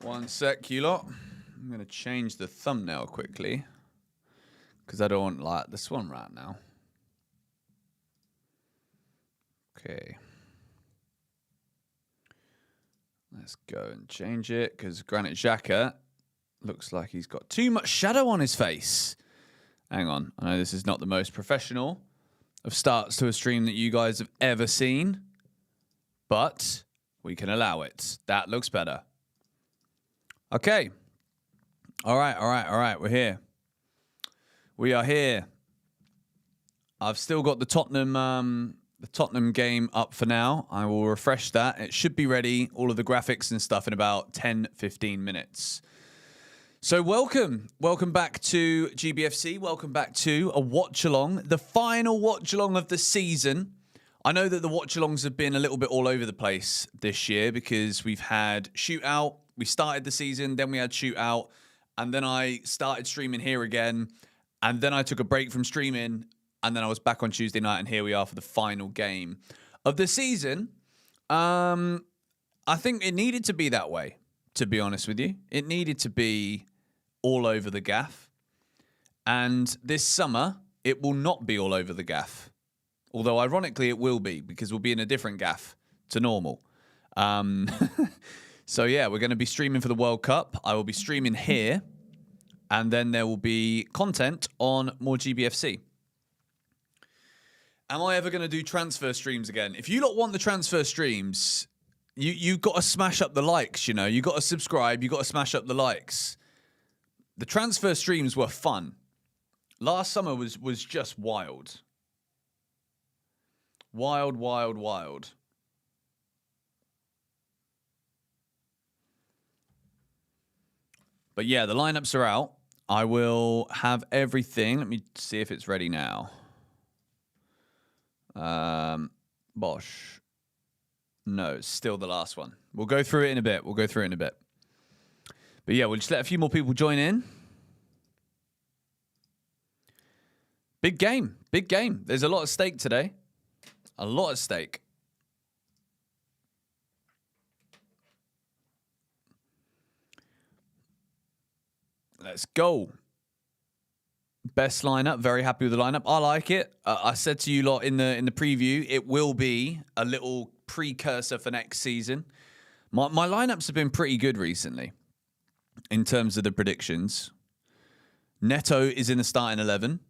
One sec, you lot. I'm going to change the thumbnail quickly because I don't like this one right now. Okay. Let's go and change it because Granit Xhaka looks like he's got too much shadow on his face. Hang on. I know this is not the most professional of starts to a stream that you guys have ever seen, but we can allow it. That looks better. Okay. All right. We're here. We are here. I've still got the Tottenham game up for now. I will refresh that. It should be ready, all of the graphics and stuff, in about 10, 15 minutes. So welcome back to GBFC. Welcome back to a watch-along, the final watch-along of the season. I know that the watch-alongs have been a little bit all over the place this year because we've had shootout. We started the season, then we had shootout, and then I started streaming here again, and then I took a break from streaming, and then I was back on Tuesday night, and here we are for the final game of the season. I think it needed to be that way, to be honest with you. It needed to be all over the gaff. And this summer, it will not be all over the gaff. Although, ironically, it will be, because we'll be in a different gaff to normal. So, yeah, we're going to be streaming for the World Cup. I will be streaming here. And then there will be content on more GBFC. Am I ever going to do transfer streams again? If you lot want the transfer streams, you've got to smash up the likes, you know. You've got to subscribe. You've got to smash up the likes. The transfer streams were fun. Last summer was just wild. Wild. But yeah, the lineups are out. I will have everything. Let me see if it's ready now. Bosh. No, it's still the last one. We'll go through it in a bit. But yeah, we'll just let a few more people join in. Big game. There's a lot at stake today. A lot at stake. Let's go. Best lineup. Very happy with the lineup. I like it. I said to you lot in the preview, it will be a little precursor for next season. My lineups have been pretty good recently in terms of the predictions. Neto is in the starting 11.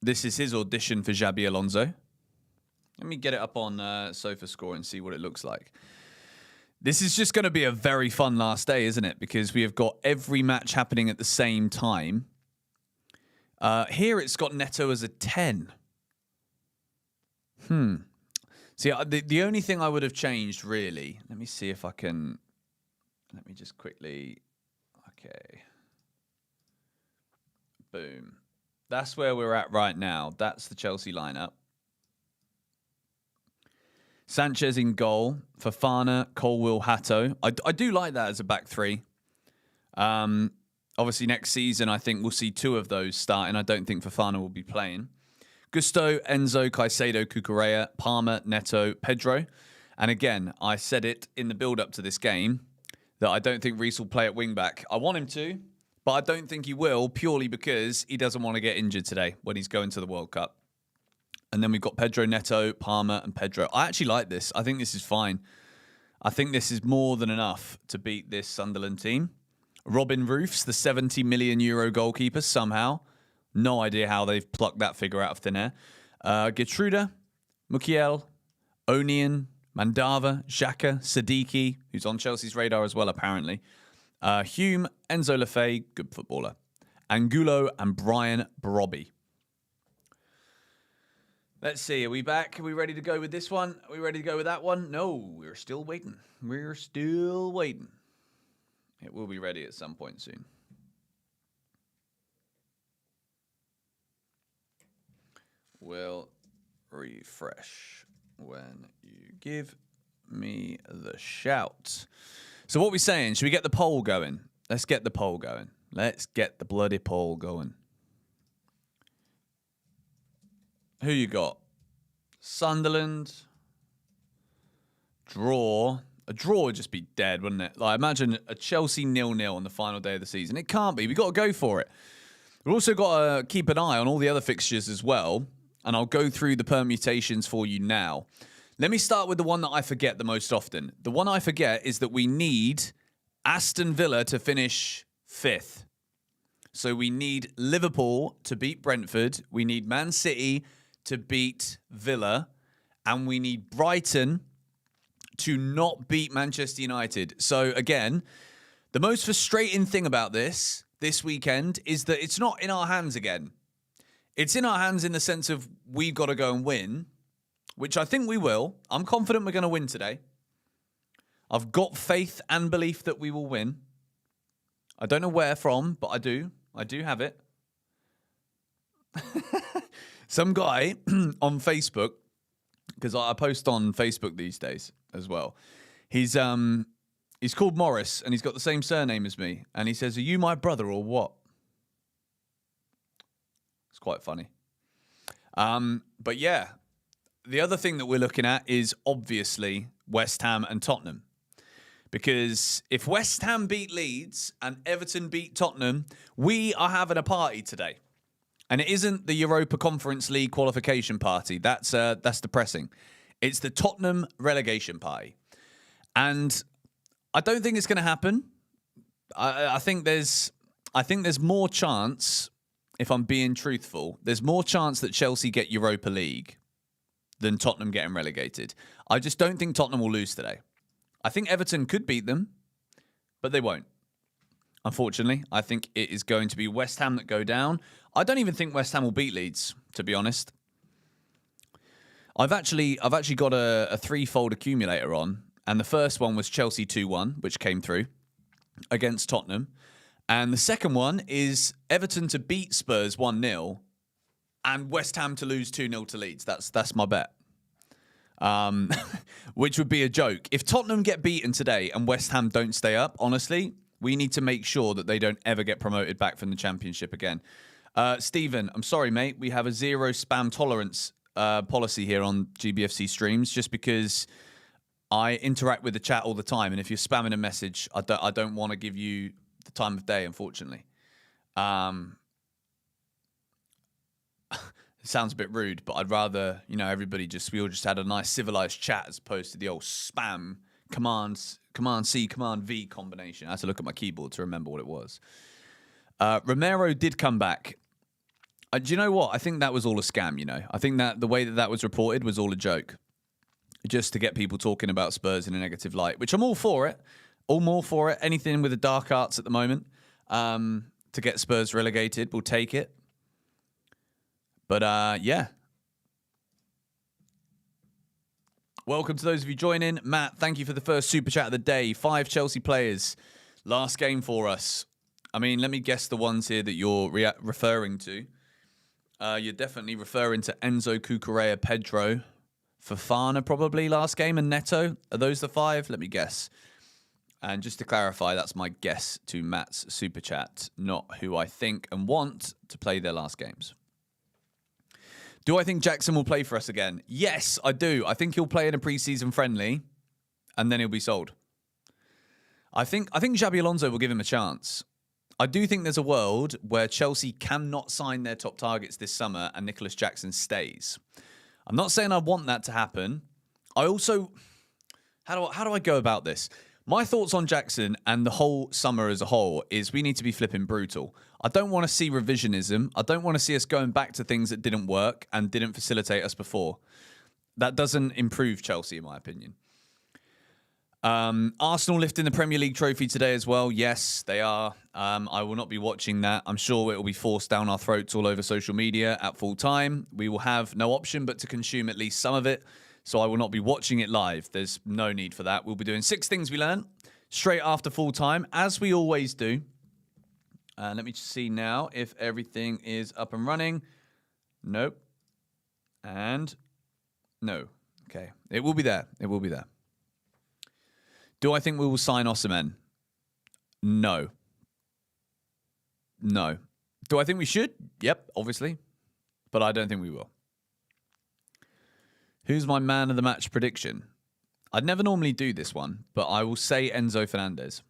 This is his audition for Xabi Alonso. Let me get it up on SofaScore and see what it looks like. This is just going to be a very fun last day, isn't it? Because we have got every match happening at the same time. Here it's got Neto as a 10. See, the only thing I would have changed, really... Let me see if I can... Let me just quickly... Okay. Boom. That's where we're at right now. That's the Chelsea lineup. Sanchez in goal. Fofana, Colwill, Hatto. I do like that as a back three. Obviously, next season, I think we'll see two of those starting. I don't think Fofana will be playing. Gusto, Enzo, Caicedo, Cucurella, Palmer, Neto, Pedro. And again, I said it in the build-up to this game that I don't think Reece will play at wing-back. I want him to, but I don't think he will, purely because he doesn't want to get injured today when he's going to the World Cup. And then we've got Pedro, Neto, Palmer, and Pedro. I actually like this. I think this is fine. I think this is more than enough to beat this Sunderland team. Robin Roofs, the 70 million euro goalkeeper, somehow. No idea how they've plucked that figure out of thin air. Gertruda, Mukiel, Onion, Mandava, Xhaka, Siddiqui, who's on Chelsea's radar as well, apparently. Hume, Enzo Lefebvre, good footballer. Angulo and Brian Brobby. Let's see, are we back? Are we ready to go with this one? Are we ready to go with that one? No, we're still waiting. It will be ready at some point soon. We'll refresh when you give me the shout. So what are we saying? Should we get the poll going? Let's get the poll going. Let's get the bloody poll going. Who you got? Sunderland. Draw. A draw would just be dead, wouldn't it? Like, imagine a Chelsea 0-0 on the final day of the season. It can't be. We've got to go for it. We've also got to keep an eye on all the other fixtures as well, and I'll go through the permutations for you now. Let me start with the one that I forget the most often. The one I forget is that we need Aston Villa to finish 5th. So we need Liverpool to beat Brentford, we need Man City to beat Villa, and we need Brighton to not beat Manchester United. So again, the most frustrating thing about this weekend is that it's not in our hands again. It's in our hands in the sense of we've got to go and win, which I think we will. I'm confident we're going to win today. I've got faith and belief that we will win. I don't know where from, but I do. I do have it. Some guy on Facebook, because I post on Facebook these days as well. He's called Morris, and he's got the same surname as me. And he says, "Are you my brother or what?" It's quite funny. But yeah, the other thing that we're looking at is obviously West Ham and Tottenham. Because if West Ham beat Leeds and Everton beat Tottenham, we are having a party today. And it isn't the Europa Conference League qualification party. That's depressing. It's the Tottenham relegation party. And I don't think it's going to happen. I think there's more chance, if I'm being truthful, there's more chance that Chelsea get Europa League than Tottenham getting relegated. I just don't think Tottenham will lose today. I think Everton could beat them, but they won't. Unfortunately, I think it is going to be West Ham that go down. I don't even think West Ham will beat Leeds, to be honest. I've actually got a threefold accumulator on, and the first one was Chelsea 2-1, which came through against Tottenham. And the second one is Everton to beat Spurs 1-0 and West Ham to lose 2-0 to Leeds. That's my bet. Which would be a joke. If Tottenham get beaten today and West Ham don't stay up, honestly, we need to make sure that they don't ever get promoted back from the Championship again. Stephen, I'm sorry, mate. We have a zero spam tolerance policy here on GBFC streams, just because I interact with the chat all the time. And if you're spamming a message, I don't want to give you the time of day, unfortunately. It sounds a bit rude, but I'd rather, everybody we all just had a nice civilized chat as opposed to the old spam Command C, Command V combination. I had to look at my keyboard to remember what it was. Romero did come back. Do you know what? I think that was all a scam, I think that the way that was reported was all a joke. Just to get people talking about Spurs in a negative light, which I'm all for it. All more for it. Anything with the dark arts at the moment to get Spurs relegated, we'll take it. But, yeah. Welcome to those of you joining. Matt, thank you for the first super chat of the day. 5 Chelsea players. Last game for us. I mean, let me guess the ones here that you're referring to. You're definitely referring to Enzo, Cucurella, Pedro, Fofana probably last game, and Neto. Are those the 5? Let me guess. And just to clarify, that's my guess to Matt's super chat, not who I think and want to play their last games. Do I think Jackson will play for us again? Yes, I do. I think he'll play in a preseason friendly, and then he'll be sold. I think Xabi Alonso will give him a chance. I do think there's a world where Chelsea cannot sign their top targets this summer and Nicholas Jackson stays. I'm not saying I want that to happen. I also... How do I go about this? My thoughts on Jackson and the whole summer as a whole is we need to be flipping brutal. I don't want to see revisionism. I don't want to see us going back to things that didn't work and didn't facilitate us before. That doesn't improve Chelsea, in my opinion. Arsenal lifting the Premier League trophy today as well. Yes, they are. I will not be watching that. I'm sure it will be forced down our throats all over social media at full time. We will have no option but to consume at least some of it. So I will not be watching it live. There's no need for that. We'll be doing 6 things we learned straight after full time, as we always do. Let me just see now if everything is up and running. Nope. And no. Okay. It will be there. It will be there. Do I think we will sign Osimhen? No. No. Do I think we should? Yep, obviously. But I don't think we will. Who's my man of the match prediction? I'd never normally do this one, but I will say Enzo Fernandez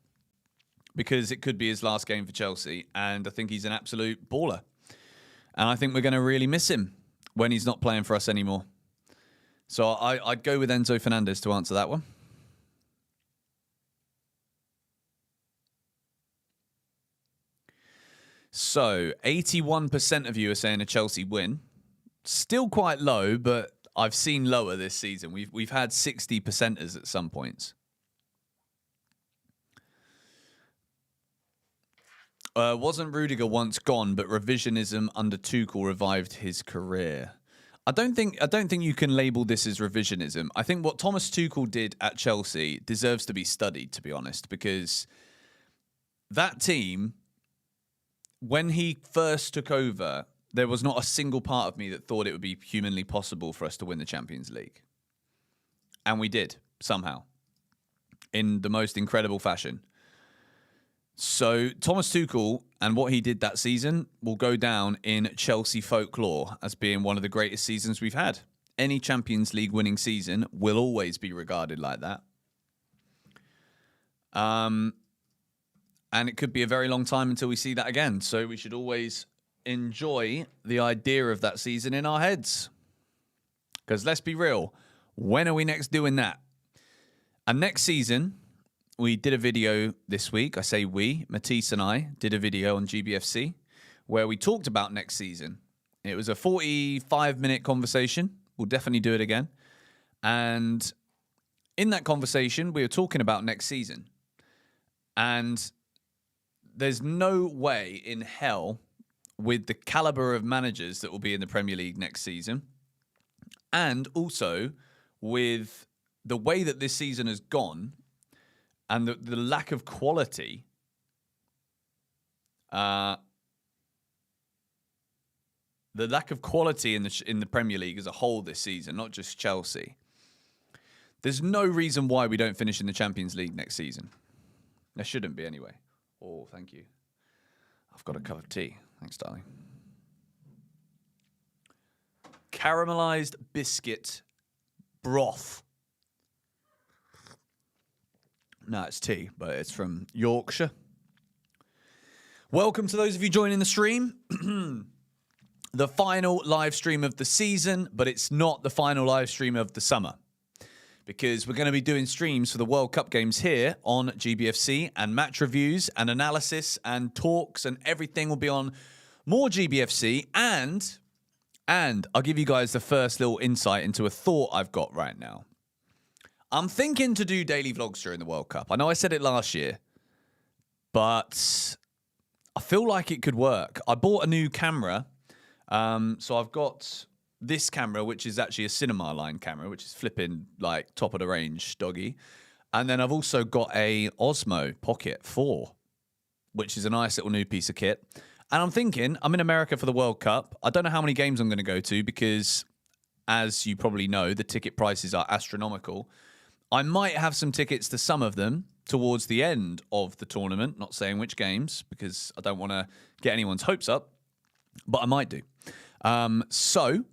because it could be his last game for Chelsea, and I think he's an absolute baller. And I think we're going to really miss him when he's not playing for us anymore. So I'd go with Enzo Fernandez to answer that one. So 81% of you are saying a Chelsea win. Still quite low, but I've seen lower this season. We've had 60%ers at some points. Wasn't Rudiger once gone, but revisionism under Tuchel revived his career? I don't think you can label this as revisionism. I think what Thomas Tuchel did at Chelsea deserves to be studied, to be honest, because that team, when he first took over, there was not a single part of me that thought it would be humanly possible for us to win the Champions League. And we did, somehow, in the most incredible fashion. So Thomas Tuchel and what he did that season will go down in Chelsea folklore as being one of the greatest seasons we've had. Any Champions League winning season will always be regarded like that. And it could be a very long time until we see that again. So we should always enjoy the idea of that season in our heads. Because let's be real, when are we next doing that? And next season, we did a video this week. I say we, Matisse and I, did a video on GBFC where we talked about next season. It was a 45-minute conversation. We'll definitely do it again. And in that conversation, we were talking about next season. And there's no way in hell, with the caliber of managers that will be in the Premier League next season, and also with the way that this season has gone and the lack of quality, the lack of quality in the Premier League as a whole this season, not just Chelsea, there's no reason why we don't finish in the Champions League next season. There shouldn't be anyway. Oh, thank you. I've got a cup of tea. Thanks, darling. Caramelized biscuit broth. No, it's tea, but it's from Yorkshire. Welcome to those of you joining the stream. The final live stream of the season, but it's not the final live stream of the summer, because we're going to be doing streams for the World Cup games here on GBFC, and match reviews and analysis and talks and everything will be on more GBFC. And I'll give you guys the first little insight into a thought I've got right now. I'm thinking to do daily vlogs during the World Cup. I know I said it last year, but I feel like it could work. I bought a new camera. So I've got this camera, which is actually a cinema line camera, which is flipping like top of the range doggy. And then I've also got a Osmo Pocket 4, which is a nice little new piece of kit. And I'm thinking, I'm in America for the World Cup. I don't know how many games I'm going to go to because, as you probably know, the ticket prices are astronomical. I might have some tickets to some of them towards the end of the tournament, not saying which games because I don't want to get anyone's hopes up, but I might do. So,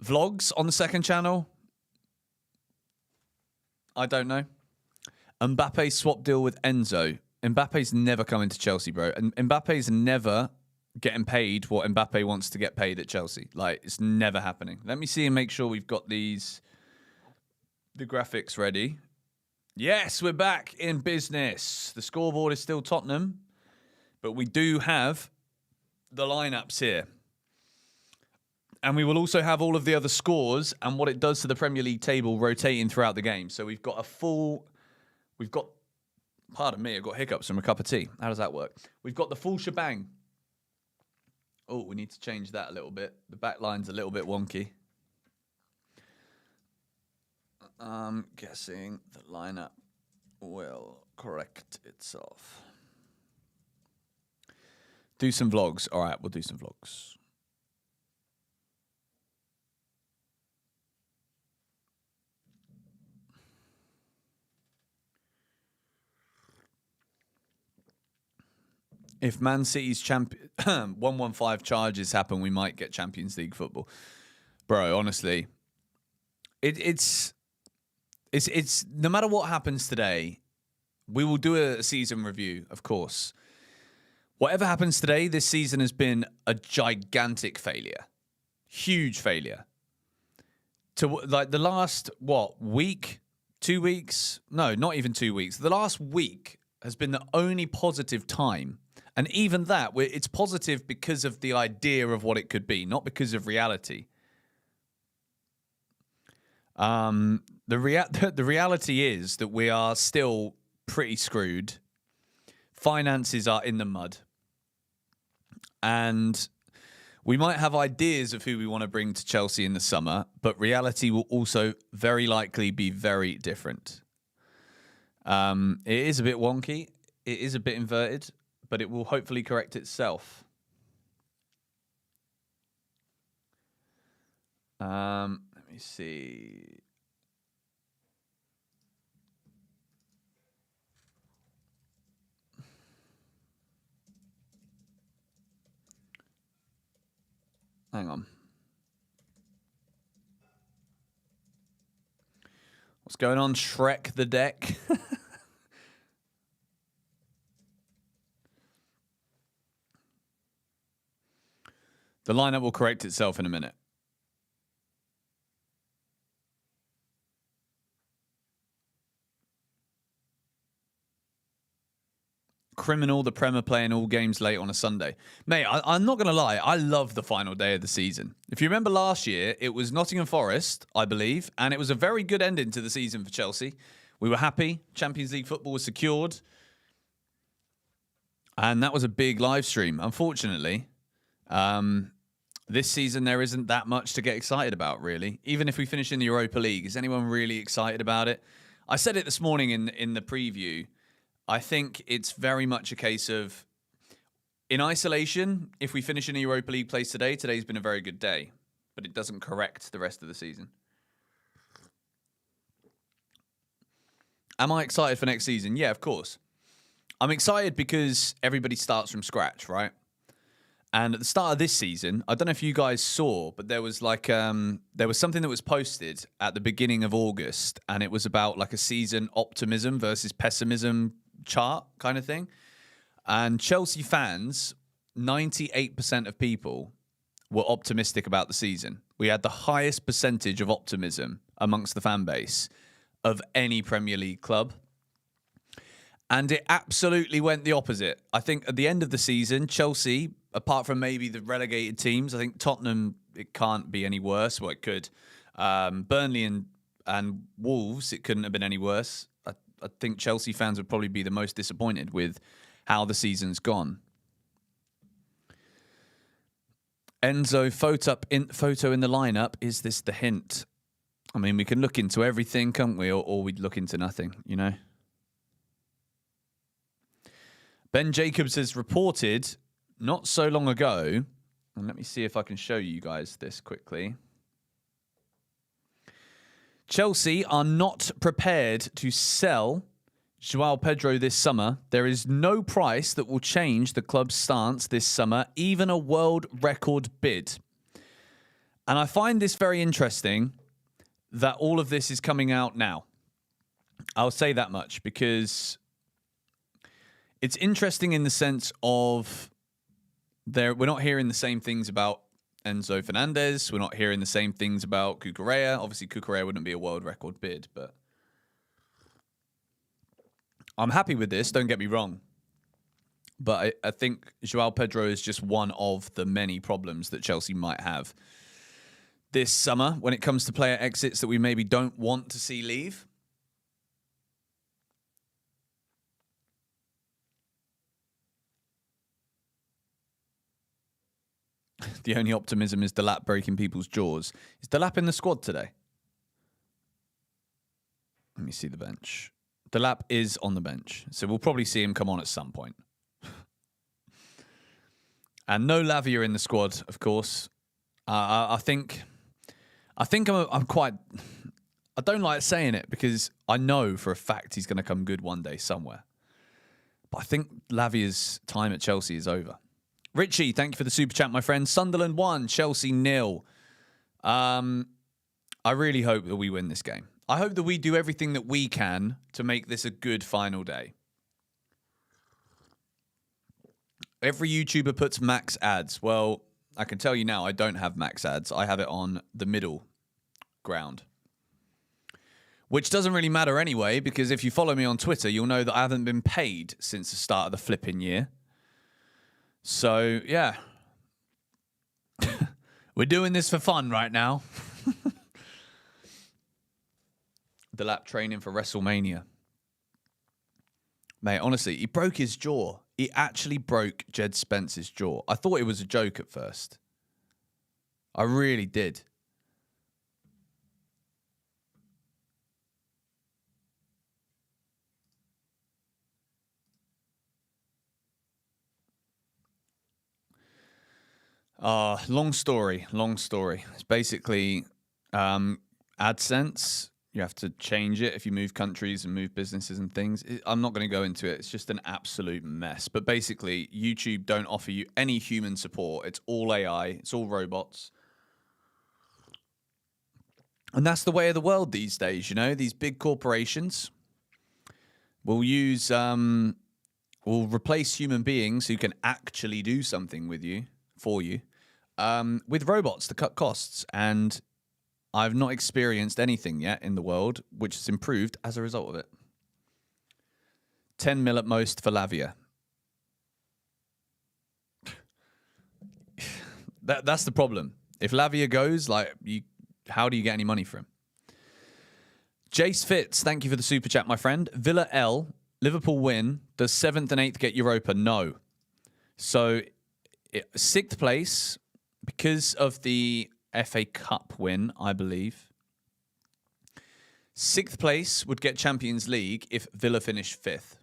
vlogs on the second channel? I don't know. Mbappe's swap deal with Enzo. Mbappe's never coming to Chelsea, bro. And Mbappe's never getting paid what Mbappe wants to get paid at Chelsea. Like, it's never happening. Let me see and make sure we've got the graphics ready. Yes, we're back in business. The scoreboard is still Tottenham, but we do have the lineups here. And we will also have all of the other scores and what it does to the Premier League table rotating throughout the game. So we've got pardon me, I've got hiccups from a cup of tea. How does that work? We've got the full shebang. Oh, we need to change that a little bit. The back line's a little bit wonky. I'm guessing the lineup will correct itself. Do some vlogs. All right, we'll do some vlogs. If Man City's 115 charges happen, we might get Champions League football. Bro, honestly, it's It's no matter what happens today, we will do a season review, of course. Whatever happens today, this season has been a gigantic failure. Huge failure. To like the last, week? 2 weeks? No, not even 2 weeks. The last week has been the only positive time. And even that, it's positive because of the idea of what it could be, not because of reality. The reality is that we are still pretty screwed. Finances are in the mud. And we might have ideas of who we want to bring to Chelsea in the summer, but reality will also very likely be very different. It is a bit wonky. It is a bit inverted, but it will hopefully correct itself. Let me see. Hang on. What's going on, Shrek the Deck? The lineup will correct itself in a minute. Criminal, the Prem are playing all games late on a Sunday. Mate, I'm not going to lie. I love the final day of the season. If you remember last year, it was Nottingham Forest, I believe, and it was a very good ending to the season for Chelsea. We were happy. Champions League football was secured. And that was a big live stream. Unfortunately, this season there isn't that much to get excited about, really. Even if we finish in the Europa League, is anyone really excited about it? I said it this morning in the preview. I think it's very much a case of, in isolation, if we finish in a Europa League place today, today's been a very good day. But it doesn't correct the rest of the season. Am I excited for next season? Yeah, of course. I'm excited because everybody starts from scratch, right? And at the start of this season, I don't know if you guys saw, but there was there was something that was posted at the beginning of August, and it was about like a season optimism versus pessimism chart kind of thing. And Chelsea fans, 98% of people were optimistic about the season. We had the highest percentage of optimism amongst the fan base of any Premier League club. And it absolutely went the opposite. I think at the end of the season, Chelsea, apart from maybe the relegated teams, I think Tottenham, it can't be any worse. Well, it could. Burnley and Wolves, it couldn't have been any worse. I think Chelsea fans would probably be the most disappointed with how the season's gone. Enzo photo in the lineup. Is this the hint? I mean, we can look into everything, can't we? Or we'd look into nothing, you know? Ben Jacobs has reported not so long ago, and let me see if I can show you guys this quickly. Chelsea are not prepared to sell João Pedro this summer. There is no price that will change the club's stance this summer, even a world record bid. And I find this very interesting that all of this is coming out now. I'll say that much because it's interesting in the sense of we're not hearing the same things about Enzo Fernandez. We're not hearing the same things about Cucurella. Obviously, Cucurella wouldn't be a world record bid, but I'm happy with this. Don't get me wrong. But I think João Pedro is just one of the many problems that Chelsea might have this summer when it comes to player exits that we maybe don't want to see leave. The only optimism is Delap breaking people's jaws. Is Delap in the squad today? Let me see the bench. Delap is on the bench, so we'll probably see him come on at some point. And no Lavia in the squad, of course. I think I'm quite. I don't like saying it because I know for a fact he's going to come good one day somewhere. But I think Lavia's time at Chelsea is over. Richie, thank you for the super chat, my friend. Sunderland 1, Chelsea 0. I really hope that we win this game. I hope that we do everything that we can to make this a good final day. Every YouTuber puts max ads. Well, I can tell you now, I don't have max ads. I have it on the middle ground. Which doesn't really matter anyway, because if you follow me on Twitter, you'll know that I haven't been paid since the start of the flipping year. So, yeah. We're doing this for fun right now. The lap training for WrestleMania. Mate, honestly, he broke his jaw. He actually broke Jed Spence's jaw. I thought it was a joke at first. I really did. Long story. It's basically AdSense. You have to change it if you move countries and move businesses and things. I'm not going to go into it. It's just an absolute mess. But basically, YouTube don't offer you any human support. It's all AI. It's all robots. And that's the way of the world these days, you know? These big corporations will use, will replace human beings who can actually do something with you, for you, with robots to cut costs. And I've not experienced anything yet in the world which has improved as a result of it. 10 mil at most for Lavia. That's the problem. If Lavia goes, how do you get any money for him? Jace Fitz, thank you for the super chat, my friend. Villa L, Liverpool win. Does 7th and 8th get Europa? No. So, 6th place, because of the FA Cup win, I believe. 6th place would get Champions League if Villa finish 5th.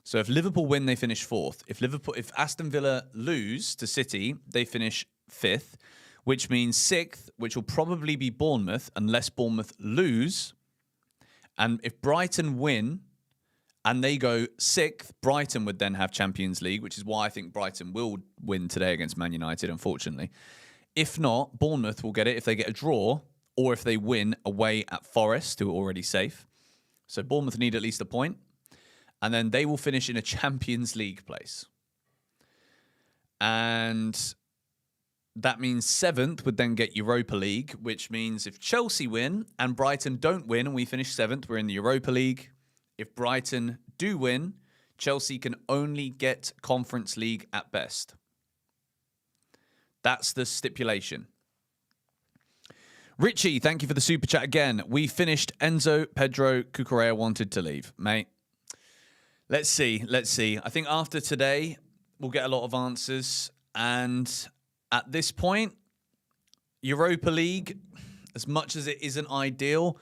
So if Liverpool win, they finish 4th. If Aston Villa lose to City, they finish 5th, which means 6th, which will probably be Bournemouth, unless Bournemouth lose. And if Brighton win and they go 6th, Brighton would then have Champions League, which is why I think Brighton will win today against Man United, unfortunately. If not, Bournemouth will get it if they get a draw or if they win away at Forest, who are already safe. So Bournemouth need at least a point. And then they will finish in a Champions League place. And that means 7th would then get Europa League, which means if Chelsea win and Brighton don't win and we finish 7th, we're in the Europa League. If Brighton do win, Chelsea can only get Conference League at best. That's the stipulation. Richie, thank you for the super chat again. We finished Enzo, Pedro, Cucurella wanted to leave. Mate, let's see. I think after today, we'll get a lot of answers. And at this point, Europa League, as much as it isn't ideal,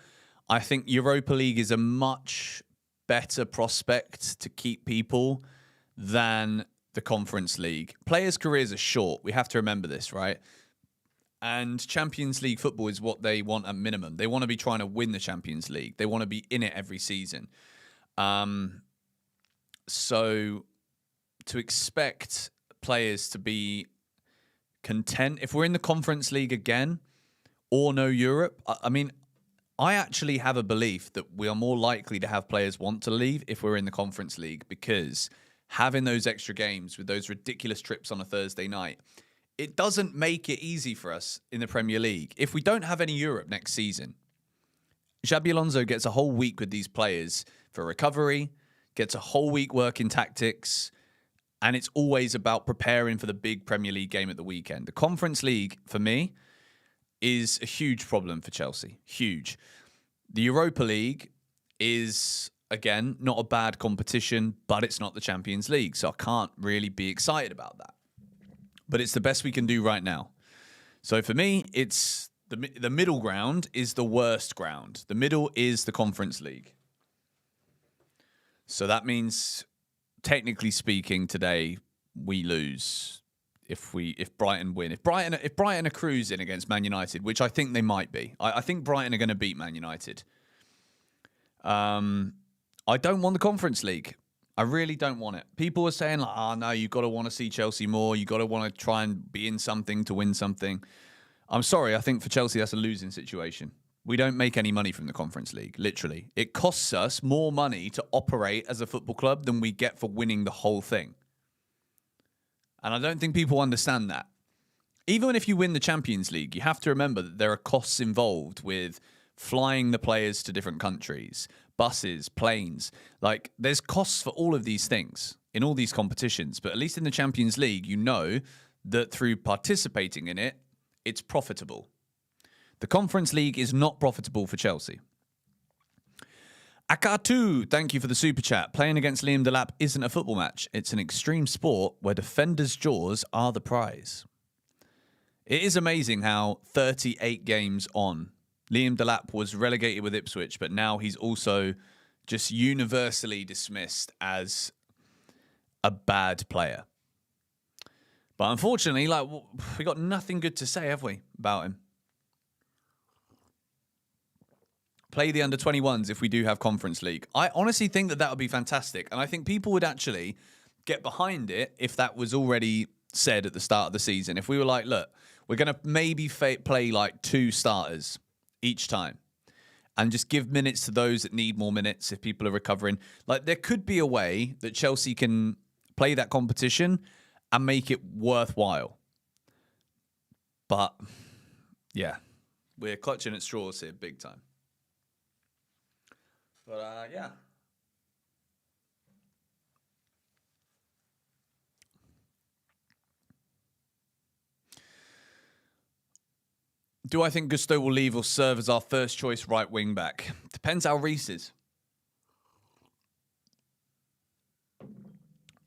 I think Europa League is a much better prospect to keep people than the Conference League. Players' careers are short. We have to remember this, right? And Champions League football is what they want at minimum. They want to be trying to win the Champions League. They want to be in it every season. So to expect players to be content, if we're in the Conference League again or no Europe, I mean, I actually have a belief that we are more likely to have players want to leave if we're in the Conference League, because having those extra games with those ridiculous trips on a Thursday night, it doesn't make it easy for us in the Premier League. If we don't have any Europe next season, Xabi Alonso gets a whole week with these players for recovery, gets a whole week working tactics, and it's always about preparing for the big Premier League game at the weekend. The Conference League, for me, is a huge problem for Chelsea. Huge. The Europa League is, again, not a bad competition, but it's not the Champions League, so I can't really be excited about that. But it's the best we can do right now. So for me, it's the middle ground is the worst ground. The middle is the Conference League. So that means, technically speaking, today we lose if Brighton win. If Brighton are cruising against Man United, which I think they might be. I think Brighton are going to beat Man United. I don't want the Conference League. I really don't want it. People are saying, no, you've got to want to see Chelsea more. You've got to want to try and be in something to win something. I'm sorry. I think for Chelsea, that's a losing situation. We don't make any money from the Conference League, literally. It costs us more money to operate as a football club than we get for winning the whole thing. And I don't think people understand that. Even if you win the Champions League, you have to remember that there are costs involved with flying the players to different countries, buses, planes. Like, there's costs for all of these things in all these competitions. But at least in the Champions League, you know that through participating in it, it's profitable. The Conference League is not profitable for Chelsea. Akatu, thank you for the super chat. Playing against Liam Delap isn't a football match. It's an extreme sport where defenders' jaws are the prize. It is amazing how 38 games on, Liam Delap was relegated with Ipswich, but now he's also just universally dismissed as a bad player. But unfortunately, like, we got nothing good to say, have we, about him? Play the under-21s if we do have Conference League. I honestly think that would be fantastic. And I think people would actually get behind it if that was already said at the start of the season. If we were like, look, we're going to maybe play like 2 starters each time and just give minutes to those that need more minutes if people are recovering. Like, there could be a way that Chelsea can play that competition and make it worthwhile. But, yeah, we're clutching at straws here big time. But, yeah. Do I think Gusto will leave or serve as our first choice right wing back? Depends how Reece is.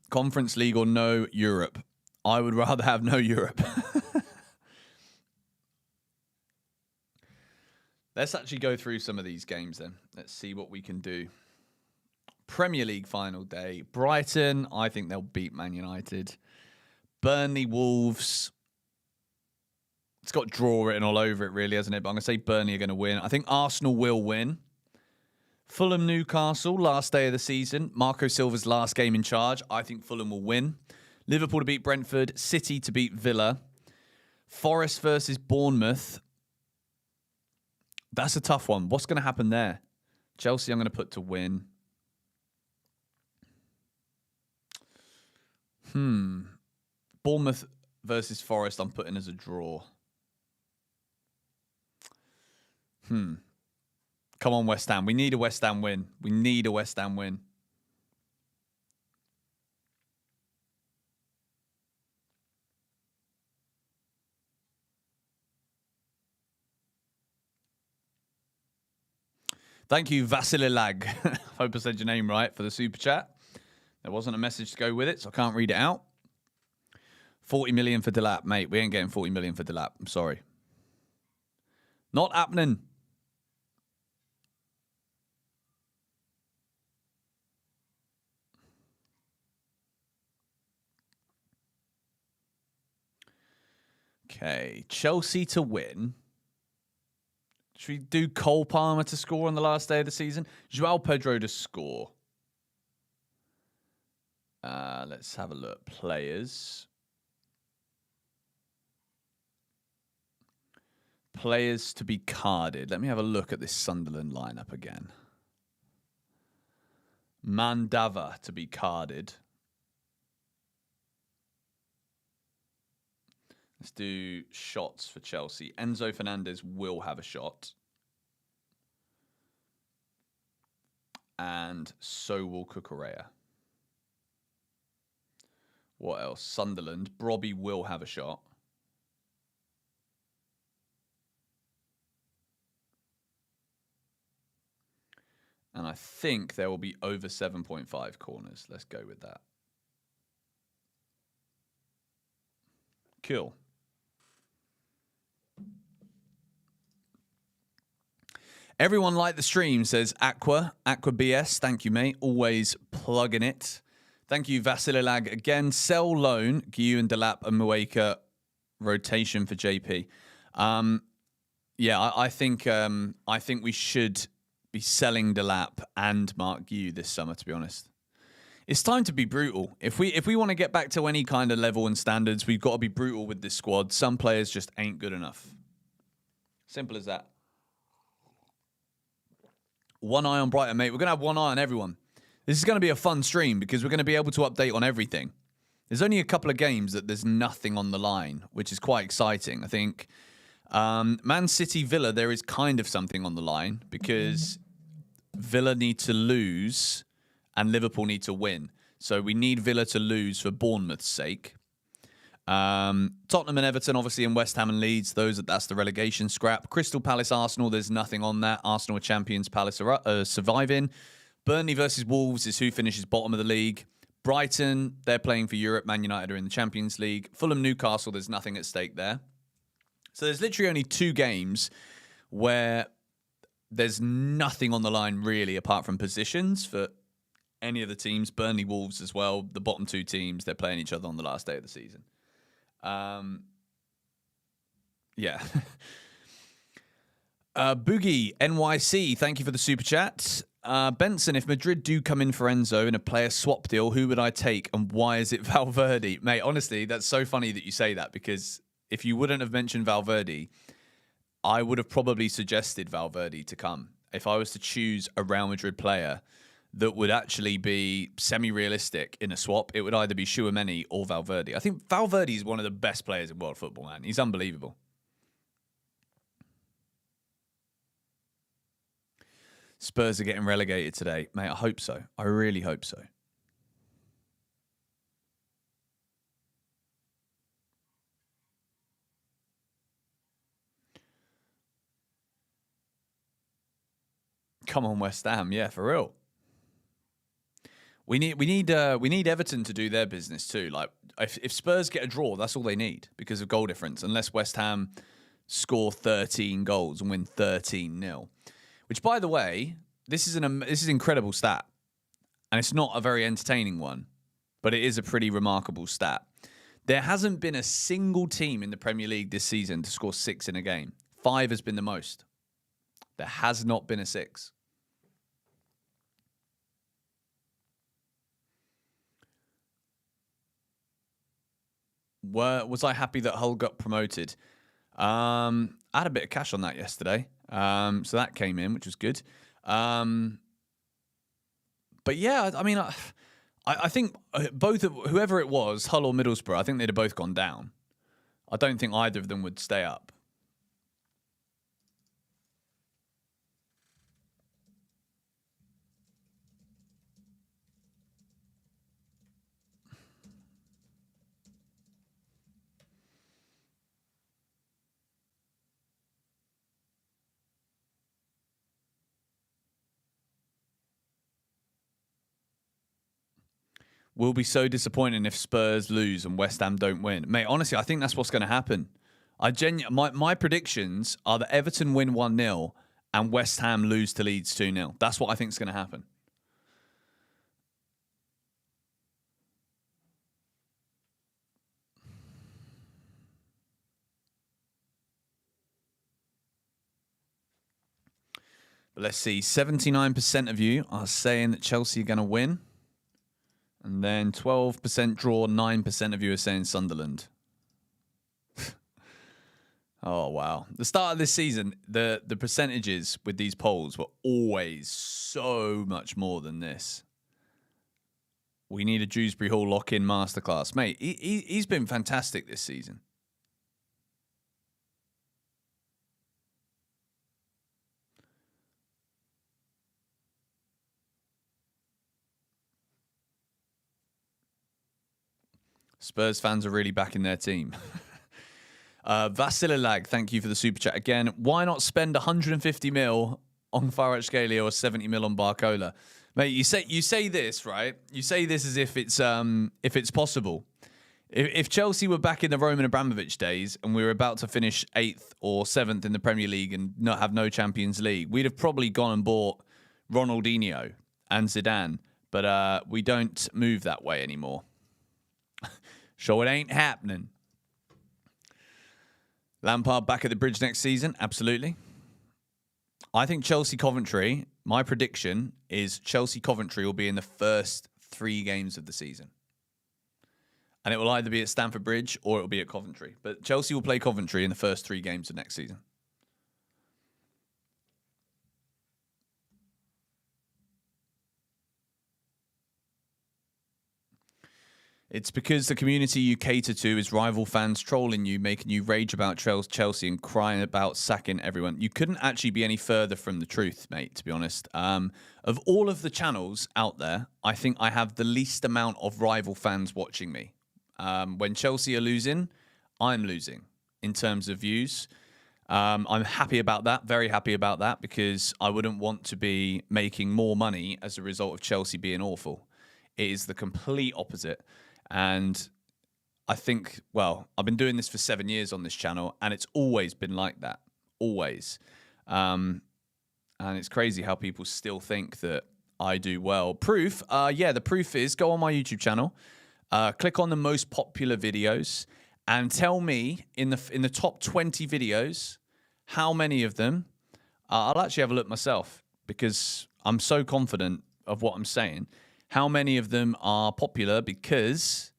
Conference League or no Europe? I would rather have no Europe. Let's actually go through some of these games then. Let's see what we can do. Premier League final day. Brighton, I think they'll beat Man United. Burnley, Wolves. It's got draw written all over it, really, hasn't it? But I'm going to say Burnley are going to win. I think Arsenal will win. Fulham, Newcastle, last day of the season. Marco Silva's last game in charge. I think Fulham will win. Liverpool to beat Brentford. City to beat Villa. Forest versus Bournemouth. That's a tough one. What's going to happen there? Chelsea, I'm going to put to win. Bournemouth versus Forest, I'm putting as a draw. Come on, West Ham. We need a West Ham win. We need a West Ham win. Thank you, Vasililag. Hope I said your name right for the super chat. There wasn't a message to go with it, so I can't read it out. 40 million for Delap, mate. We ain't getting 40 million for Delap. I'm sorry. Not happening. Okay, Chelsea to win. Should we do Cole Palmer to score on the last day of the season? João Pedro to score. Let's have a look. Players. Players to be carded. Let me have a look at this Sunderland lineup again. Mandava to be carded. Let's do shots for Chelsea. Enzo Fernandez will have a shot. And so will Cucurella. What else? Sunderland. Brobby will have a shot. And I think there will be over 7.5 corners. Let's go with that. Cool. Everyone like the stream, says Aqua BS. Thank you, mate. Always plugging it. Thank you, Vasililag. Again, sell loan, Guiu and Delap and Mueka rotation for JP. Yeah, I think we should be selling Delap and Mark Guiu this summer, to be honest. It's time to be brutal. If we want to get back to any kind of level and standards, we've got to be brutal with this squad. Some players just ain't good enough. Simple as that. One eye on Brighton, mate. We're going to have one eye on everyone. This is going to be a fun stream because we're going to be able to update on everything. There's only a couple of games that there's nothing on the line, which is quite exciting. I think Man City Villa, there is kind of something on the line because Villa need to lose and Liverpool need to win. So we need Villa to lose for Bournemouth's sake. Tottenham and Everton, obviously, and West Ham and Leeds. That's the relegation scrap. Crystal Palace, Arsenal, there's nothing on that. Arsenal are champions, Palace are surviving. Burnley versus Wolves is who finishes bottom of the league. Brighton, they're playing for Europe. Man United are in the Champions League. Fulham, Newcastle, there's nothing at stake there. So there's literally only 2 games where there's nothing on the line really apart from positions for any of the teams. Burnley, Wolves as well. The bottom 2 teams, they're playing each other on the last day of the season. Yeah. Boogie NYC, thank you for the super chat. Benson, if Madrid do come in for Enzo in a player swap deal, who would I take and why is it Valverde? Mate, honestly, that's so funny that you say that because if you wouldn't have mentioned Valverde, I would have probably suggested Valverde to come. If I was to choose a Real Madrid player that would actually be semi-realistic in a swap, it would either be Tchouaméni or Valverde. I think Valverde is one of the best players in world football, man. He's unbelievable. Spurs are getting relegated today. Mate, I hope so. I really hope so. Come on, West Ham. Yeah, for real. We need Everton to do their business too. Like if Spurs get a draw, that's all they need because of goal difference. Unless West Ham score 13 goals and win 13-0, which by the way, this is an incredible stat, and it's not a very entertaining one, but it is a pretty remarkable stat. There hasn't been a single team in the Premier League this season to score 6 in a game. 5 has been the most. There has not been a 6. Was I happy that Hull got promoted? I had a bit of cash on that yesterday. So that came in, which was good. But yeah, I mean, I think both of whoever it was, Hull or Middlesbrough, I think they'd have both gone down. I don't think either of them would stay up. Will be so disappointing if Spurs lose and West Ham don't win. Mate, honestly, I think that's what's going to happen. My predictions are that Everton win 1-0 and West Ham lose to Leeds 2-0. That's what I think is going to happen. But let's see. 79% of you are saying that Chelsea are going to win. And then 12% draw, 9% of you are saying Sunderland. Oh, wow. The start of this season, the percentages with these polls were always so much more than this. We need a Dewsbury Hall lock-in masterclass. Mate, he's been fantastic this season. Spurs fans are really backing their team. Vasililag, thank you for the super chat again. Why not spend 150 mil on Kvaratskhelia or 70 mil on Barcola? Mate, you say this, right? You say this as if it's possible. If Chelsea were back in the Roman Abramovich days and we were about to finish 8th or 7th in the Premier League and not have no Champions League, we'd have probably gone and bought Ronaldinho and Zidane. But we don't move that way anymore. So it ain't happening. Lampard back at the bridge next season? Absolutely. I think Chelsea-Coventry, my prediction is Chelsea-Coventry will be in the first 3 games of the season. And it will either be at Stamford Bridge or it will be at Coventry. But Chelsea will play Coventry in the first 3 games of next season. It's because the community you cater to is rival fans trolling you, making you rage about Chelsea and crying about sacking everyone. You couldn't actually be any further from the truth, mate, to be honest. Of all of the channels out there, I think I have the least amount of rival fans watching me. When Chelsea are losing, I'm losing in terms of views. I'm happy about that, very happy about that, because I wouldn't want to be making more money as a result of Chelsea being awful. It is the complete opposite. And I think, well, I've been doing this for 7 years on this channel, and it's always been like that. Always. And it's crazy how people still think that I do well. Proof? Yeah, the proof is go on my YouTube channel, click on the most popular videos, and tell me in the top 20 videos, how many of them, I'll actually have a look myself because I'm so confident of what I'm saying. How many of them are popular because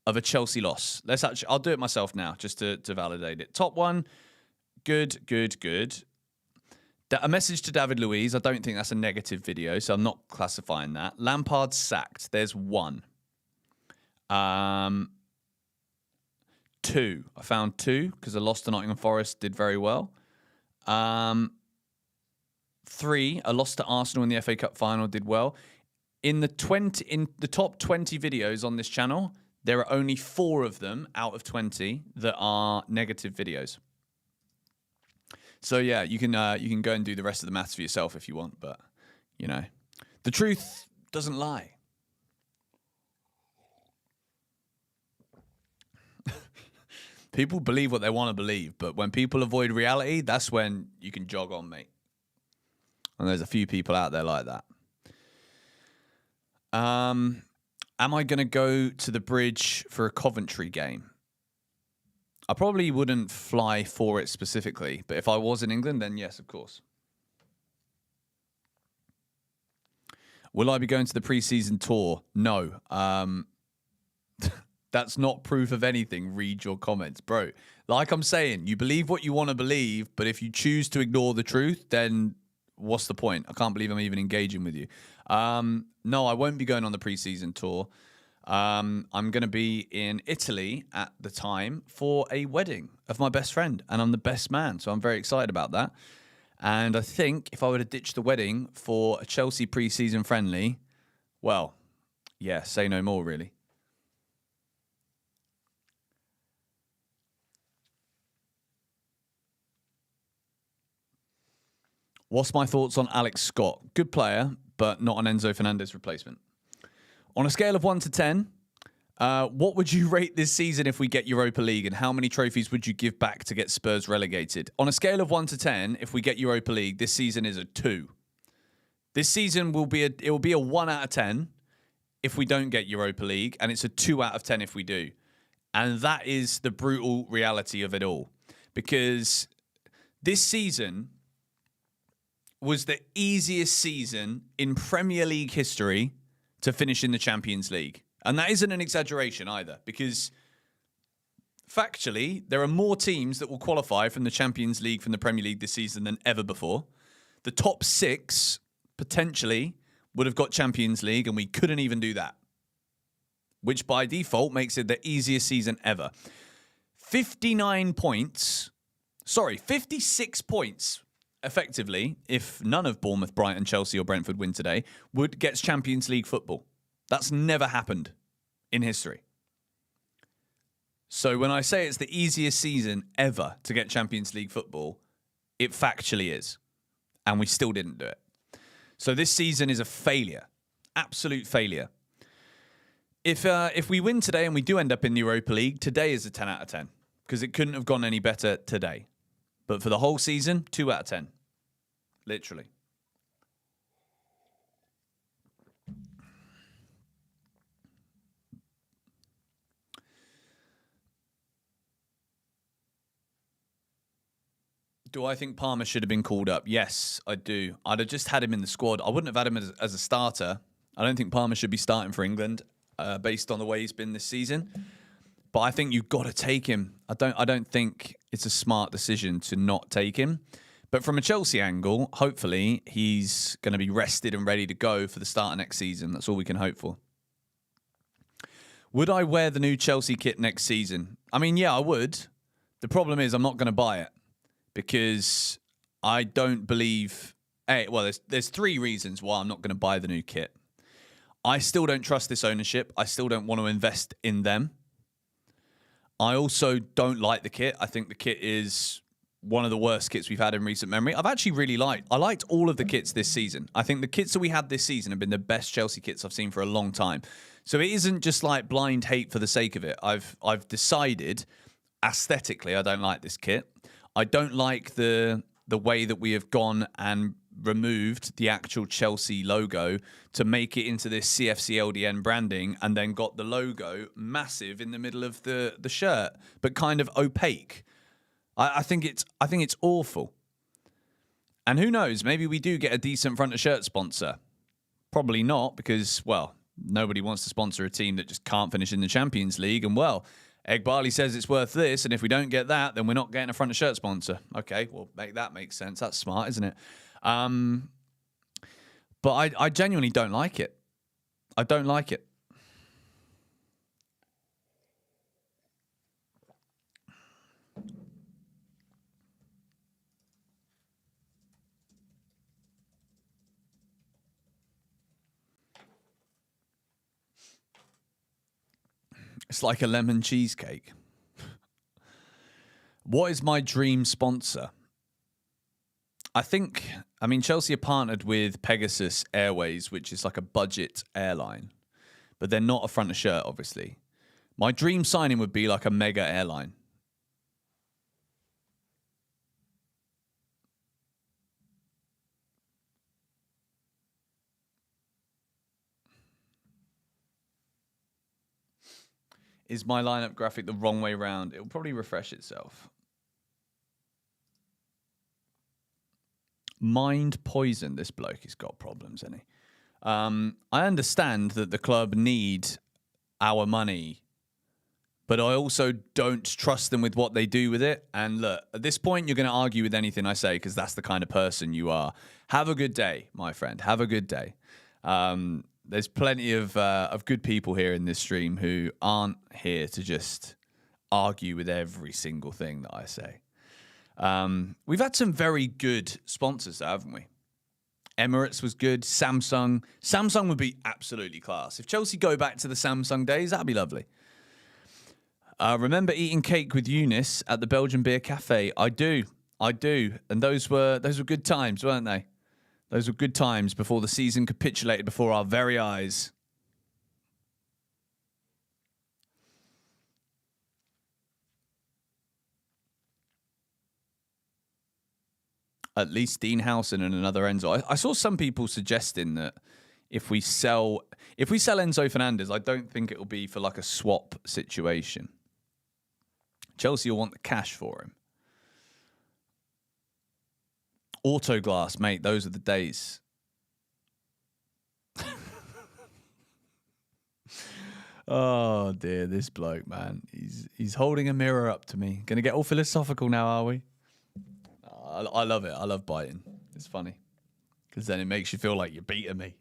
of a Chelsea loss? I'll do it myself now just to validate it. Top one, good. A message to David Luiz. I don't think that's a negative video, so I'm not classifying that. Lampard sacked. There's one. 2. I found 2 because I lost to Nottingham Forest, did very well. 3. I lost to Arsenal in the FA Cup final, did well. In the top 20 videos on this channel, there are only 4 of them out of 20 that are negative videos. So yeah, you can go and do the rest of the maths for yourself if you want, but you know, the truth doesn't lie. People believe what they want to believe, but when people avoid reality, that's when you can jog on, mate. And there's a few people out there like that. Am I going to go to the bridge for a Coventry game? I probably wouldn't fly for it specifically, but if I was in England, then yes, of course. Will I be going to the pre-season tour? No. That's not proof of anything. Read your comments, bro. Like I'm saying, you believe what you want to believe, but if you choose to ignore the truth, then what's the point? I can't believe I'm even engaging with you. No, I won't be going on the pre-season tour. I'm going to be in Italy at the time for a wedding of my best friend, and I'm the best man, so I'm very excited about that. And I think if I were to ditch the wedding for a Chelsea pre-season friendly, well, yeah, say no more, really. What's my thoughts on Alex Scott? Good player, but not an Enzo Fernandez replacement. On a scale of 1 to 10, what would you rate this season if we get Europa League, and how many trophies would you give back to get Spurs relegated? On a scale of 1 to 10, if we get Europa League, this season is a 2. This season will be a 1 out of 10 if we don't get Europa League, and it's a 2 out of 10 if we do. And that is the brutal reality of it all. Because this season was the easiest season in Premier League history to finish in the Champions League. And that isn't an exaggeration either, because factually, there are more teams that will qualify from the Champions League from the Premier League this season than ever before. The top 6 potentially would have got Champions League, and we couldn't even do that, which by default makes it the easiest season ever. 56 points effectively, if none of Bournemouth, Brighton, Chelsea or Brentford win today, gets Champions League football. That's never happened in history. So when I say it's the easiest season ever to get Champions League football, it factually is. And we still didn't do it. So this season is a failure. Absolute failure. If we win today and we do end up in the Europa League, today is a 10 out of 10. Because it couldn't have gone any better today. But for the whole season, 2 out of 10. Literally. Do I think Palmer should have been called up? Yes, I do. I'd have just had him in the squad. I wouldn't have had him as a starter. I don't think Palmer should be starting for England based on the way he's been this season. But I think you've got to take him. I don't think it's a smart decision to not take him. But from a Chelsea angle, hopefully he's going to be rested and ready to go for the start of next season. That's all we can hope for. Would I wear the new Chelsea kit next season? I mean, yeah, I would. The problem is I'm not going to buy it because I don't believe... well, there's 3 reasons why I'm not going to buy the new kit. I still don't trust this ownership. I still don't want to invest in them. I also don't like the kit. I think the kit is one of the worst kits we've had in recent memory. I liked all of the kits this season. I think the kits that we had this season have been the best Chelsea kits I've seen for a long time. So it isn't just like blind hate for the sake of it. I've decided aesthetically I don't like this kit. I don't like the way that we have gone and removed the actual Chelsea logo to make it into this CFC LDN branding and then got the logo massive in the middle of the shirt, but kind of opaque. I think it's awful. And who knows, maybe we do get a decent front of shirt sponsor. Probably not, because, well, nobody wants to sponsor a team that just can't finish in the Champions League. And, well, Egg Barley says it's worth this, and if we don't get that, then we're not getting a front of shirt sponsor. Okay, well, that makes sense. That's smart, isn't it? But I genuinely don't like it. I don't like it. It's like a lemon cheesecake. What is my dream sponsor? I mean, Chelsea are partnered with Pegasus Airways, which is like a budget airline, but they're not a front of shirt, obviously. My dream signing would be like a mega airline. Is my lineup graphic the wrong way round? It will probably refresh itself. Mind poison. This bloke has got problems, hasn't he? I understand that the club need our money, but I also don't trust them with what they do with it. And look, at this point, you're going to argue with anything I say because that's the kind of person you are. Have a good day, my friend. Have a good day. There's plenty of good people here in this stream who aren't here to just argue with every single thing that I say. We've had some very good sponsors, though, haven't we? Emirates was good. Samsung. Samsung would be absolutely class. If Chelsea go back to the Samsung days, that'd be lovely. Remember eating cake with Eunice at the Belgian Beer Cafe? I do. And those were good times, weren't they? Those were good times before the season capitulated before our very eyes. At least Dean Howson and another Enzo. I saw some people suggesting that if we sell Enzo Fernandez, I don't think it will be for like a swap situation. Chelsea will want the cash for him. Autoglass, mate, those are the days. Oh dear, this bloke, man. He's holding a mirror up to me. Gonna get all philosophical now, are we? I love it. I love biting. It's funny. Because then it makes you feel like you're beating me.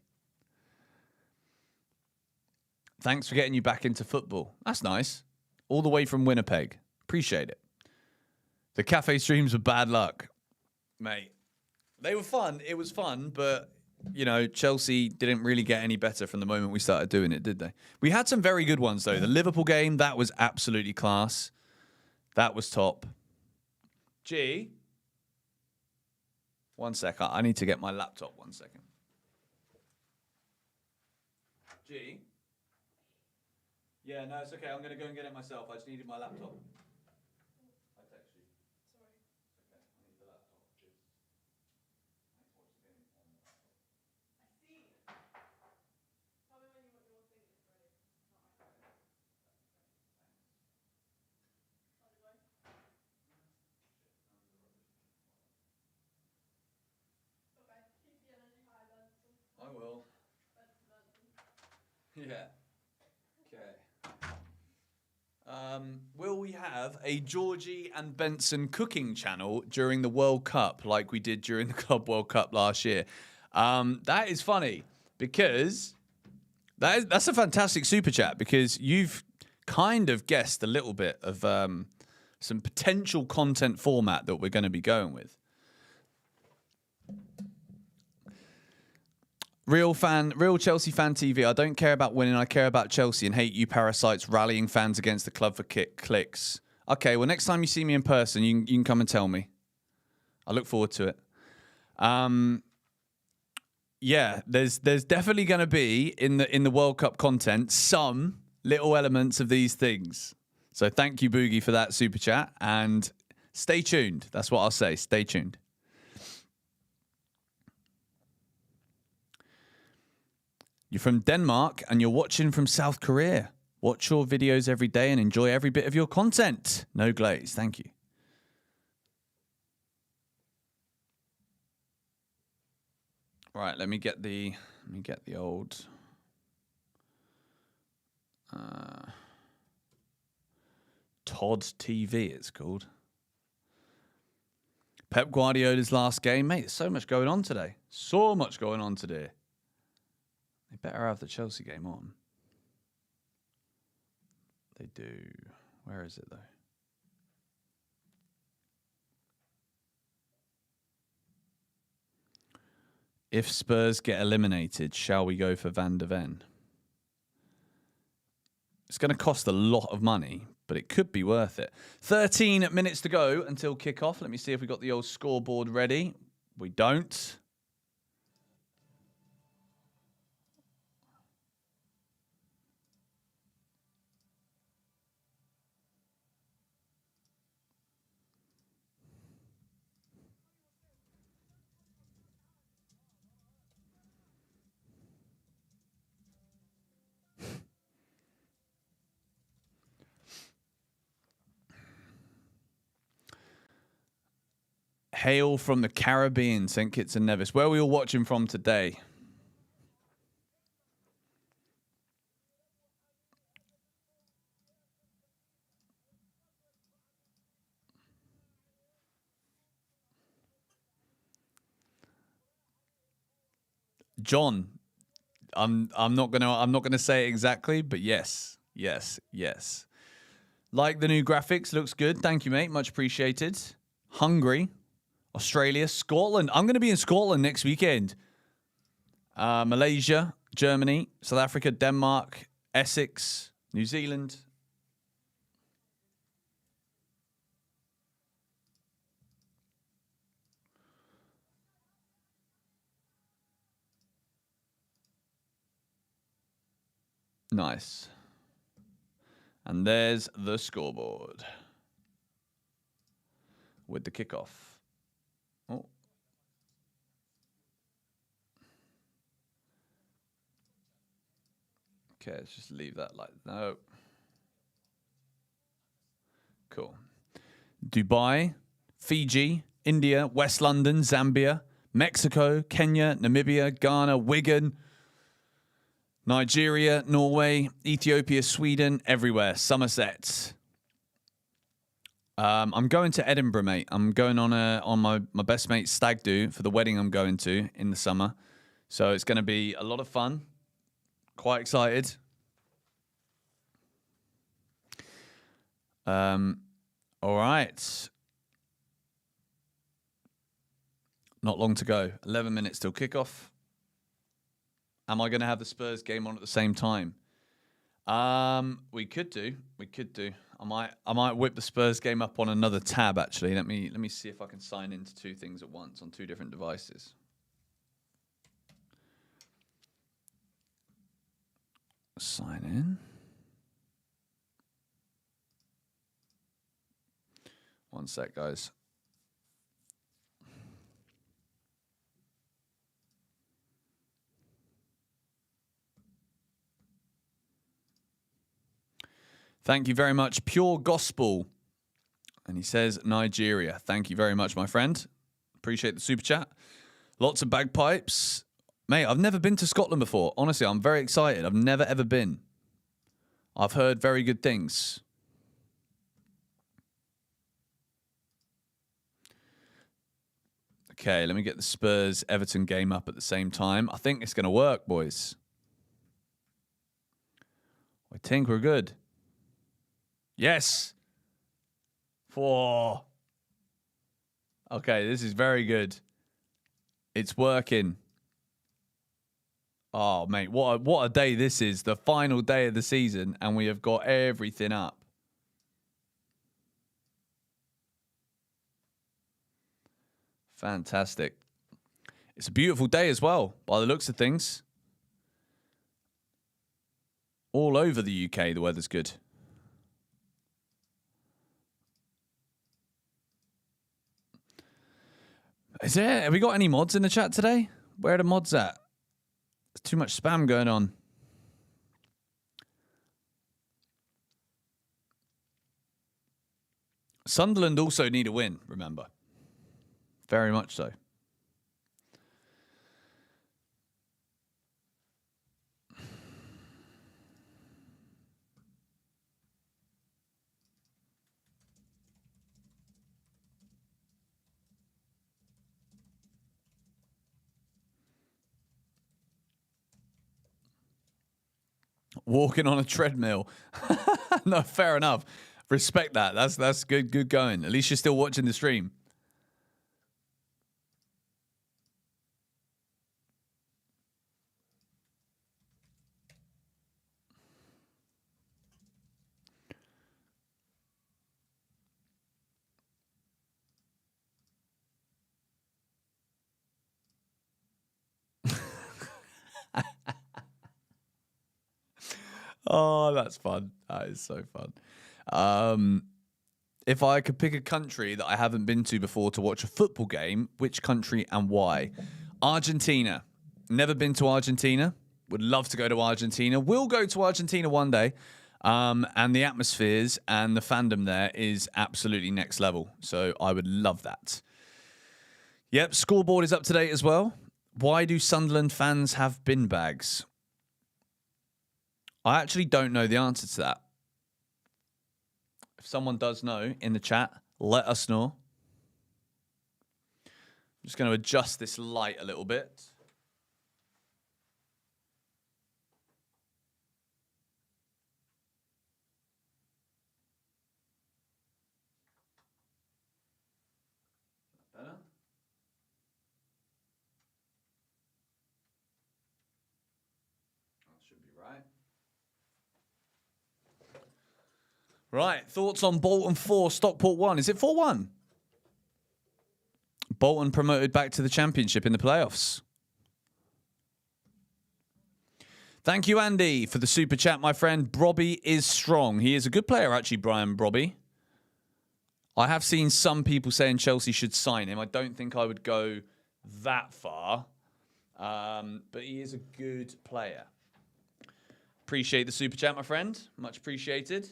Thanks for getting you back into football. That's nice. All the way from Winnipeg. Appreciate it. The cafe streams were bad luck. Mate. They were fun. It was fun, but, you know, Chelsea didn't really get any better from the moment we started doing it, did they? We had some very good ones, though. The Liverpool game, that was absolutely class. That was top. G. 1 sec. I need to get my laptop. 1 second. G. Yeah, no, it's okay. I'm going to go and get it myself. I just needed my laptop. I text you. Sorry. Okay, I need the laptop. I will. Yeah. Okay. Will we have a Georgie and Benson cooking channel during the World Cup like we did during the Club World Cup last year? That is funny because That's a fantastic super chat because you've kind of guessed a little bit of some potential content format that we're going to be going with. Real Chelsea fan TV. I don't care about winning. I care about Chelsea and hate you parasites rallying fans against the club for clicks. Okay, well, next time you see me in person, you can come and tell me. I look forward to it. Yeah, there's definitely going to be in the World Cup content some little elements of these things. So thank you, Boogie, for that super chat, and stay tuned. That's what I'll say. Stay tuned. You're from Denmark and you're watching from South Korea. Watch your videos every day and enjoy every bit of your content. No glaze. Thank you. Right, let me get the old Todd TV it's called. Pep Guardiola's last game. Mate, there's so much going on today. So much going on today. They better have the Chelsea game on. They do. Where is it, though? If Spurs get eliminated, shall we go for Van de Ven? It's going to cost a lot of money, but it could be worth it. 13 minutes to go until kickoff. Let me see if we got the old scoreboard ready. We don't. Hail from the Caribbean, St. Kitts and Nevis. Where are we all watching from today? John, I'm not gonna say it exactly, but yes. Like the new graphics, looks good. Thank you, mate. Much appreciated. Hungary. Australia, Scotland. I'm going to be in Scotland next weekend. Malaysia, Germany, South Africa, Denmark, Essex, New Zealand. Nice. And there's the scoreboard with the kickoff. Oh. Okay, let's just leave that like no. Cool. Dubai, Fiji, India, West London, Zambia, Mexico, Kenya, Namibia, Ghana, Wigan, Nigeria, Norway, Ethiopia, Sweden, everywhere. Somerset. I'm going to Edinburgh, mate. I'm going on my best mate's stag do for the wedding I'm going to in the summer. So it's going to be a lot of fun. Quite excited. All right. Not long to go. 11 minutes till kickoff. Am I going to have the Spurs game on at the same time? We could do. I might whip the Spurs game up on another tab. Actually, let me see if I can sign into two things at once on two different devices. Sign in. One sec, guys. Thank you very much, Pure Gospel. And he says Nigeria. Thank you very much, my friend. Appreciate the super chat. Lots of bagpipes. Mate, I've never been to Scotland before. Honestly, I'm very excited. I've never, ever been. I've heard very good things. Okay, let me get the Spurs-Everton game up at the same time. I think it's going to work, boys. think we're good. Yes. 4. Okay, this is very good. It's working. Oh, mate, what a day this is. The final day of the season, and we have got everything up. Fantastic. It's a beautiful day as well, by the looks of things. All over the UK, the weather's good. Have we got any mods in the chat today? Where are the mods at? There's too much spam going on. Sunderland also need a win, remember. Very much so. Walking on a treadmill. No, fair enough. Respect that. That's good going. At least you're still watching the stream. Oh, that's fun. That is so fun. If I could pick a country that I haven't been to before to watch a football game, which country and why? Argentina. Never been to Argentina. Would love to go to Argentina. Will go to Argentina one day. And the atmospheres and the fandom there is absolutely next level. So I would love that. Yep, scoreboard is up to date as well. Why do Sunderland fans have bin bags? I actually don't know the answer to that. If someone does know in the chat, let us know. I'm just going to adjust this light a little bit. Better? That should be right. Right, thoughts on Bolton 4, Stockport 1. Is it 4-1? Bolton promoted back to the Championship in the playoffs. Thank you, Andy, for the super chat, my friend. Brobby is strong. He is a good player, actually, Brian Brobby. I have seen some people saying Chelsea should sign him. I don't think I would go that far. But he is a good player. Appreciate the super chat, my friend. Much appreciated.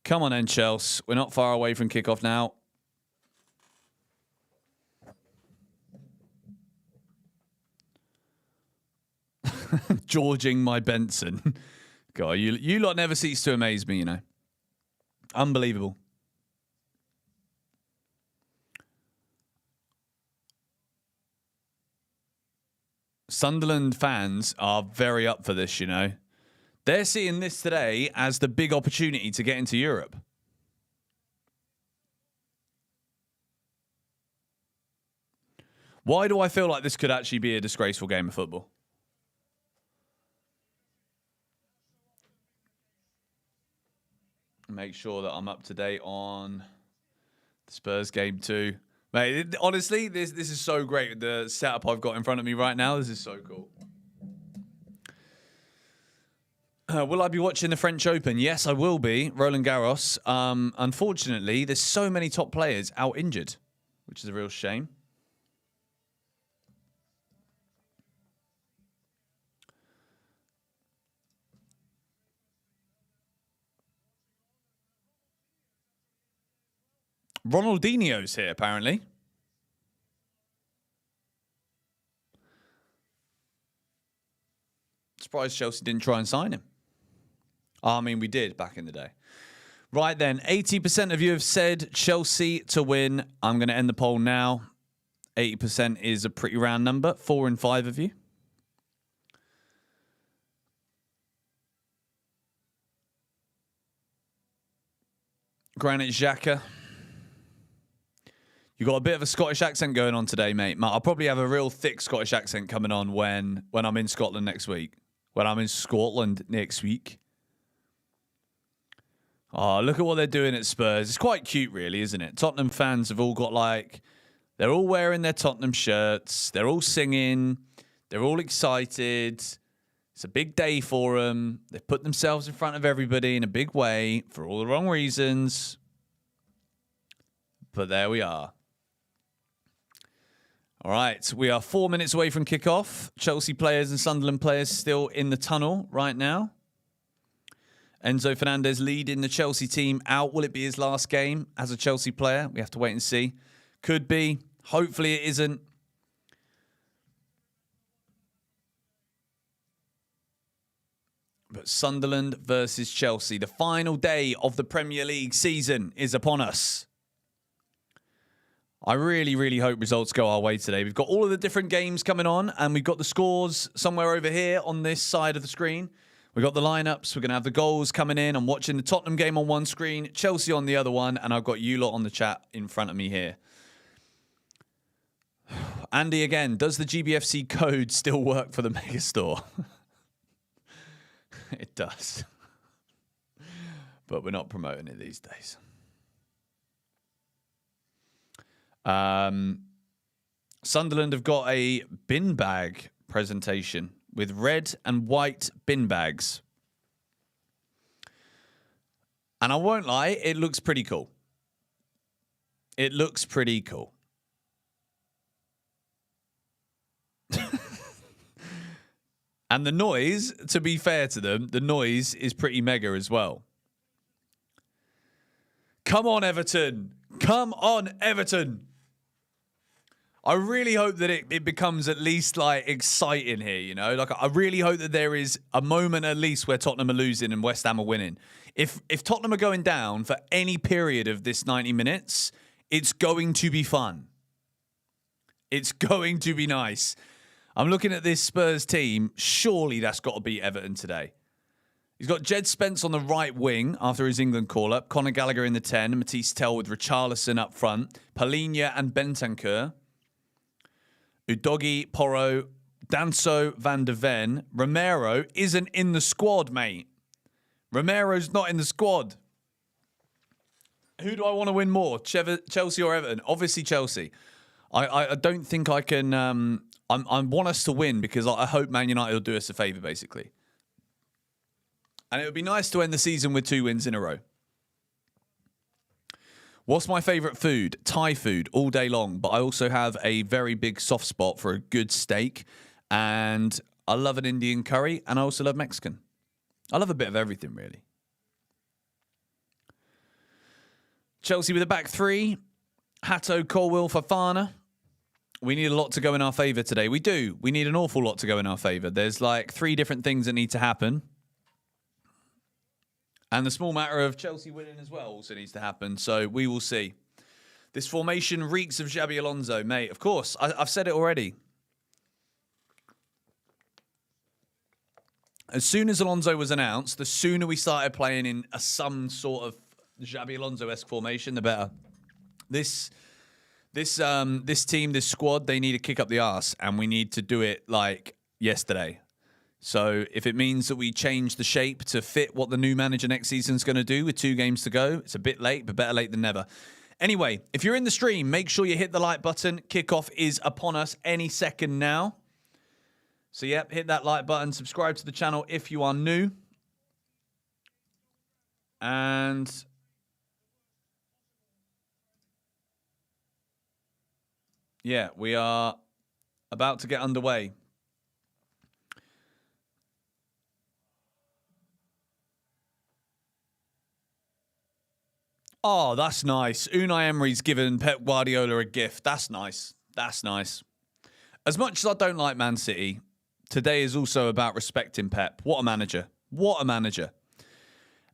Come on then, Chelsea. We're not far away from kickoff now. Georging my Benson. God, you lot never cease to amaze me, you know. Unbelievable. Sunderland fans are very up for this, you know. They're seeing this today as the big opportunity to get into Europe. Why do I feel like this could actually be a disgraceful game of football? Make sure that I'm up to date on the Spurs game too. Mate, honestly, this is so great. The setup I've got in front of me right now, this is so cool. Will I be watching the French Open? Yes, I will be. Roland Garros. Unfortunately, there's so many top players out injured, which is a real shame. Ronaldinho's here, apparently. Surprised Chelsea didn't try and sign him. I mean, we did back in the day. Right then, 80% of you have said Chelsea to win. I'm going to end the poll now. 80% is a pretty round number. 4 in 5 of you. Granit Xhaka. You got a bit of a Scottish accent going on today, mate. I'll probably have a real thick Scottish accent coming on when I'm in Scotland next week. When I'm in Scotland next week. Oh, look at what they're doing at Spurs. It's quite cute, really, isn't it? Tottenham fans have all got they're all wearing their Tottenham shirts. They're all singing. They're all excited. It's a big day for them. They've put themselves in front of everybody in a big way for all the wrong reasons. But there we are. All right, we are 4 minutes away from kickoff. Chelsea players and Sunderland players still in the tunnel right now. Enzo Fernandez leading the Chelsea team out. Will it be his last game as a Chelsea player? We have to wait and see. Could be. Hopefully it isn't. But Sunderland versus Chelsea. The final day of the Premier League season is upon us. I really, really hope results go our way today. We've got all of the different games coming on, and we've got the scores somewhere over here on this side of the screen. We've got the lineups. We're going to have the goals coming in. I'm watching the Tottenham game on one screen, Chelsea on the other one, and I've got you lot on the chat in front of me here. Andy, again, does the GBFC code still work for the Megastore? It does. But we're not promoting it these days. Sunderland have got a bin bag presentation with red and white bin bags. And I won't lie, it looks pretty cool. It looks pretty cool. And the noise, to be fair to them, the noise is pretty mega as well. Come on, Everton. Come on, Everton. I really hope that it becomes at least exciting here, you know? I really hope that there is a moment at least where Tottenham are losing and West Ham are winning. If Tottenham are going down for any period of this 90 minutes, it's going to be fun. It's going to be nice. I'm looking at this Spurs team. Surely that's got to beat Everton today. He's got Jed Spence on the right wing after his England call-up. Conor Gallagher in the 10. Matisse Tell with Richarlison up front. Palhinha and Bentancur. Udogi, Porro, Danso, Van de Ven. Romero isn't in the squad, mate. Romero's not in the squad. Who do I want to win more, Chelsea or Everton? Obviously Chelsea. I don't think I can... I want us to win because I hope Man United will do us a favour, basically. And it would be nice to end the season with 2 wins in a row. What's my favourite food? Thai food all day long. But I also have a very big soft spot for a good steak. And I love an Indian curry. And I also love Mexican. I love a bit of everything, really. Chelsea with a back 3. Hato, Colwill, Fofana. We need a lot to go in our favour today. We do. We need an awful lot to go in our favour. There's 3 different things that need to happen. And the small matter of Chelsea winning as well also needs to happen. So we will see. This formation reeks of Xabi Alonso, mate. Of course, I've said it already. As soon as Alonso was announced, the sooner we started playing in some sort of Xabi Alonso-esque formation, the better. This team, this squad, they need to kick up the arse, and we need to do it yesterday. So if it means that we change the shape to fit what the new manager next season is going to do with 2 games to go, it's a bit late, but better late than never. Anyway, if you're in the stream, make sure you hit the like button. Kickoff is upon us any second now. So, yep, hit that like button. Subscribe to the channel if you are new. And... yeah, we are about to get underway. Oh, that's nice. Unai Emery's given Pep Guardiola a gift. That's nice. That's nice. As much as I don't like Man City, today is also about respecting Pep. What a manager. What a manager.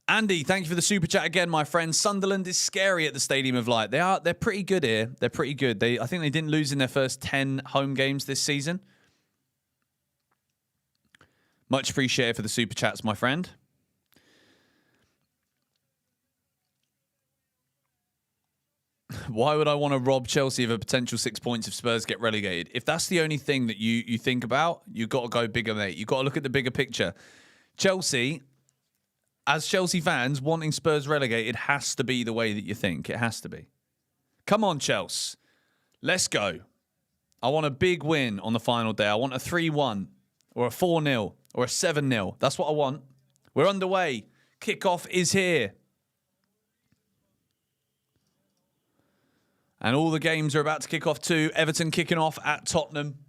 Andy, thank you for the super chat again, my friend. Sunderland is scary at the Stadium of Light. They're pretty good here. They're pretty good. I think they didn't lose in their first 10 home games this season. Much appreciated for the super chats, my friend. Why would I want to rob Chelsea of a potential 6 points if Spurs get relegated? If that's the only thing that you think about, you've got to go bigger, mate. You've got to look at the bigger picture. Chelsea, as Chelsea fans, wanting Spurs relegated has to be the way that you think. It has to be. Come on, Chelsea. Let's go. I want a big win on the final day. I want a 3-1 or a 4-0 or a 7-0. That's what I want. We're underway. Kickoff is here. And all the games are about to kick off too. Everton kicking off at Tottenham.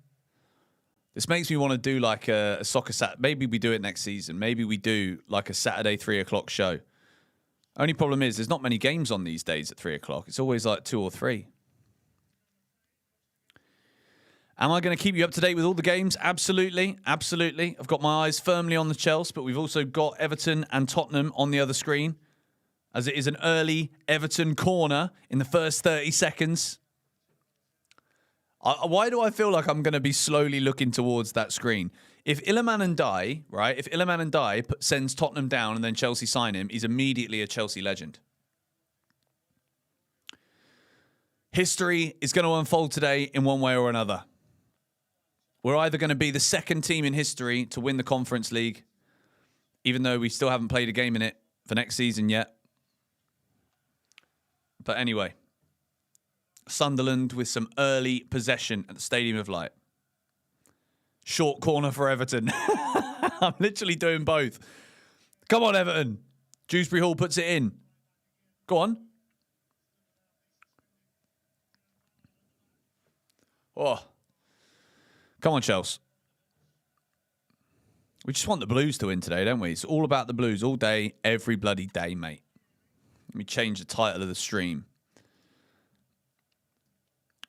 This makes me want to do like a soccer sat. Maybe we do it next season. Maybe we do like a Saturday 3 o'clock show. Only problem is there's not many games on these days at 3 o'clock. It's always like 2 or 3. Am I going to keep you up to date with all the games? Absolutely. Absolutely. I've got my eyes firmly on the Chelsea, but we've also got Everton and Tottenham on the other screen, as it is an early Everton corner in the first 30 seconds. Why do I feel like I'm going to be slowly looking towards that screen? If Iliman Ndiaye, right, if Iliman Ndiaye sends Tottenham down and then Chelsea sign him, he's immediately a Chelsea legend. History is going to unfold today in one way or another. We're either going to be the second team in history to win the Conference League, even though we still haven't played a game in it for next season yet. But anyway, Sunderland with some early possession at the Stadium of Light. Short corner for Everton. I'm literally doing both. Come on, Everton. Dewsbury Hall puts it in. Go on. Oh. Come on, Chelsea. We just want the Blues to win today, don't we? It's all about the Blues all day, every bloody day, mate. Let me change the title of the stream.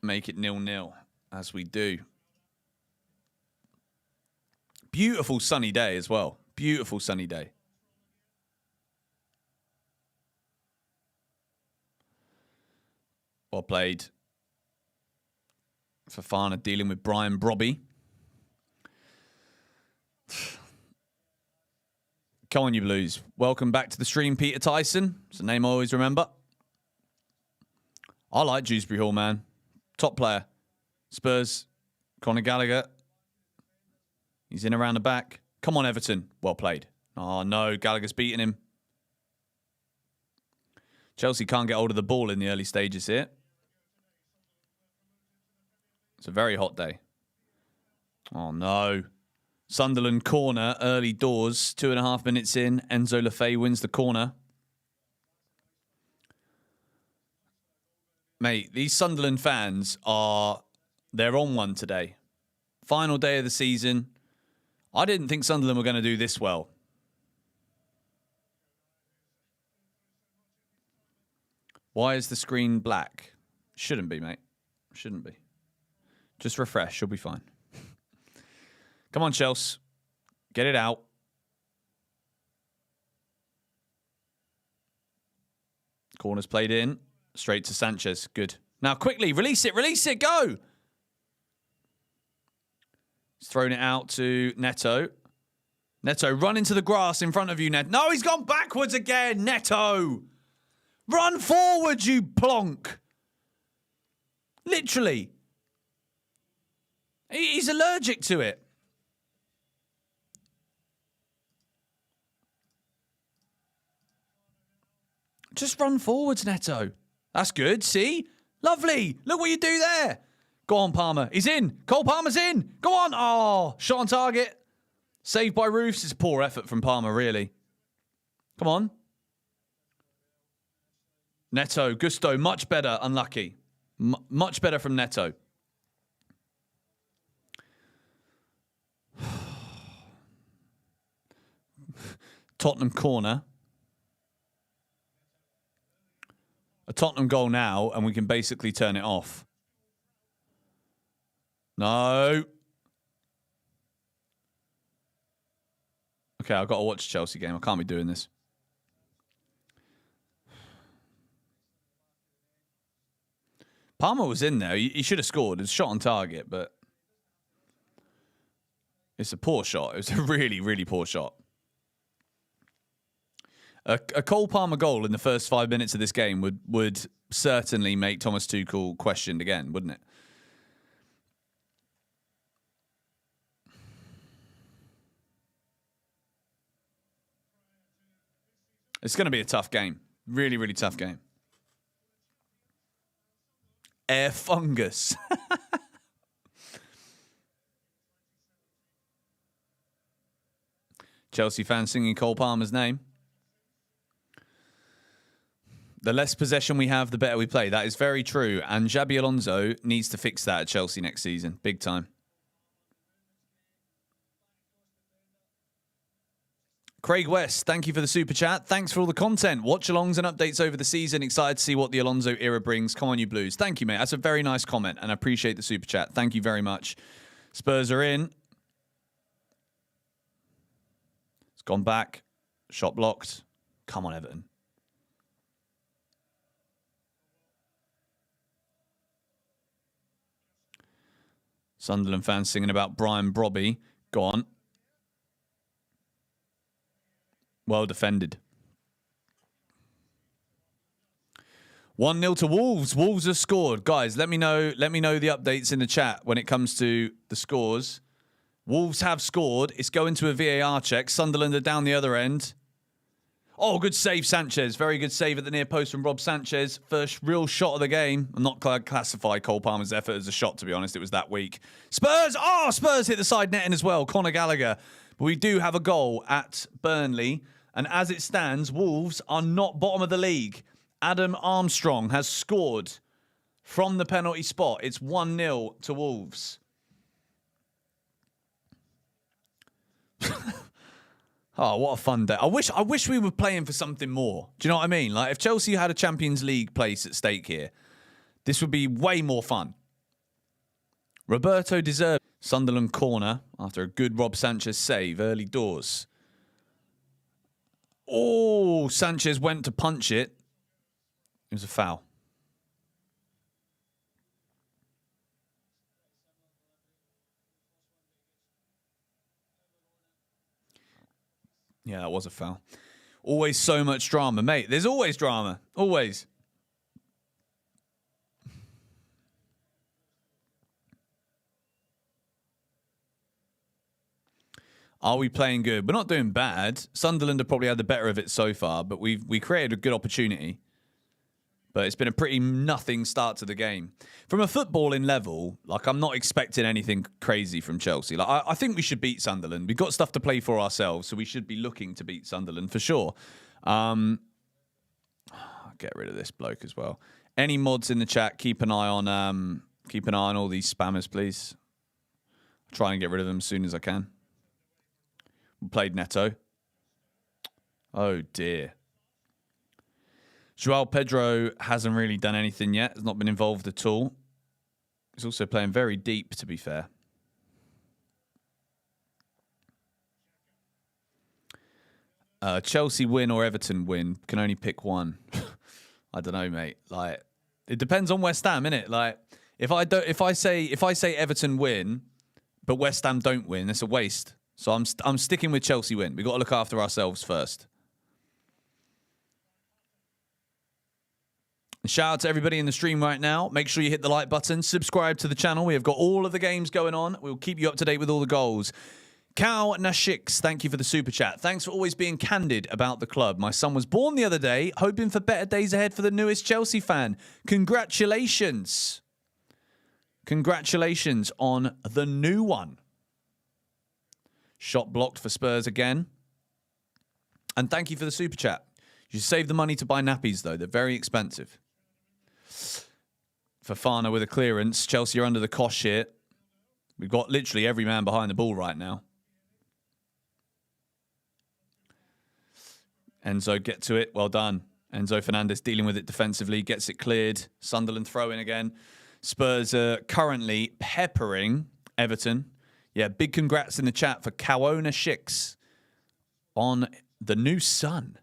Make it 0-0, as we do. Beautiful sunny day as well. Beautiful sunny day. Well played. Fafana dealing with Brian Brobby. Come on, you Blues. Welcome back to the stream, Peter Tyson. It's a name I always remember. I like Dewsbury Hall, man. Top player. Spurs. Conor Gallagher. He's in around the back. Come on, Everton. Well played. Oh, no. Gallagher's beating him. Chelsea can't get hold of the ball in the early stages here. It's a very hot day. Oh, no. Sunderland corner, early doors, 2.5 minutes in. Enzo Lefebvre wins the corner. Mate, these Sunderland fans they're on one today. Final day of the season. I didn't think Sunderland were going to do this well. Why is the screen black? Shouldn't be, mate. Shouldn't be. Just refresh. You'll be fine. Come on, Chelsea. Get it out. Corner's played in. Straight to Sanchez. Good. Now, quickly. Release it. Release it. Go. He's thrown it out to Neto. Neto, run into the grass in front of you, Neto. No, he's gone backwards again. Neto. Run forward, you plonk. Literally. He's allergic to it. Just run forwards, Neto. That's good. See? Lovely. Look what you do there. Go on, Palmer. He's in. Cole Palmer's in. Go on. Oh, shot on target. Saved by Roofs. It's poor effort from Palmer, really. Come on. Neto. Gusto. Much better. Unlucky. Much better from Neto. Tottenham corner. A Tottenham goal now, and we can basically turn it off. No. Okay, I've got to watch a Chelsea game. I can't be doing this. Palmer was in there. He should have scored. It was a shot on target, but it's a poor shot. It was a really, really poor shot. A Cole Palmer goal in the first 5 minutes of this game would certainly make Thomas Tuchel questioned again, wouldn't it? It's going to be a tough game. Really, really tough game. Air fungus. Chelsea fans singing Cole Palmer's name. The less possession we have, the better we play. That is very true. And Xabi Alonso needs to fix that at Chelsea next season. Big time. Craig West, thank you for the super chat. Thanks for all the content. Watch-alongs and updates over the season. Excited to see what the Alonso era brings. Come on, you Blues. Thank you, mate. That's a very nice comment, and I appreciate the super chat. Thank you very much. Spurs are in. It's gone back. Shot blocked. Come on, Everton. Sunderland fans singing about Brian Brobby. Go on. Well defended. 1-0 to Wolves. Wolves have scored. Guys, let me know the updates in the chat when it comes to the scores. Wolves have scored. It's going to a VAR check. Sunderland are down the other end. Oh, good save, Sanchez. Very good save at the near post from Rob Sanchez. First real shot of the game. I'm not classify Cole Palmer's effort as a shot, to be honest. It was that weak. Spurs! Oh, Spurs hit the side netting as well. Conor Gallagher. But we do have a goal at Burnley. And as it stands, Wolves are not bottom of the league. Adam Armstrong has scored from the penalty spot. It's 1-0 to Wolves. Oh, what a fun day. I wish we were playing for something more. Do you know what I mean? Like, if Chelsea had a Champions League place at stake here, this would be way more fun. Roberto deserved Sunderland corner after a good Rob Sanchez save early doors. Oh, Sanchez went to punch it. It was a foul. Yeah, that was a foul. Always so much drama, mate. There's always drama. Always. Are we playing good? We're not doing bad. Sunderland have probably had the better of it so far, but we created a good opportunity. But it's been a pretty nothing start to the game. From a footballing level, like, I'm not expecting anything crazy from Chelsea. Like, I think we should beat Sunderland. We've got stuff to play for ourselves, so we should be looking to beat Sunderland for sure. I'll get rid of this bloke as well. Any mods in the chat, keep an eye on all these spammers, please. I'll try and get rid of them as soon as I can. We played Neto. Oh dear. Joao Pedro hasn't really done anything yet. Has not been involved at all. He's also playing very deep, to be fair. Chelsea win or Everton win. Can only pick one. I don't know, mate. Like, it depends on West Ham, innit? Like, if I say Everton win, but West Ham don't win, it's a waste. So I'm sticking with Chelsea win. We've got to look after ourselves first. Shout out to everybody in the stream right now. Make sure you hit the like button. Subscribe to the channel. We have got all of the games going on. We'll keep you up to date with all the goals. Cow Nashix, thank you for the super chat. Thanks for always being candid about the club. My son was born the other day, hoping for better days ahead for the newest Chelsea fan. Congratulations. Congratulations on the new one. Shot blocked for Spurs again. And thank you for the super chat. You should save the money to buy nappies, though. They're very expensive. Fofana with a clearance. Chelsea are under the cosh here. We've got literally every man behind the ball right now. Enzo, get to it. Well done. Enzo Fernandez dealing with it defensively. Gets it cleared. Sunderland throw in again. Spurs are currently peppering Everton. Yeah, big congrats in the chat for Kawana Shix on the new son.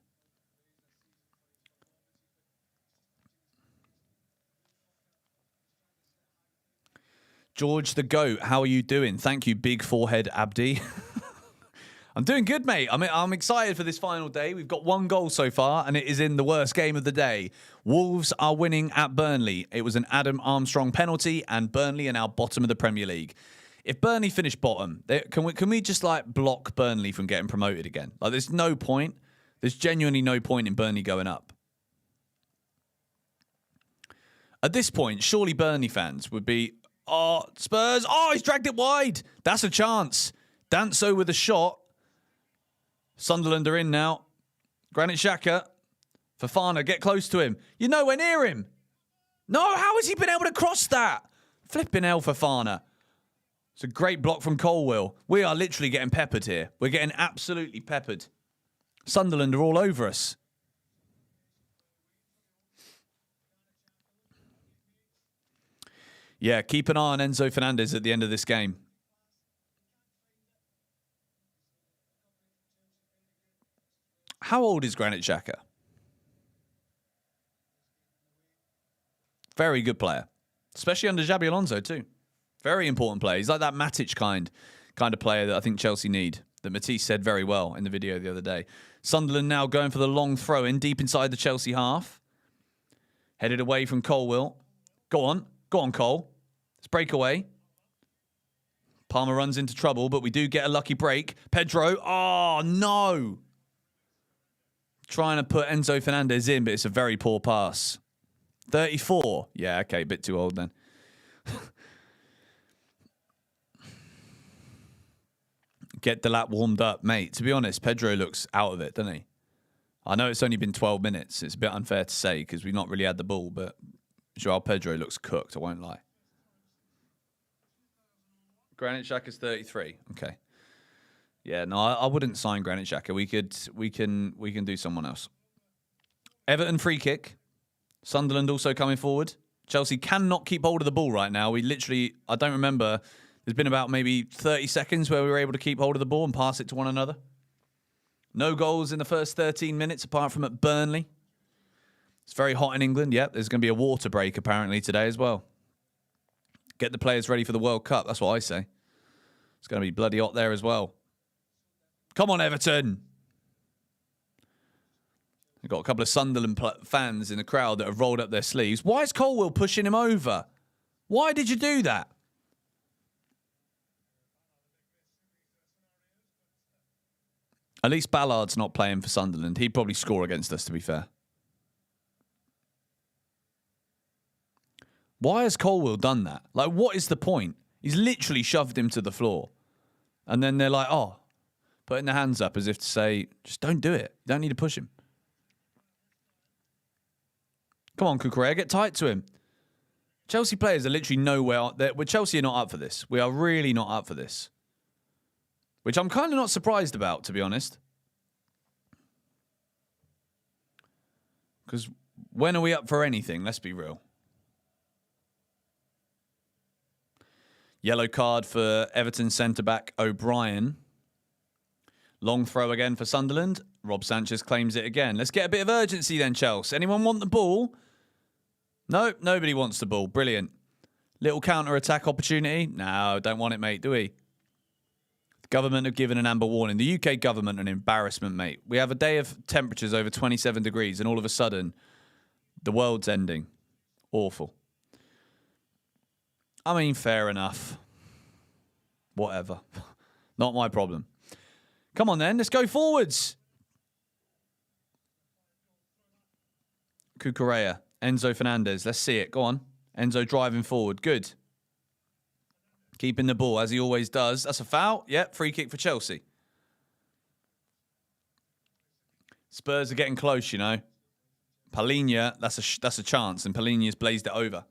George the Goat, how are you doing? Thank you, big forehead Abdi. I'm doing good, mate. I'm excited for this final day. We've got 1 goal so far, and it is in the worst game of the day. Wolves are winning at Burnley. It was an Adam Armstrong penalty, and Burnley are now bottom of the Premier League. If Burnley finish bottom, can we just like block Burnley from getting promoted again? Like, there's no point. There's genuinely no point in Burnley going up. At this point, surely Burnley fans would be, oh, Spurs, oh, he's dragged it wide. That's a chance. Danso with a shot. Sunderland are in now. Granit Xhaka. Fofana, get close to him. You're nowhere near him. No, how has he been able to cross that? Flipping hell, Fofana. It's a great block from Colwill. We are literally getting peppered here. We're getting absolutely peppered. Sunderland are all over us. Yeah, keep an eye on Enzo Fernandez at the end of this game. How old is Granit Xhaka? Very good player. Especially under Xabi Alonso too. Very important player. He's like that Matic kind of player that I think Chelsea need. That Matisse said very well in the video the other day. Sunderland now going for the long throw in deep inside the Chelsea half. Headed away from Colwill. Go on, Cole. Let's break away. Palmer runs into trouble, but we do get a lucky break. Pedro, oh no. Trying to put Enzo Fernandez in, but it's a very poor pass. 34. Yeah, okay, a bit too old then. Get the lap warmed up, mate. To be honest, Pedro looks out of it, doesn't he? I know it's only been 12 minutes. It's a bit unfair to say because we've not really had the ball, but Joao Pedro looks cooked, I won't lie. Granit Xhaka's 33. Okay. Yeah, no, I wouldn't sign Granit Xhaka. We can do someone else. Everton free kick. Sunderland also coming forward. Chelsea cannot keep hold of the ball right now. I don't remember. There's been about maybe 30 seconds where we were able to keep hold of the ball and pass it to one another. No goals in the first 13 minutes apart from at Burnley. It's very hot in England. Yep, there's going to be a water break apparently today as well. Get the players ready for the World Cup. That's what I say. It's going to be bloody hot there as well. Come on, Everton. We've got a couple of Sunderland fans in the crowd that have rolled up their sleeves. Why is Colwill pushing him over? Why did you do that? At least Ballard's not playing for Sunderland. He'd probably score against us, to be fair. Why has Colwill done that? Like, what is the point? He's literally shoved him to the floor. And then they're like, oh, putting their hands up as if to say, just don't do it. You don't need to push him. Come on, Cucurella, get tight to him. Chelsea players are literally nowhere. Chelsea are not up for this. We are really not up for this. Which I'm kind of not surprised about, to be honest. Because when are we up for anything? Let's be real. Yellow card for Everton centre-back O'Brien. Long throw again for Sunderland. Rob Sanchez claims it again. Let's get a bit of urgency then, Chelsea. Anyone want the ball? No, nobody wants the ball. Brilliant. Little counter-attack opportunity. No, don't want it, mate, do we? The government have given an amber warning. The UK government are an embarrassment, mate. We have a day of temperatures over 27 degrees and all of a sudden, the world's ending. Awful. I mean, fair enough. Whatever. Not my problem. Come on then, let's go forwards. Cucurella, Enzo Fernandez, let's see it. Go on. Enzo driving forward. Good. Keeping the ball as he always does. That's a foul. Yep, free kick for Chelsea. Spurs are getting close, you know. Palhinha, that's a chance, and Palhinha's blazed it over.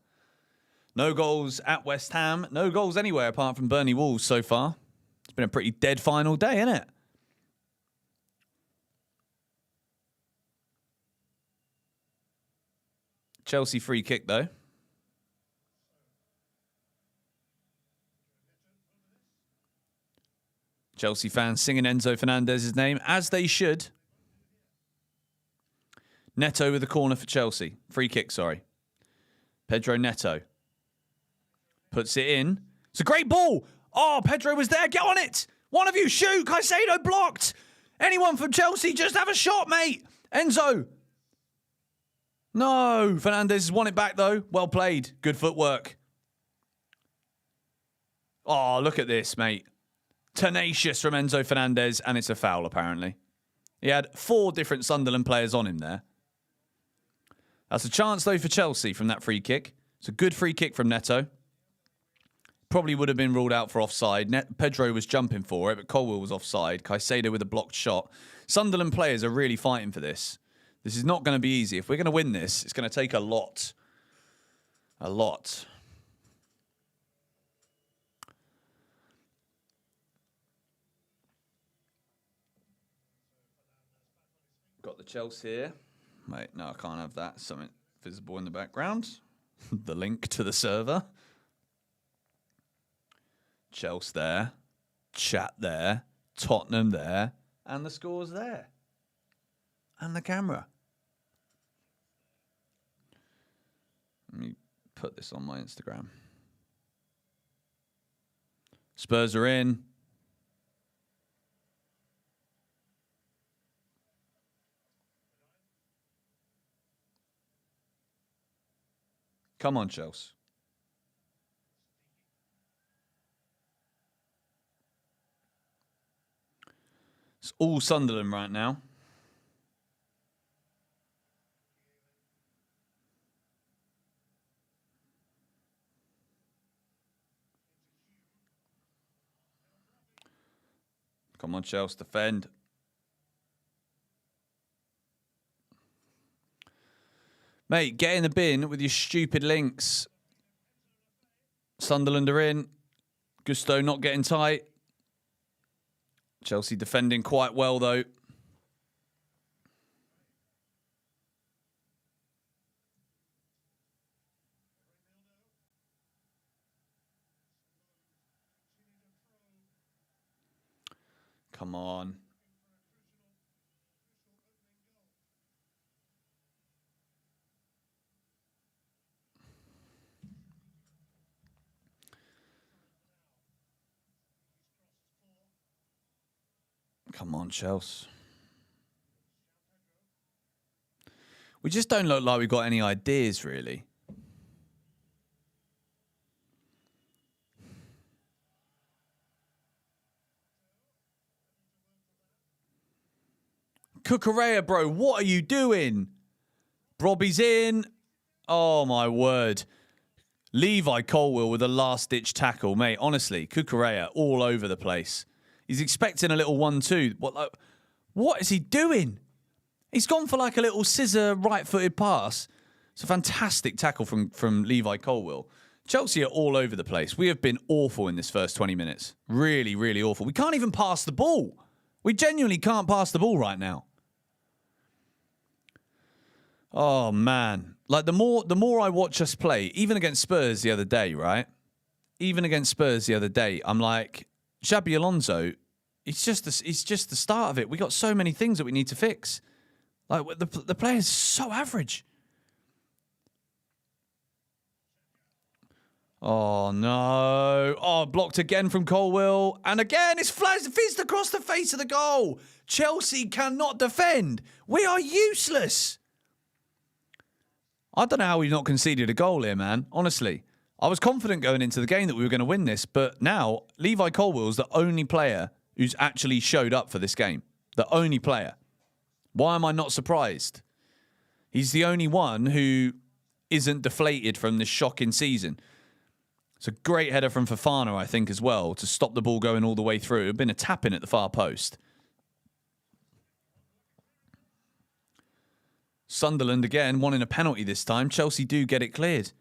No goals at West Ham. No goals anywhere apart from Burnley Wolves so far. It's been a pretty dead final day, isn't it? Chelsea free kick, though. Chelsea fans singing Enzo Fernandez's name, as they should. Neto with the corner for Chelsea. Free kick, sorry. Pedro Neto. Puts it in. It's a great ball. Oh, Pedro was there. Get on it. One of you, shoot. Caicedo blocked. Anyone from Chelsea, just have a shot, mate. Enzo. No. Fernandes has won it back, though. Well played. Good footwork. Oh, look at this, mate. Tenacious from Enzo Fernandes, and it's a foul, apparently. He had 4 different Sunderland players on him there. That's a chance, though, for Chelsea from that free kick. It's a good free kick from Neto. Probably would have been ruled out for offside. Pedro was jumping for it, but Colwill was offside. Caicedo with a blocked shot. Sunderland players are really fighting for this. This is not going to be easy. If we're going to win this, it's going to take a lot. A lot. Got the Chelsea here. Wait, no, I can't have that. Something visible in the background. The link to the server. Chelsea there. Chat there. Tottenham there. And the scores there. And the camera. Let me put this on my Instagram. Spurs are in. Come on, Chelsea. It's all Sunderland right now. Come on, Chelsea, defend. Mate, get in the bin with your stupid links. Sunderland are in. Gusto not getting tight. Chelsea defending quite well, though. Come on. Come on, Chelsea. We just don't look like we've got any ideas, really. Cucurella, bro, what are you doing? Robbie's in. Oh, my word. Levi Colwill with a last-ditch tackle. Mate, honestly, Cucurella all over the place. He's expecting a little 1-2. What is he doing? He's gone for like a little scissor right-footed pass. It's a fantastic tackle from Levi Colwill. Chelsea are all over the place. We have been awful in this first 20 minutes. Really, really awful. We can't even pass the ball. We genuinely can't pass the ball right now. Oh, man. Like, the more I watch us play, even against Spurs the other day, right? Even against Spurs the other day, I'm like, Xabi Alonso, it's just the start of it. We got so many things that we need to fix. Like, the player's so average. Oh, no. Oh, blocked again from Colwill. And again, it's fizzed across the face of the goal. Chelsea cannot defend. We are useless. I don't know how we've not conceded a goal here, man. Honestly. I was confident going into the game that we were going to win this, but now Levi Colwill's the only player who's actually showed up for this game. The only player. Why am I not surprised? He's the only one who isn't deflated from this shocking season. It's a great header from Fofana, I think, as well, to stop the ball going all the way through. It would have been a tap-in at the far post. Sunderland, again, wanting a penalty this time. Chelsea do get it cleared.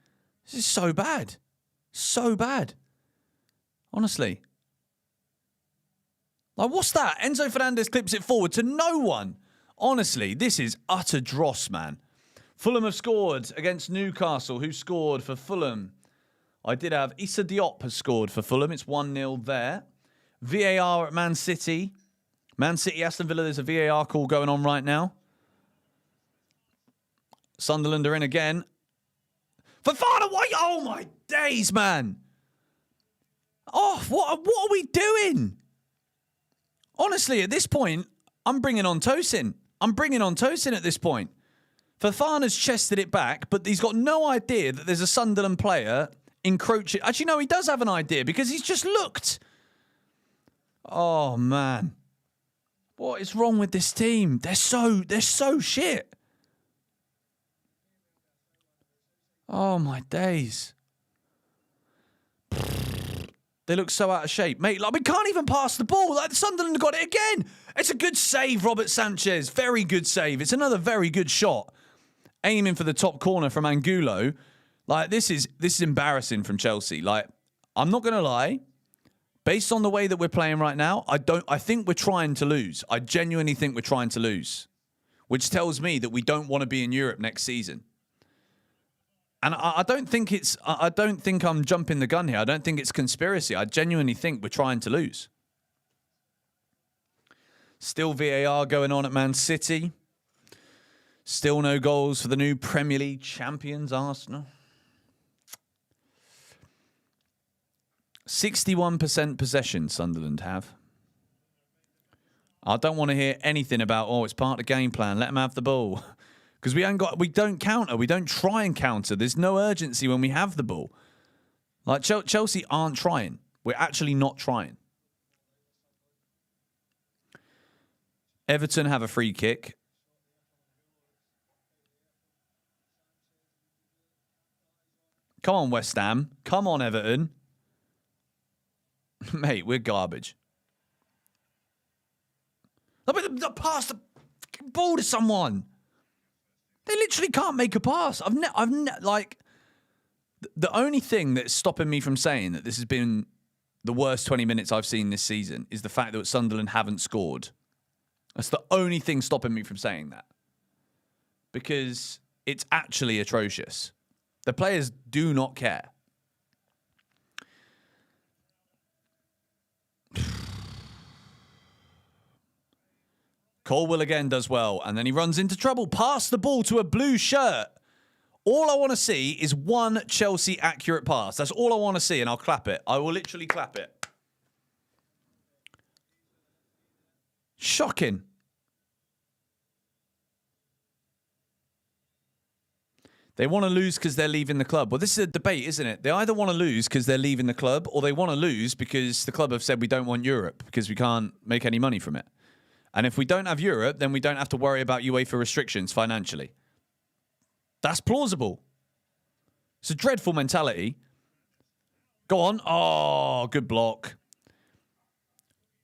This is so bad. So bad. Honestly. Like, what's that? Enzo Fernandes clips it forward to no one. Honestly, this is utter dross, man. Fulham have scored against Newcastle. Who scored for Fulham? I did have Issa Diop has scored for Fulham. It's 1-0 there. VAR at Man City. Man City, Aston Villa, there's a VAR call going on right now. Sunderland are in again. Fofana, why? Oh, my days, man. off. What are we doing? Honestly, at this point, I'm bringing on Tosin. At this point. Fofana's chested it back, but he's got no idea that there's a Sunderland player encroaching. Actually, no, he does have an idea because he's just looked. Oh, man. What is wrong with this team? They're so shit. Oh, my days. They look so out of shape. Mate, like, we can't even pass the ball. Like, Sunderland got it again. It's a good save, Robert Sanchez. Very good save. It's another very good shot. Aiming for the top corner from Angulo. Like, this is embarrassing from Chelsea. Like, I'm not going to lie. Based on the way that we're playing right now, I think we're trying to lose. I genuinely think we're trying to lose. Which tells me that we don't want to be in Europe next season. And I don't think I'm jumping the gun here. I don't think it's conspiracy. I genuinely think we're trying to lose. Still VAR going on at Man City. Still no goals for the new Premier League champions, Arsenal. 61% possession Sunderland have. I don't want to hear anything about, it's part of the game plan. Let them have the ball. Because we don't counter. We don't try and counter. There's no urgency when we have the ball. Like Chelsea aren't trying. We're actually not trying. Everton have a free kick. Come on, West Ham. Come on, Everton. Mate, we're garbage. Pass the ball to someone. They literally can't make a pass. The only thing that's stopping me from saying that this has been the worst 20 minutes I've seen this season is the fact that Sunderland haven't scored. That's the only thing stopping me from saying that. Because it's actually atrocious. The players do not care. Colwell again does well, and then he runs into trouble. Pass the ball to a blue shirt. All I want to see is one Chelsea accurate pass. That's all I want to see, and I'll clap it. I will literally clap it. Shocking. They want to lose because they're leaving the club. Well, this is a debate, isn't it? They either want to lose because they're leaving the club, or they want to lose because the club have said we don't want Europe because we can't make any money from it. And if we don't have Europe, then we don't have to worry about UEFA restrictions financially. That's plausible. It's a dreadful mentality. Go on. Oh, good block.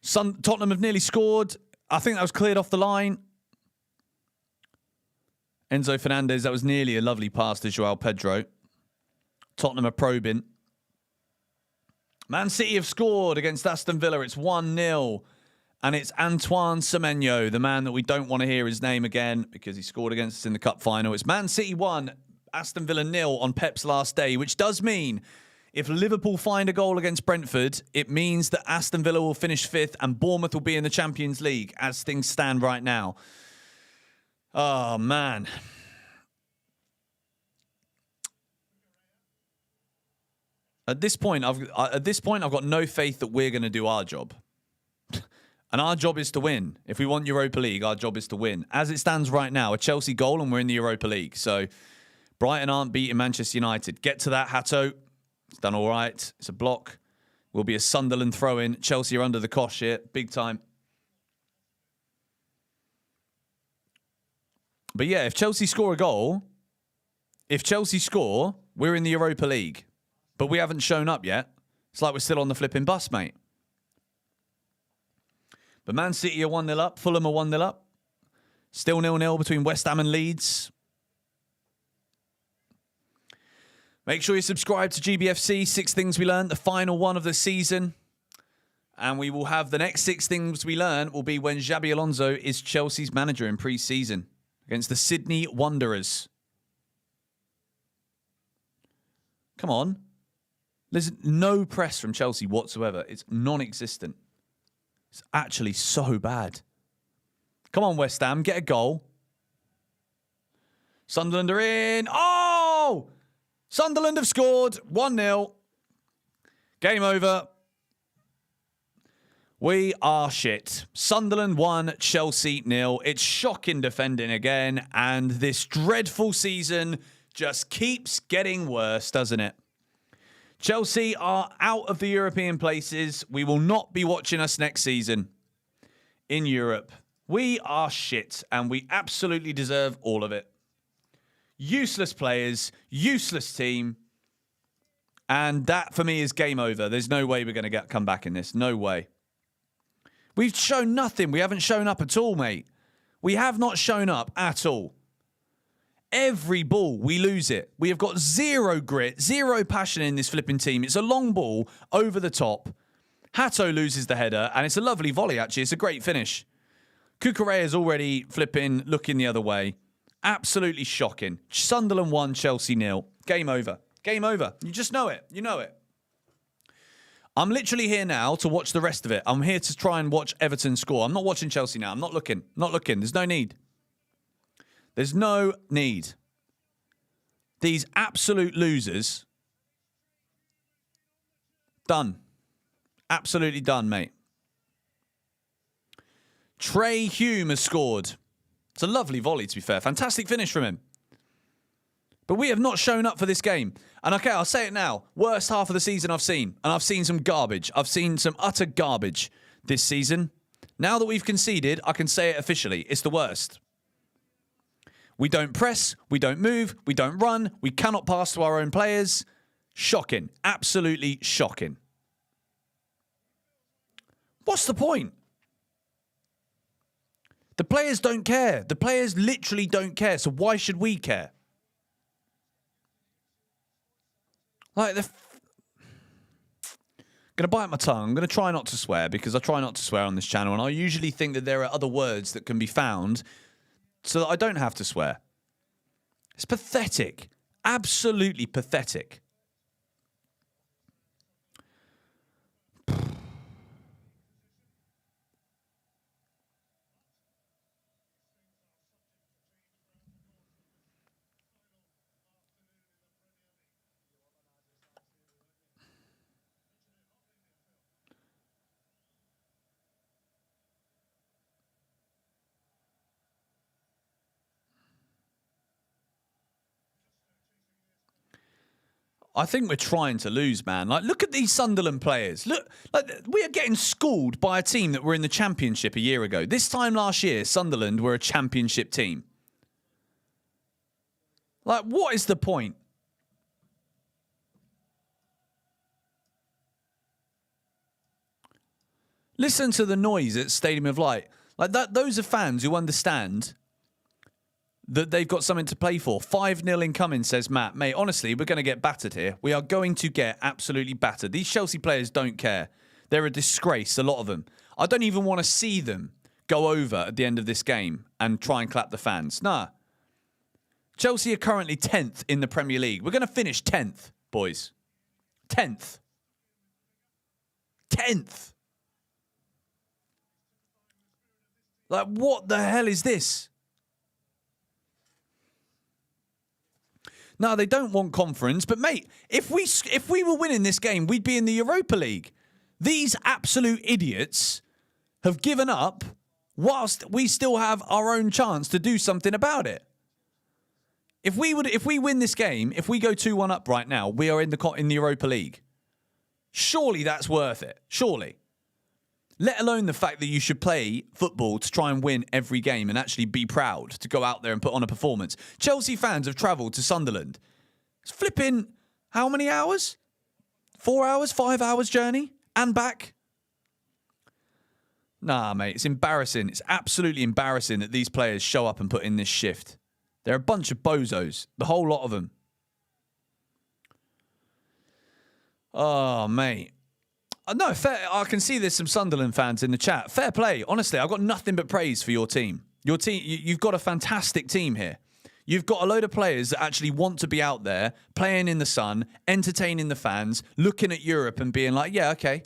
Tottenham have nearly scored. I think that was cleared off the line. Enzo Fernandez, that was nearly a lovely pass to Joao Pedro. Tottenham are probing. Man City have scored against Aston Villa. It's 1-0. And it's Antoine Semenyo, the man that we don't want to hear his name again because he scored against us in the cup final. It's Man City 1, Aston Villa 0 on Pep's last day, which does mean if Liverpool find a goal against Brentford, it means that Aston Villa will finish 5th and Bournemouth will be in the Champions League as things stand right now. Oh, man. At this point, I've got no faith that we're going to do our job. And our job is to win. If we want Europa League, our job is to win. As it stands right now, a Chelsea goal and we're in the Europa League. So Brighton aren't beating Manchester United. Get to that, Hato. It's done all right. It's a block. Will be a Sunderland throw-in. Chelsea are under the cosh here. Big time. But yeah, if Chelsea score a goal, we're in the Europa League. But we haven't shown up yet. It's like we're still on the flipping bus, mate. But Man City are 1-0 up. Fulham are 1-0 up. Still 0-0 between West Ham and Leeds. Make sure you subscribe to GBFC. 6 Things We Learned, the final one of the season. And we will have the next 6 Things We Learn will be when Xabi Alonso is Chelsea's manager in pre-season against the Sydney Wanderers. Come on. There's no press from Chelsea whatsoever. It's non-existent. It's actually so bad. Come on, West Ham. Get a goal. Sunderland are in. Oh! Sunderland have scored. 1-0. Game over. We are shit. Sunderland 1, Chelsea 0. It's shocking defending again, and this dreadful season just keeps getting worse, doesn't it? Chelsea are out of the European places. We will not be watching us next season in Europe. We are shit, and we absolutely deserve all of it. Useless players, useless team, and that for me is game over. There's no way we're going to come back in this. No way. We've shown nothing. We haven't shown up at all, mate. We have not shown up at all. Every ball, we lose it. We have got zero grit, zero passion in this flipping team. It's a long ball over the top. Hato loses the header, and it's a lovely volley, actually. It's a great finish. Cucurella is already flipping, looking the other way. Absolutely shocking. Sunderland 1, Chelsea 0. Game over. Game over. You just know it. You know it. I'm literally here now to watch the rest of it. I'm here to try and watch Everton score. I'm not watching Chelsea now. I'm not looking. Not looking. There's no need. There's no need. These absolute losers. Done. Absolutely done, mate. Trey Hume has scored. It's a lovely volley, to be fair. Fantastic finish from him. But we have not shown up for this game. And okay, I'll say it now. Worst half of the season I've seen. And I've seen some garbage. I've seen some utter garbage this season. Now that we've conceded, I can say it officially. It's the worst. We don't press. We don't move. We don't run. We cannot pass to our own players. Shocking. Absolutely shocking. What's the point? The players don't care. The players literally don't care. So why should we care? Like, I'm going to bite my tongue. I'm going to try not to swear because I try not to swear on this channel. And I usually think that there are other words that can be found so that I don't have to swear. It's pathetic. Absolutely pathetic. I think we're trying to lose, man. Like, look at these Sunderland players. Look, like, we are getting schooled by a team that were in the Championship a year ago. This time last year, Sunderland were a Championship team. Like, what is the point? Listen to the noise at Stadium of Light. Like that, those are fans who understand that they've got something to play for. 5-0 incoming, says Matt. Mate, honestly, we're going to get battered here. We are going to get absolutely battered. These Chelsea players don't care. They're a disgrace, a lot of them. I don't even want to see them go over at the end of this game and try and clap the fans. Nah. Chelsea are currently 10th in the Premier League. We're going to finish 10th, boys. 10th. 10th. Like, what the hell is this? No, they don't want conference. But, mate, if we were winning this game, we'd be in the Europa League. These absolute idiots have given up whilst we still have our own chance to do something about it. If we win this game, if we go 2-1 up right now, we are in the Europa League. Surely that's worth it. Surely. Let alone the fact that you should play football to try and win every game and actually be proud to go out there and put on a performance. Chelsea fans have travelled to Sunderland. It's flipping how many hours? 4 hours, 5 hours journey and back. Nah, mate, it's embarrassing. It's absolutely embarrassing that these players show up and put in this shift. They're a bunch of bozos, the whole lot of them. Oh, mate. No, fair. I can see there's some Sunderland fans in the chat. Fair play. Honestly, I've got nothing but praise for your team. Your team, you've got a fantastic team here. You've got a load of players that actually want to be out there, playing in the sun, entertaining the fans, looking at Europe and being like, yeah, okay,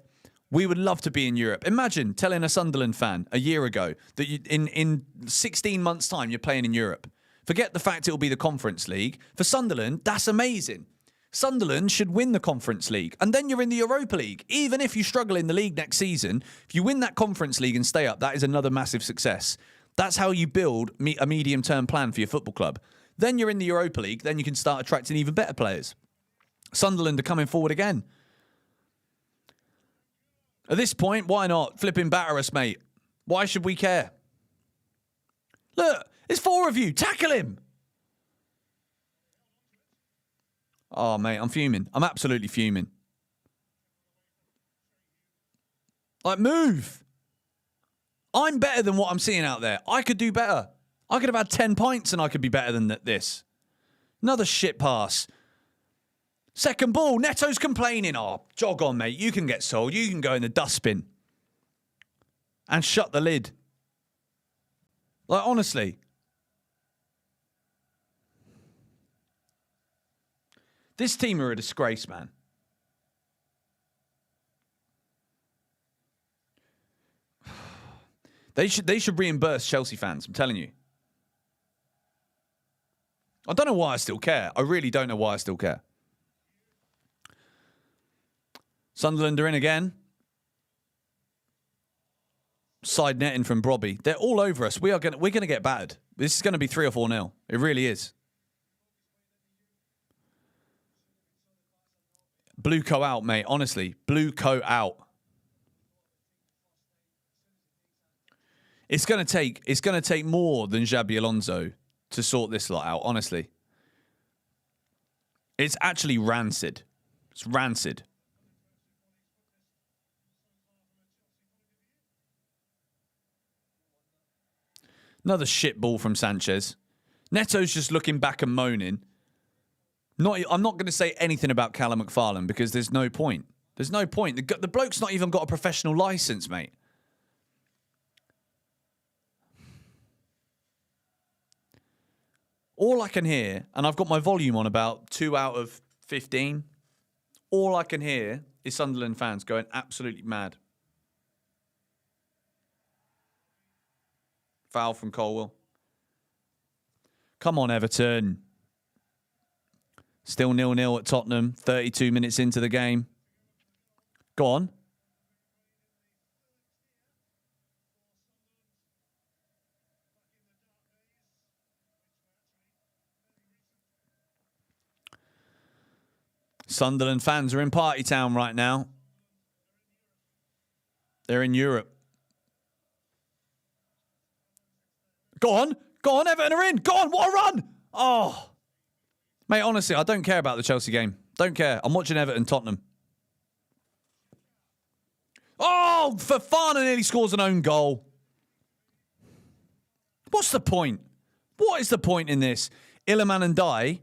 we would love to be in Europe. Imagine telling a Sunderland fan a year ago that in 16 months' time you're playing in Europe. Forget the fact it will be the Conference League. For Sunderland, that's amazing. Sunderland should win the Conference League, and then you're in the Europa League. Even if you struggle in the league next season, if you win that Conference League and stay up, that is another massive success. That's how you build a medium-term plan for your football club. Then you're in the Europa League, then you can start attracting even better players. Sunderland are coming forward again. At this point, why not? Flipping batter us, mate. Why should we care? Look, there's 4 of you. Tackle him. Oh, mate, I'm fuming. I'm absolutely fuming. Like, move. I'm better than what I'm seeing out there. I could do better. I could have had 10 pints and I could be better than this. Another shit pass. Second ball. Neto's complaining. Oh, jog on, mate. You can get sold. You can go in the dustbin. And shut the lid. Like, honestly. This team are a disgrace, man. They should reimburse Chelsea fans, I'm telling you. I don't know why I still care. I really don't know why I still care. Sunderland are in again. Side netting from Brobby. They're all over us. We're gonna get battered. This is going to be 3 or 4-0. It really is. Blue co out, mate. Honestly, blue co out. It's going to take more than Xabi Alonso to sort this lot out, honestly. It's actually rancid. It's rancid. Another shit ball from Sanchez. Neto's just looking back and moaning. I'm not going to say anything about Callum McFarlane because there's no point. There's no point. The bloke's not even got a professional license, mate. All I can hear, and I've got my volume on about 2 out of 15, all I can hear is Sunderland fans going absolutely mad. Foul from Colwell. Come on, Everton. Still 0-0 at Tottenham. 32 minutes into the game. Go on. Sunderland fans are in party town right now. They're in Europe. Go on. Go on, Everton are in. Go on, what a run. Oh. Mate, honestly, I don't care about the Chelsea game. Don't care. I'm watching Everton Tottenham. Oh, Fofana nearly scores an own goal. What's the point? What is the point in this? Illiman and Die.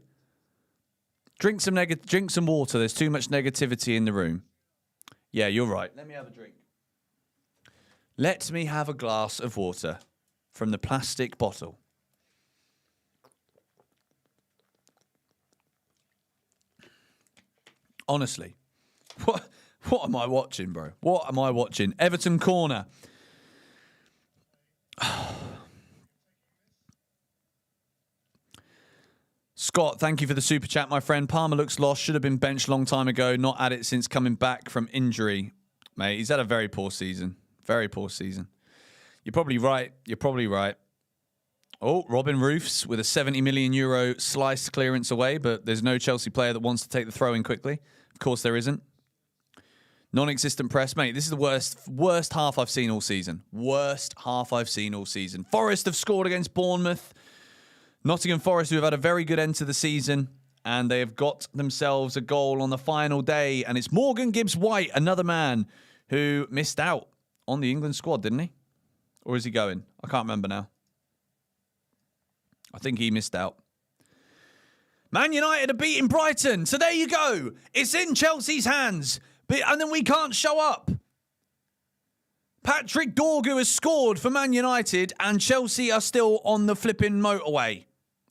Drink some water. There's too much negativity in the room. Yeah, you're right. Let me have a drink. Let me have a glass of water from the plastic bottle. Honestly, what am I watching, bro? What am I watching? Everton corner. Scott, thank you for the super chat, my friend. Palmer looks lost. Should have been benched long time ago. Not at it since coming back from injury. Mate, he's had a very poor season. Very poor season. You're probably right. You're probably right. Oh, Robin Roofs with a €70 million slice clearance away, but there's no Chelsea player that wants to take the throw in quickly. Of course there isn't. Non-existent press. Mate, this is the worst half I've seen all season. Worst half I've seen all season. Forest have scored against Bournemouth. Nottingham Forest, who have had a very good end to the season, and they have got themselves a goal on the final day, and it's Morgan Gibbs-White, another man who missed out on the England squad, didn't he? Or is he going? I can't remember now. I think he missed out. Man United are beating Brighton. So there you go. It's in Chelsea's hands. And then we can't show up. Patrick Dorgu has scored for Man United and Chelsea are still on the flipping motorway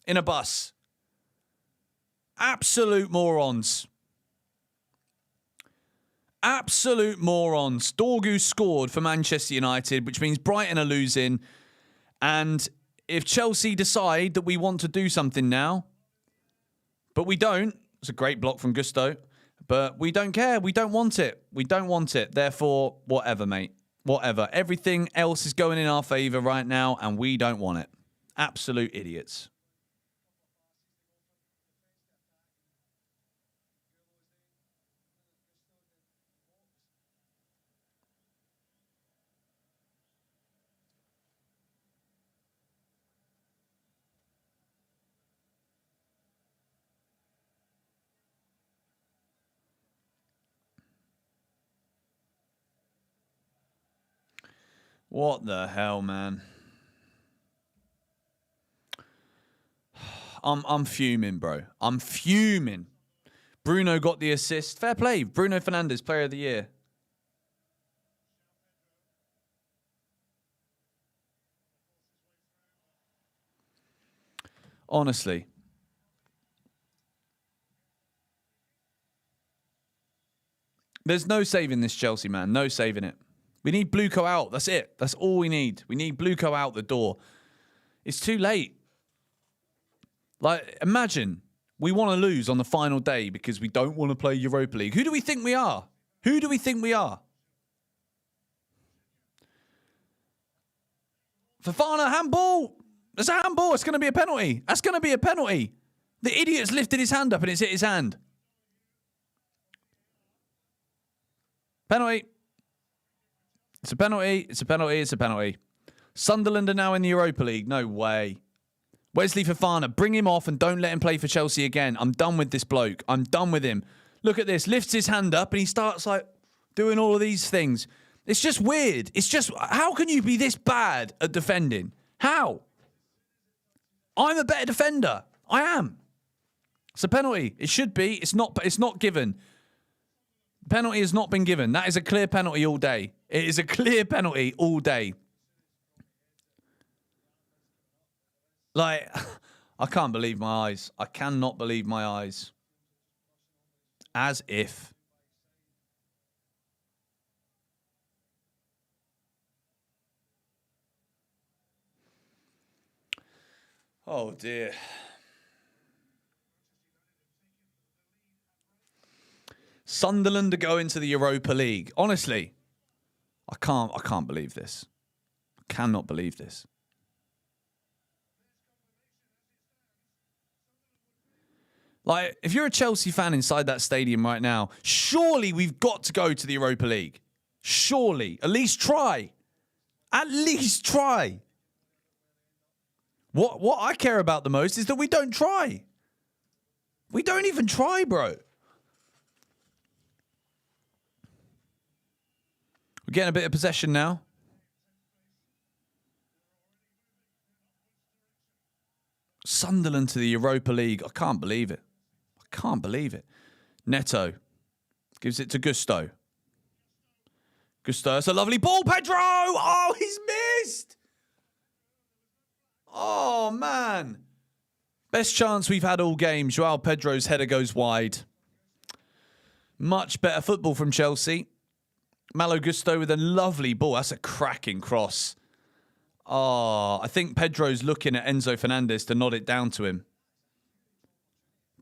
in a bus. Absolute morons. Absolute morons. Dorgu scored for Manchester United, which means Brighton are losing. And if Chelsea decide that we want to do something now, but we don't, It's a great block from Gusto. But we don't care. We don't want it. We don't want it. Therefore, whatever, mate. Whatever. Everything else is going in our favour right now, and we don't want it. Absolute idiots. What the hell, man? I'm fuming, bro. I'm fuming. Bruno got the assist. Fair play. Bruno Fernandes, Player of the Year. Honestly. There's no saving this Chelsea, man. No saving it. We need Bluco out. That's it. That's all we need. We need Bluco out the door. It's too late. Like, imagine we want to lose on the final day because we don't want to play Europa League. Who do we think we are? Who do we think we are? Fofana, handball. There's a handball. It's going to be a penalty. That's going to be a penalty. The idiot's lifted his hand up and it's hit his hand. Penalty. It's a penalty. It's a penalty. It's a penalty. Sunderland are now in the Europa League. No way. Wesley Fofana, bring him off and don't let him play for Chelsea again. I'm done with this bloke. I'm done with him. Look at this. Lifts his hand up and he starts like doing all of these things. It's just weird. It's just, how can you be this bad at defending? How? I'm a better defender. I am. It's a penalty. It should be. It's not given. Penalty has not been given. That is a clear penalty all day. It is a clear penalty all day. Like, I can't believe my eyes. I cannot believe my eyes. As if. Oh, dear. Sunderland are going to the Europa League. Honestly, I can't believe this. I cannot believe this. Like, if you're a Chelsea fan inside that stadium right now, surely we've got to go to the Europa League. Surely. At least try. At least try. What I care about the most is that we don't try. We don't even try, bro. We're getting a bit of possession now. Sunderland to the Europa League. I can't believe it. I can't believe it. Neto gives it to Gusto. Gusto, it's a lovely ball, Pedro! Oh, he's missed! Oh, man. Best chance we've had all game. Joao Pedro's header goes wide. Much better football from Chelsea. Malo Gusto with a lovely ball. That's a cracking cross. Oh, I think Pedro's looking at Enzo Fernandez to nod it down to him.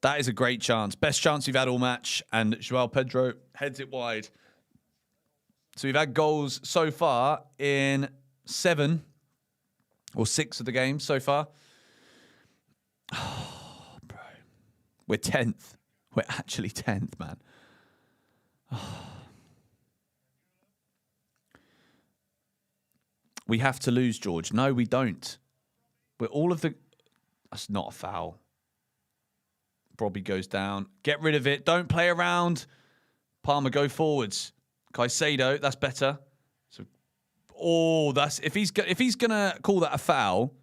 That is a great chance. Best chance we've had all match. And Joao Pedro heads it wide. So we've had goals so far in 7 or 6 of the games so far. Oh, bro. We're 10th. We're actually 10th, man. Oh. We have to lose, George. No, we don't. We're all of the... That's not a foul. Brobby goes down. Get rid of it. Don't play around. Palmer, go forwards. Caicedo, that's better. So, oh, that's... If he's going to call that a foul...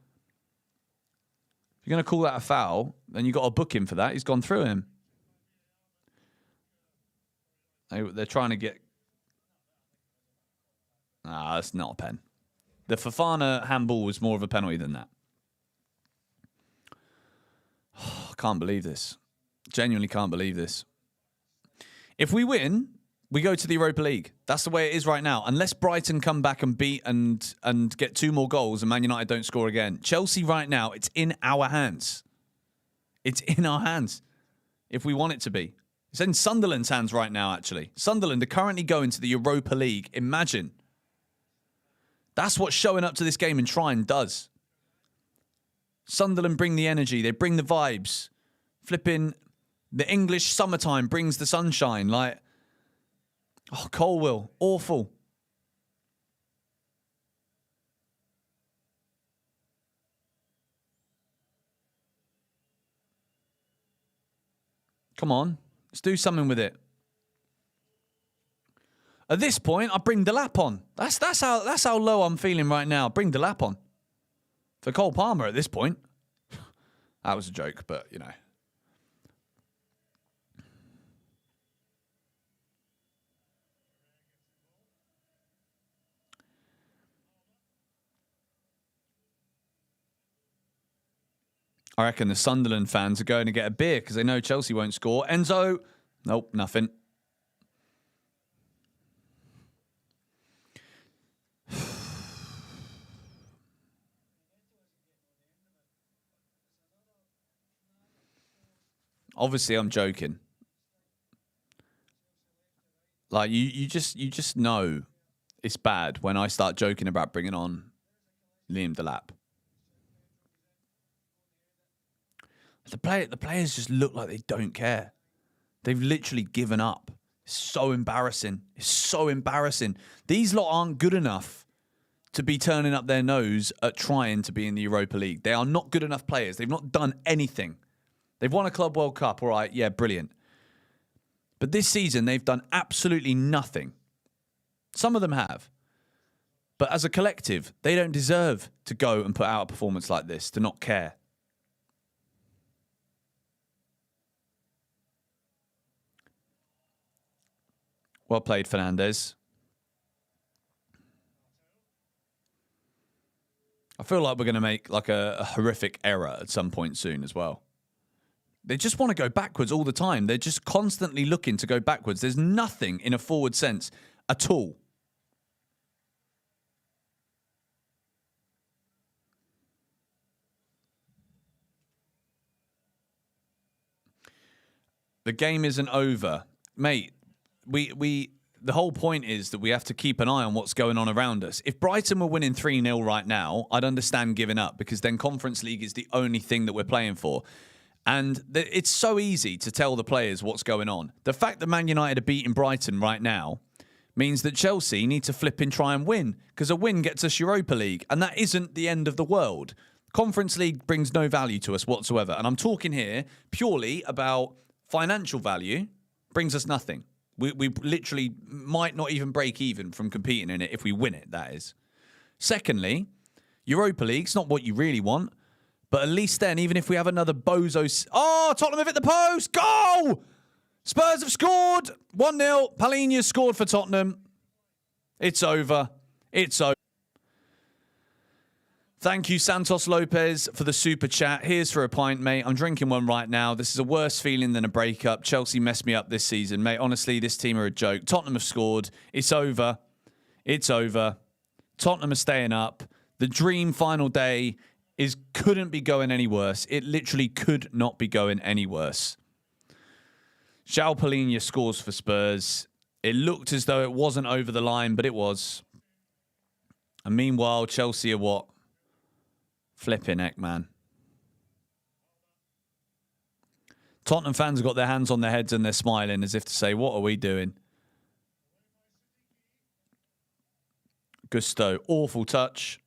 If you're going to call that a foul, then you've got to book him for that. He's gone through him. They're trying to get... Nah, that's not a pen. The Fofana handball was more of a penalty than that. Oh, I can't believe this. Genuinely can't believe this. If we win, we go to the Europa League. That's the way it is right now. Unless Brighton come back and beat and get 2 more goals and Man United don't score again. Chelsea right now, it's in our hands. It's in our hands. if we want it to be. It's in Sunderland's hands right now, actually. Sunderland are currently going to the Europa League. Imagine. That's what showing up to this game and trying does. Sunderland bring the energy. They bring the vibes. Flipping the English summertime brings the sunshine. Like, oh, Colwill, awful. Come on, let's do something with it. At this point, I bring Delap on. That's how low I'm feeling right now. Bring Delap on. For Cole Palmer at this point. That was a joke, but, you know. I reckon the Sunderland fans are going to get a beer because they know Chelsea won't score. Enzo, nope, nothing. Obviously, I'm joking. Like, you just know it's bad when I start joking about bringing on Liam Delap. The players just look like they don't care. They've literally given up. It's so embarrassing. It's so embarrassing. These lot aren't good enough to be turning up their nose at trying to be in the Europa League. They are not good enough players. They've not done anything. They've won a Club World Cup, all right, yeah, brilliant. But this season, they've done absolutely nothing. Some of them have. But as a collective, they don't deserve to go and put out a performance like this, to not care. Well played, Fernandez. I feel like we're going to make like a horrific error at some point soon as well. They just want to go backwards all the time. They're just constantly looking to go backwards. There's nothing in a forward sense at all. The game isn't over. Mate, the whole point is that we have to keep an eye on what's going on around us. If Brighton were winning 3-0 right now, I'd understand giving up because then Conference League is the only thing that we're playing for. And it's so easy to tell the players what's going on. The fact that Man United are beating Brighton right now means that Chelsea need to flip and try and win because a win gets us Europa League, and that isn't the end of the world. Conference League brings no value to us whatsoever. And I'm talking here purely about financial value, brings us nothing. We literally might not even break even from competing in it if we win it, that is. Secondly, Europa League's not what you really want. But at least then, even if we have another bozo... Oh, Tottenham have hit the post! Goal! Spurs have scored! 1-0. Palhinha's scored for Tottenham. It's over. It's over. Thank you, Santos Lopez, for the super chat. Here's for a pint, mate. I'm drinking one right now. This is a worse feeling than a breakup. Chelsea messed me up this season, mate. Honestly, this team are a joke. Tottenham have scored. It's over. It's over. Tottenham are staying up. The dream final day couldn't be going any worse. It literally could not be going any worse. João Palhinha scores for Spurs. It looked as though it wasn't over the line, but it was. And meanwhile, Chelsea are what? Flipping heck, man. Tottenham fans have got their hands on their heads and they're smiling as if to say, what are we doing? Gusto, awful touch.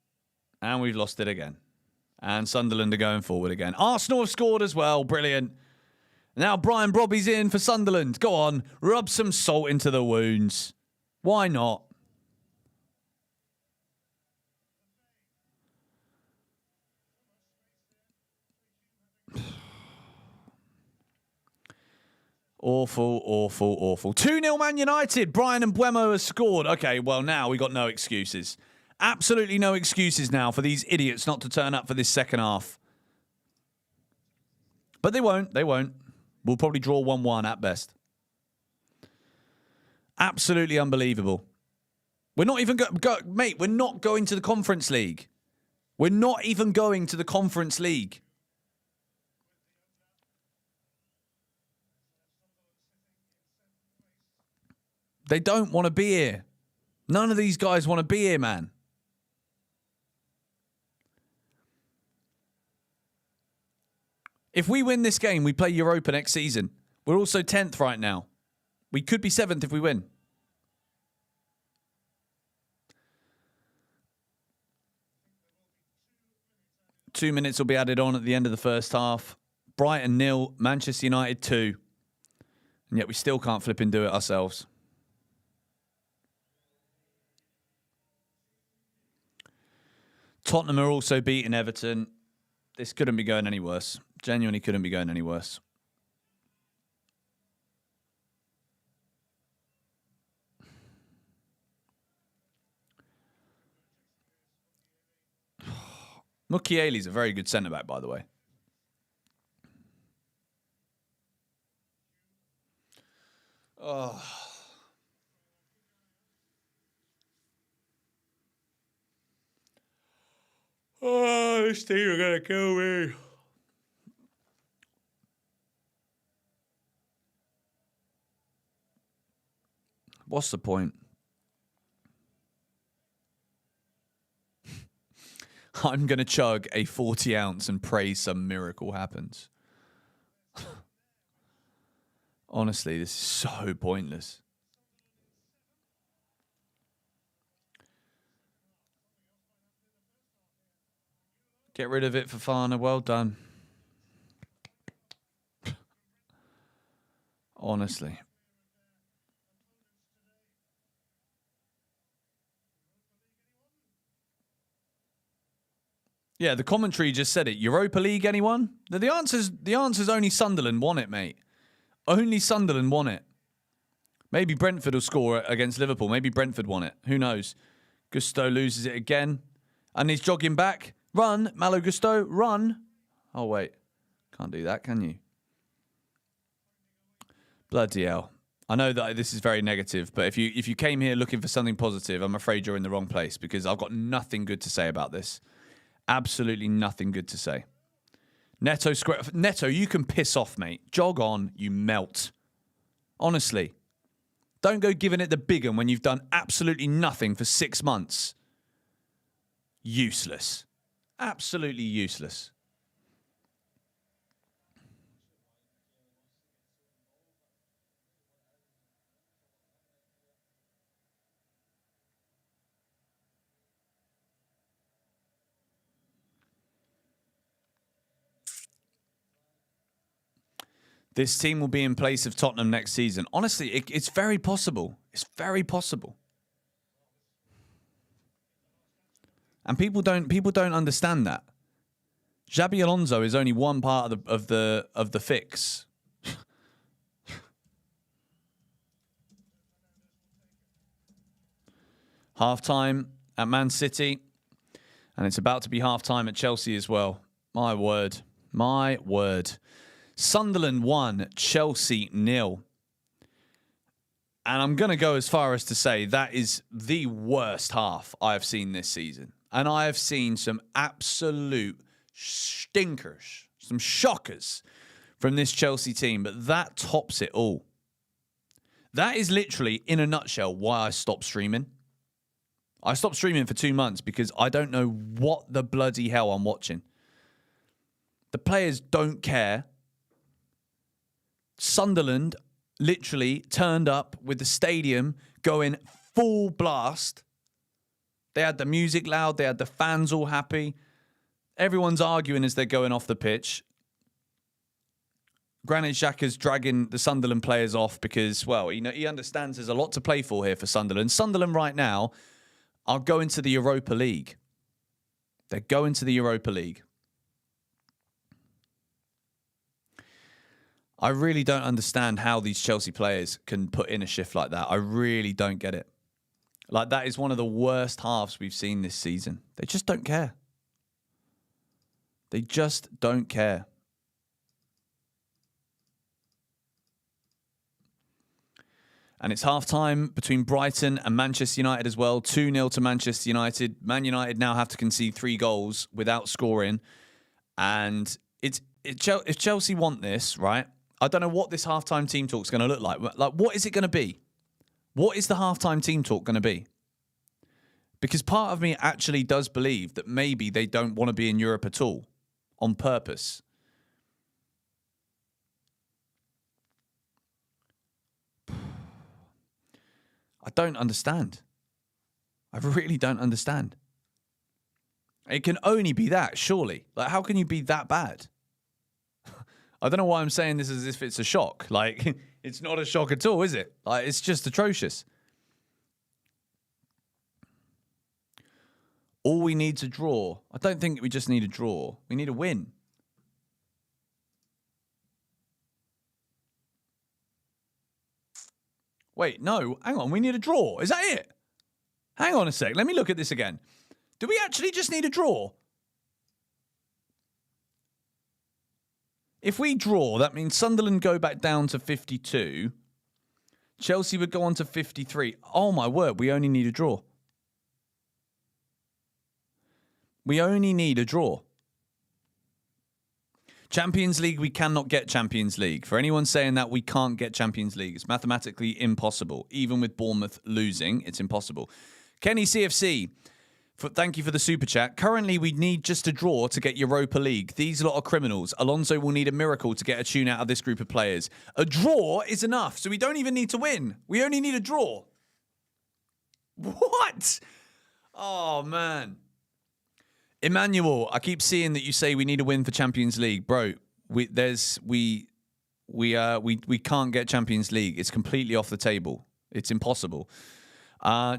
And we've lost it again. And Sunderland are going forward again. Arsenal have scored as well. Brilliant. Now Brian Brobby's in for Sunderland. Go on. Rub some salt into the wounds. Why not? Awful, awful, awful. 2-0 Man United. Brian and Buemo has scored. Okay, well, now we got no excuses. Absolutely no excuses now for these idiots not to turn up for this second half. But they won't. They won't. We'll probably draw 1-1 at best. Absolutely unbelievable. We're not even mate, we're not going to the Conference League. We're not even going to the Conference League. They don't want to be here. None of these guys want to be here, man. If we win this game, we play Europa next season. We're also 10th right now. We could be 7th if we win. Two minutes will be added on at the end of the first half. Brighton 0, Manchester United 2. And yet we still can't flip and do it ourselves. Tottenham are also beating Everton. This couldn't be going any worse. Genuinely couldn't be going any worse. Mukiele's a very good centre-back, by the way. Oh. Oh, this team are going to kill me. What's the point? I'm going to chug a 40 ounce and pray some miracle happens. Honestly, this is so pointless. Get rid of it, Fofana. Well done. Honestly. Yeah, the commentary just said it. Europa League, anyone? The answer's only Sunderland won it, mate. Only Sunderland won it. Maybe Brentford will score against Liverpool. Maybe Brentford won it. Who knows? Gusto loses it again. And he's jogging back. Run, Malo Gusto, run. Oh, wait. Can't do that, can you? Bloody hell. I know that this is very negative, but if you came here looking for something positive, I'm afraid you're in the wrong place because I've got nothing good to say about this. Absolutely nothing good to say. Neto, you can piss off, mate. Jog on, you melt. Honestly. Don't go giving it the big one when you've done absolutely nothing for 6 months. Useless. Absolutely useless. This team will be in place of Tottenham next season. Honestly, it's very possible. It's very possible. And people don't understand that. Xabi Alonso is only one part of the fix. Half-time at Man City. And it's about to be half-time at Chelsea as well. My word. My word. Sunderland 1, Chelsea 0. And I'm going to go as far as to say that is the worst half I have seen this season. And I have seen some absolute stinkers, some shockers from this Chelsea team. But that tops it all. That is literally, in a nutshell, why I stopped streaming. I stopped streaming for 2 months because I don't know what the bloody hell I'm watching. The players don't care. Sunderland literally turned up with the stadium going full blast. They had the music loud. They had the fans all happy. Everyone's arguing as they're going off the pitch. Granit Xhaka's dragging the Sunderland players off because, well, he understands there's a lot to play for here for Sunderland. Sunderland right now are going to the Europa League. They're going to the Europa League. I really don't understand how these Chelsea players can put in a shift like that. I really don't get it. Like, that is one of the worst halves we've seen this season. They just don't care. They just don't care. And it's half-time between Brighton and Manchester United as well. 2-0 to Manchester United. Man United now have to concede 3 goals without scoring. And if Chelsea want this, right, I don't know what this half-time team talk is going to look like. Like, what is it going to be? What is the halftime team talk going to be? Because part of me actually does believe that maybe they don't want to be in Europe at all on purpose. I don't understand. I really don't understand. It can only be that, surely. Like, how can you be that bad? I don't know why I'm saying this as if it's a shock. Like, it's not a shock at all, is it? Like, it's just atrocious. All we need to draw. I don't think we just need a draw. We need a win. Wait, no, hang on. We need a draw. Is that it? Hang on a sec. Let me look at this again. Do we actually just need a draw? If we draw, that means Sunderland go back down to 52. Chelsea would go on to 53. Oh, my word. We only need a draw. We only need a draw. Champions League, we cannot get Champions League. For anyone saying that we can't get Champions League, it's mathematically impossible. Even with Bournemouth losing, it's impossible. Kenny CFC, thank you for the super chat. Currently, we need just a draw to get Europa League. These lot are criminals. Alonso will need a miracle to get a tune out of this group of players. A draw is enough, so we don't even need to win. We only need a draw. What? Oh, man. Emmanuel, I keep seeing that you say we need a win for Champions League, bro. We can't get Champions League. It's completely off the table. It's impossible.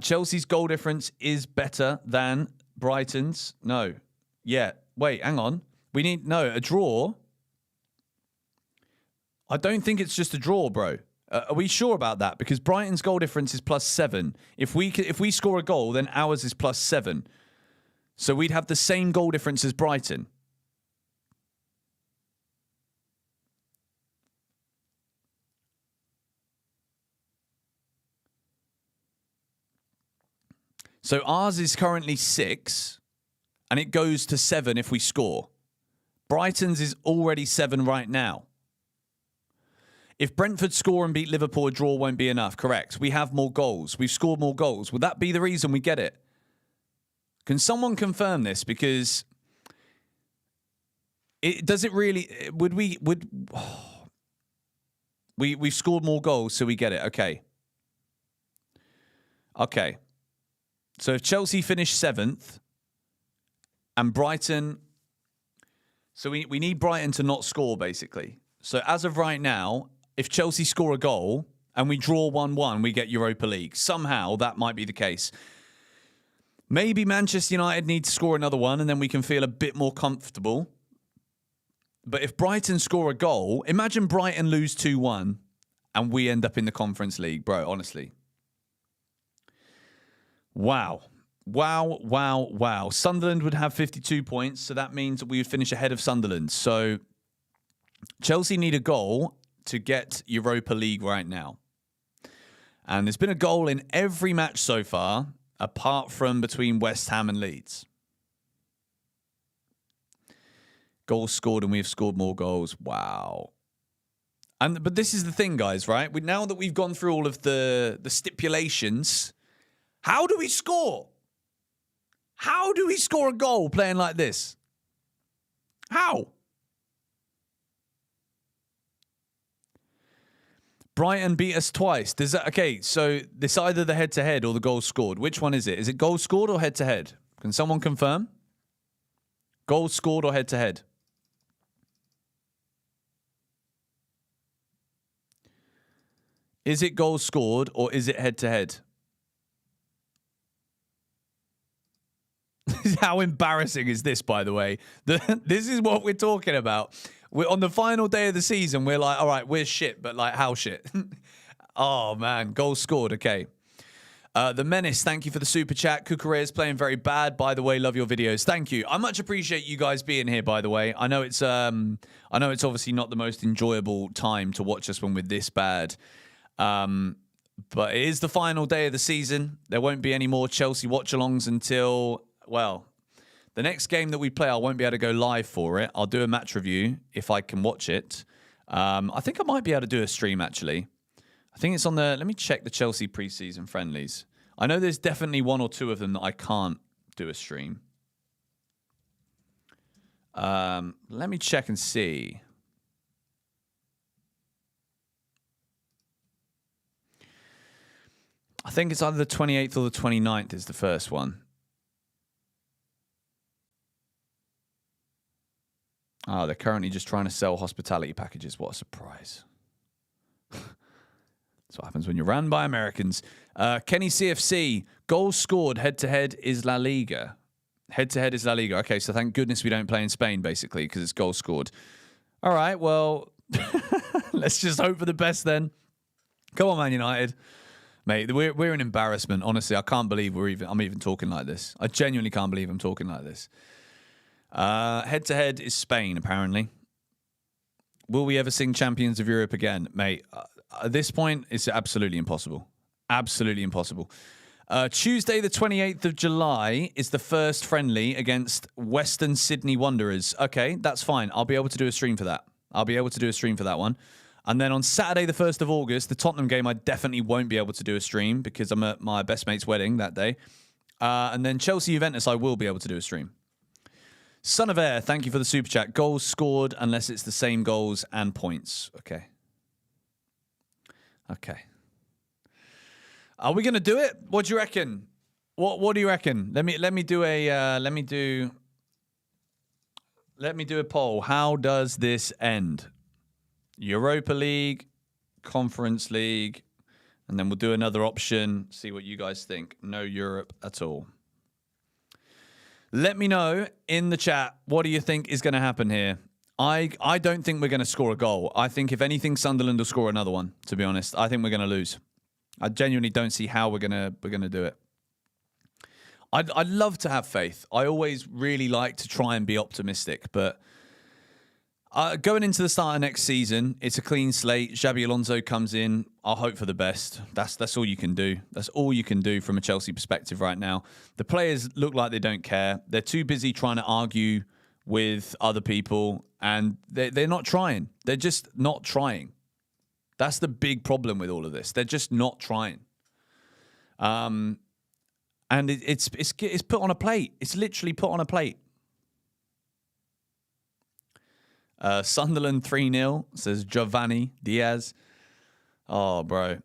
Chelsea's goal difference is better than Brighton's. No, yeah. Wait, hang on. We need a draw. I don't think it's just a draw, bro. Are we sure about that? Because Brighton's goal difference is +7. If we score a goal, then ours is +7. So we'd have the same goal difference as Brighton. So ours is currently 6, and it goes to 7 if we score. Brighton's is already 7 right now. If Brentford score and beat Liverpool, a draw won't be enough. Correct. We have more goals. We've scored more goals. Would that be the reason we get it? Can someone confirm this? Because does it really? We've scored more goals, so we get it. Okay. So if Chelsea finish 7th and Brighton, so we need Brighton to not score basically. So as of right now, if Chelsea score a goal and we draw 1-1, we get Europa League. Somehow that might be the case. Maybe Manchester United need to score another one and then we can feel a bit more comfortable. But if Brighton score a goal, imagine Brighton lose 2-1 and we end up in the Conference League, bro, honestly. Wow. Sunderland would have 52 points, so that means that we would finish ahead of Sunderland. So Chelsea need a goal to get Europa League right now. And there's been a goal in every match so far, apart from between West Ham and Leeds. Goals scored and we've scored more goals. Wow. But this is the thing, guys, right? Now that we've gone through all of the stipulations, how do we score? How do we score a goal playing like this? How? Brighton beat us twice. Okay, so it's either the head-to-head or the goal scored. Which one is it? Is it goal scored or head-to-head? Can someone confirm? Goal scored or head-to-head? Is it goal scored or is it head-to-head? How embarrassing is this, by the way? This is what we're talking about. We're on the final day of the season. We're like, all right, we're shit, but like, how shit? Oh, man. Goal scored. Okay. The Menace, thank you for the super chat. Kukure is playing very bad. By the way, love your videos. Thank you. I much appreciate you guys being here, by the way. I know it's obviously not the most enjoyable time to watch us when we're this bad. But it is the final day of the season. There won't be any more Chelsea watchalongs until, well, the next game that we play, I won't be able to go live for it. I'll do a match review if I can watch it. I think I might be able to do a stream, actually. I I think it's on the... Let me check the Chelsea pre-season friendlies. I know there's definitely 1 or 2 of them that I can't do a stream. Let me check and see. I think it's either the 28th or the 29th is the first one. Oh, they're currently just trying to sell hospitality packages. What a surprise. That's what happens when you're ran by Americans. Kenny CFC, goals scored head-to-head is La Liga. Head-to-head is La Liga. Okay, so thank goodness we don't play in Spain, basically, because it's goals scored. All right, well, let's just hope for the best then. Come on, Man United. Mate, we're an embarrassment. Honestly, I can't believe I'm even talking like this. I genuinely can't believe I'm talking like this. Head-to-head is Spain, apparently. Will we ever sing Champions of Europe again? Mate, at this point, it's absolutely impossible. Absolutely impossible. Tuesday, the 28th of July, is the first friendly against Western Sydney Wanderers. Okay, that's fine. I'll be able to do a stream for that. I'll be able to do a stream for that one. And then on Saturday, the 1st of August, the Tottenham game, I definitely won't be able to do a stream because I'm at my best mate's wedding that day. And then Chelsea-Juventus, I will be able to do a stream. Son of Air, thank you for the super chat. Goals scored unless it's the same goals and points. Okay. Okay. Are we going to do it? What do you reckon? What do you reckon? Let me do a poll. How does this end? Europa League, Conference League, and then we'll do another option, see what you guys think. No Europe at all. Let me know in the chat, what do you think is going to happen here? I don't think we're going to score a goal. I think if anything, Sunderland will score another one, to be honest. I think we're going to lose. I genuinely don't see how we're gonna do it. I'd love to have faith. I always really like to try and be optimistic, but going into the start of next season, it's a clean slate. Xabi Alonso comes in. I'll hope for the best. That's all you can do. That's all you can do from a Chelsea perspective right now. The players look like they don't care. They're too busy trying to argue with other people, and they're not trying. They're just not trying. That's the big problem with all of this. They're just not trying. And it's put on a plate. It's literally put on a plate. Sunderland 3-0, says Giovanni Diaz. Oh, bro.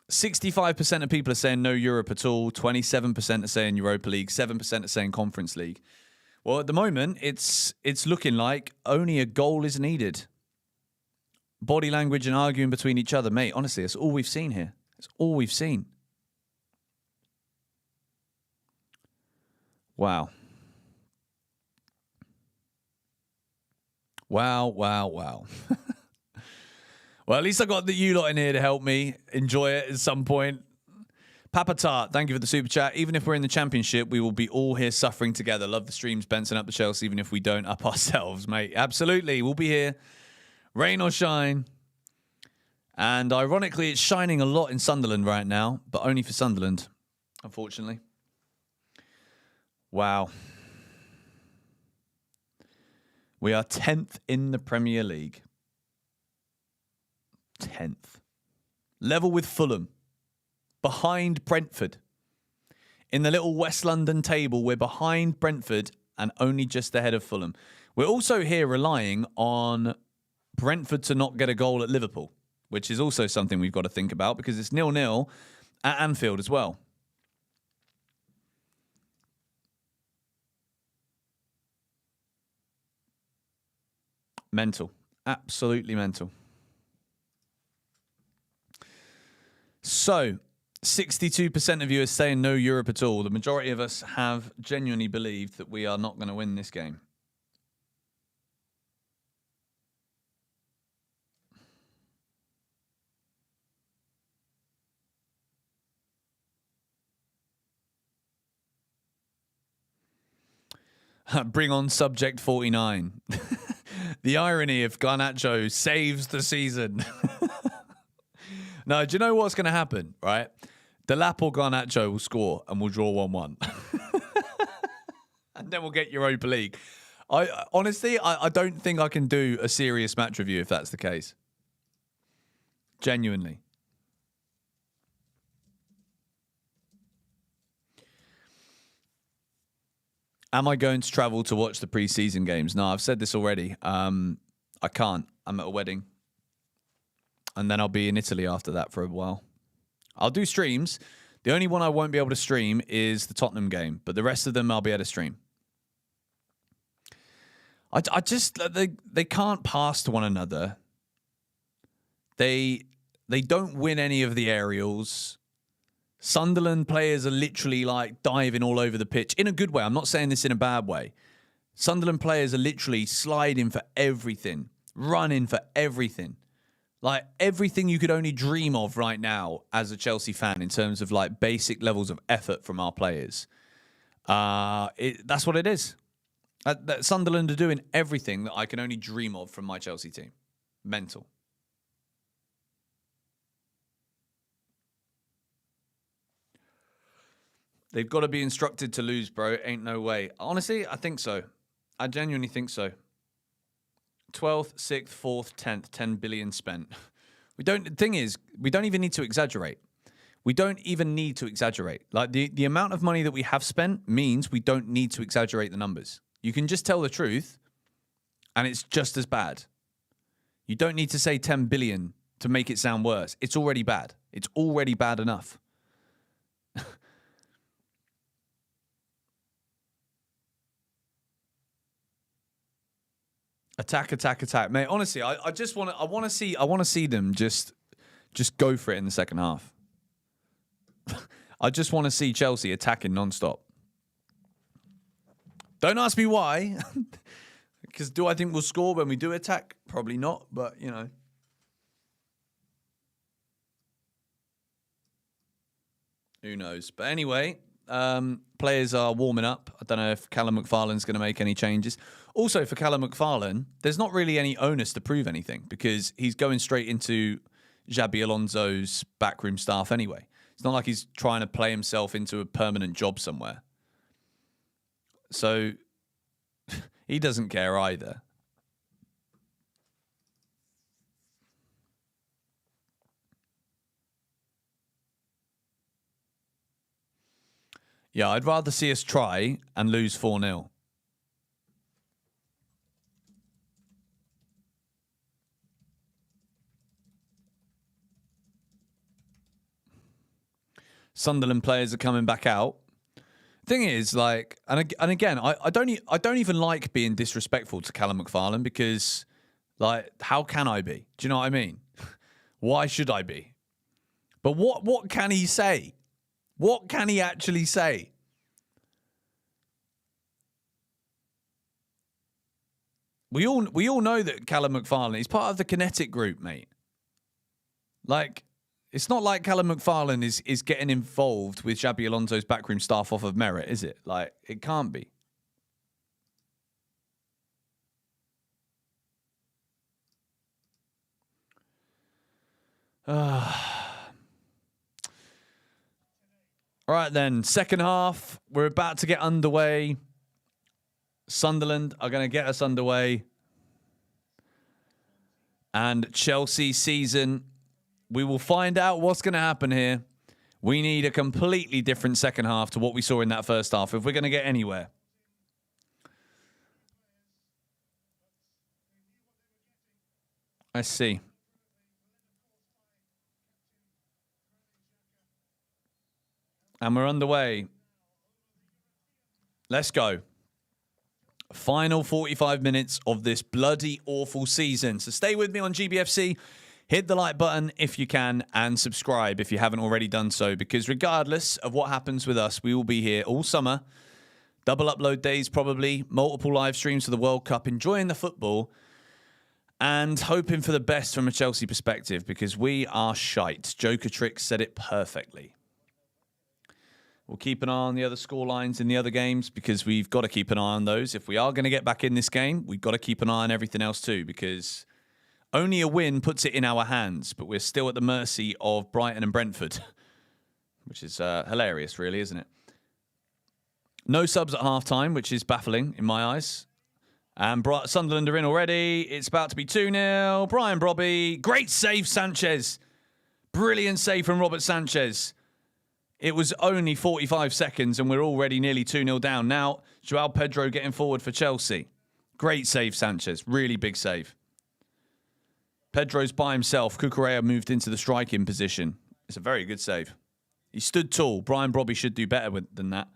65% of people are saying no Europe at all. 27% are saying Europa League. 7% are saying Conference League. Well, at the moment, it's looking like only a goal is needed. Body language and arguing between each other. Mate, honestly, that's all we've seen here. It's all we've seen. Wow. Wow. Well, at least I got you lot in here to help me enjoy it at some point. Papa Tart, thank you for the super chat. Even if we're in the championship, we will be all here suffering together. Love the streams, Benson up the Chelsea, even if we don't up ourselves, mate. Absolutely. We'll be here. Rain or shine. And ironically, it's shining a lot in Sunderland right now, but only for Sunderland, unfortunately. Wow. We are 10th in the Premier League. 10th. Level with Fulham. Behind Brentford. In the little West London table, we're behind Brentford and only just ahead of Fulham. We're also here relying on Brentford to not get a goal at Liverpool, which is also something we've got to think about because it's 0-0 at Anfield as well. Mental. Absolutely mental. So, 62% of you are saying no Europe at all. The majority of us have genuinely believed that we are not going to win this game. Bring on Subject 49. The irony of Garnacho saves the season. No, do you know what's going to happen, right? Delap or Garnacho will score and we'll draw 1-1. And then we'll get Europa League. Honestly, I don't think I can do a serious match review if that's the case. Genuinely. Am I going to travel to watch the pre-season games? No, I've said this already. I can't. I'm at a wedding. And then I'll be in Italy after that for a while. I'll do streams. The only one I won't be able to stream is the Tottenham game, but the rest of them I'll be able to stream. I just they can't pass to one another. They don't win any of the aerials. Sunderland players are literally like diving all over the pitch in a good way. I'm not saying this in a bad way. Sunderland players are literally sliding for everything, running for everything. Like everything you could only dream of right now as a Chelsea fan in terms of like basic levels of effort from our players. That's what it is. That Sunderland are doing everything that I can only dream of from my Chelsea team. Mental. They've got to be instructed to lose, bro. Ain't no way. Honestly, I think so. I genuinely think so. 12th, 6th, 4th, 10th, 10 billion spent. The thing is, we don't even need to exaggerate. We don't even need to exaggerate. Like the amount of money that we have spent means we don't need to exaggerate the numbers. You can just tell the truth and it's just as bad. You don't need to say 10 billion to make it sound worse. It's already bad. It's already bad enough. Attack, attack, attack. Mate, honestly, I want to see them just go for it in the second half. I just want to see Chelsea attacking non-stop. Don't ask me why. Because do I think we'll score when we do attack? Probably not, but, you know. Who knows? But anyway, players are warming up. I don't know if Callum McFarlane's going to make any changes. Also, for Callum McFarlane, there's not really any onus to prove anything because he's going straight into Xabi Alonso's backroom staff anyway. It's not like he's trying to play himself into a permanent job somewhere. So he doesn't care either. Yeah, I'd rather see us try and lose 4-0. Sunderland players are coming back out. Thing is, like, and again, I don't even like being disrespectful to Callum McFarlane because, like, how can I be? Do you know what I mean? Why should I be? But what can he say? What can he actually say? We all know that Callum McFarlane is part of the Kinetic group, mate. Like, it's not like Callum McFarlane is getting involved with Xabi Alonso's backroom staff off of merit, is it? Like, it can't be. All right, then. Second half. We're about to get underway. Sunderland are going to get us underway. And Chelsea season, we will find out what's going to happen here. We need a completely different second half to what we saw in that first half if we're going to get anywhere. I see. And we're underway. Let's go. Final 45 minutes of this bloody awful season. So stay with me on GBFC. Hit the like button if you can and subscribe if you haven't already done so. Because regardless of what happens with us, we will be here all summer. Double upload days probably. Multiple live streams for the World Cup. Enjoying the football. And hoping for the best from a Chelsea perspective. Because we are shite. Joker Tricks said it perfectly. We'll keep an eye on the other scorelines in the other games because we've got to keep an eye on those. If we are going to get back in this game, we've got to keep an eye on everything else too because only a win puts it in our hands, but we're still at the mercy of Brighton and Brentford, which is hilarious, really, isn't it? No subs at half-time, which is baffling in my eyes. And Sunderland are in already. It's about to be 2-0. Brian Brobby. Great save, Sanchez. Brilliant save from Robert Sanchez. It was only 45 seconds and we're already nearly 2-0 down. Now, Joao Pedro getting forward for Chelsea. Great save, Sanchez. Really big save. Pedro's by himself. Cucurella moved into the striking position. It's a very good save. He stood tall. Brian Brobby should do better than that.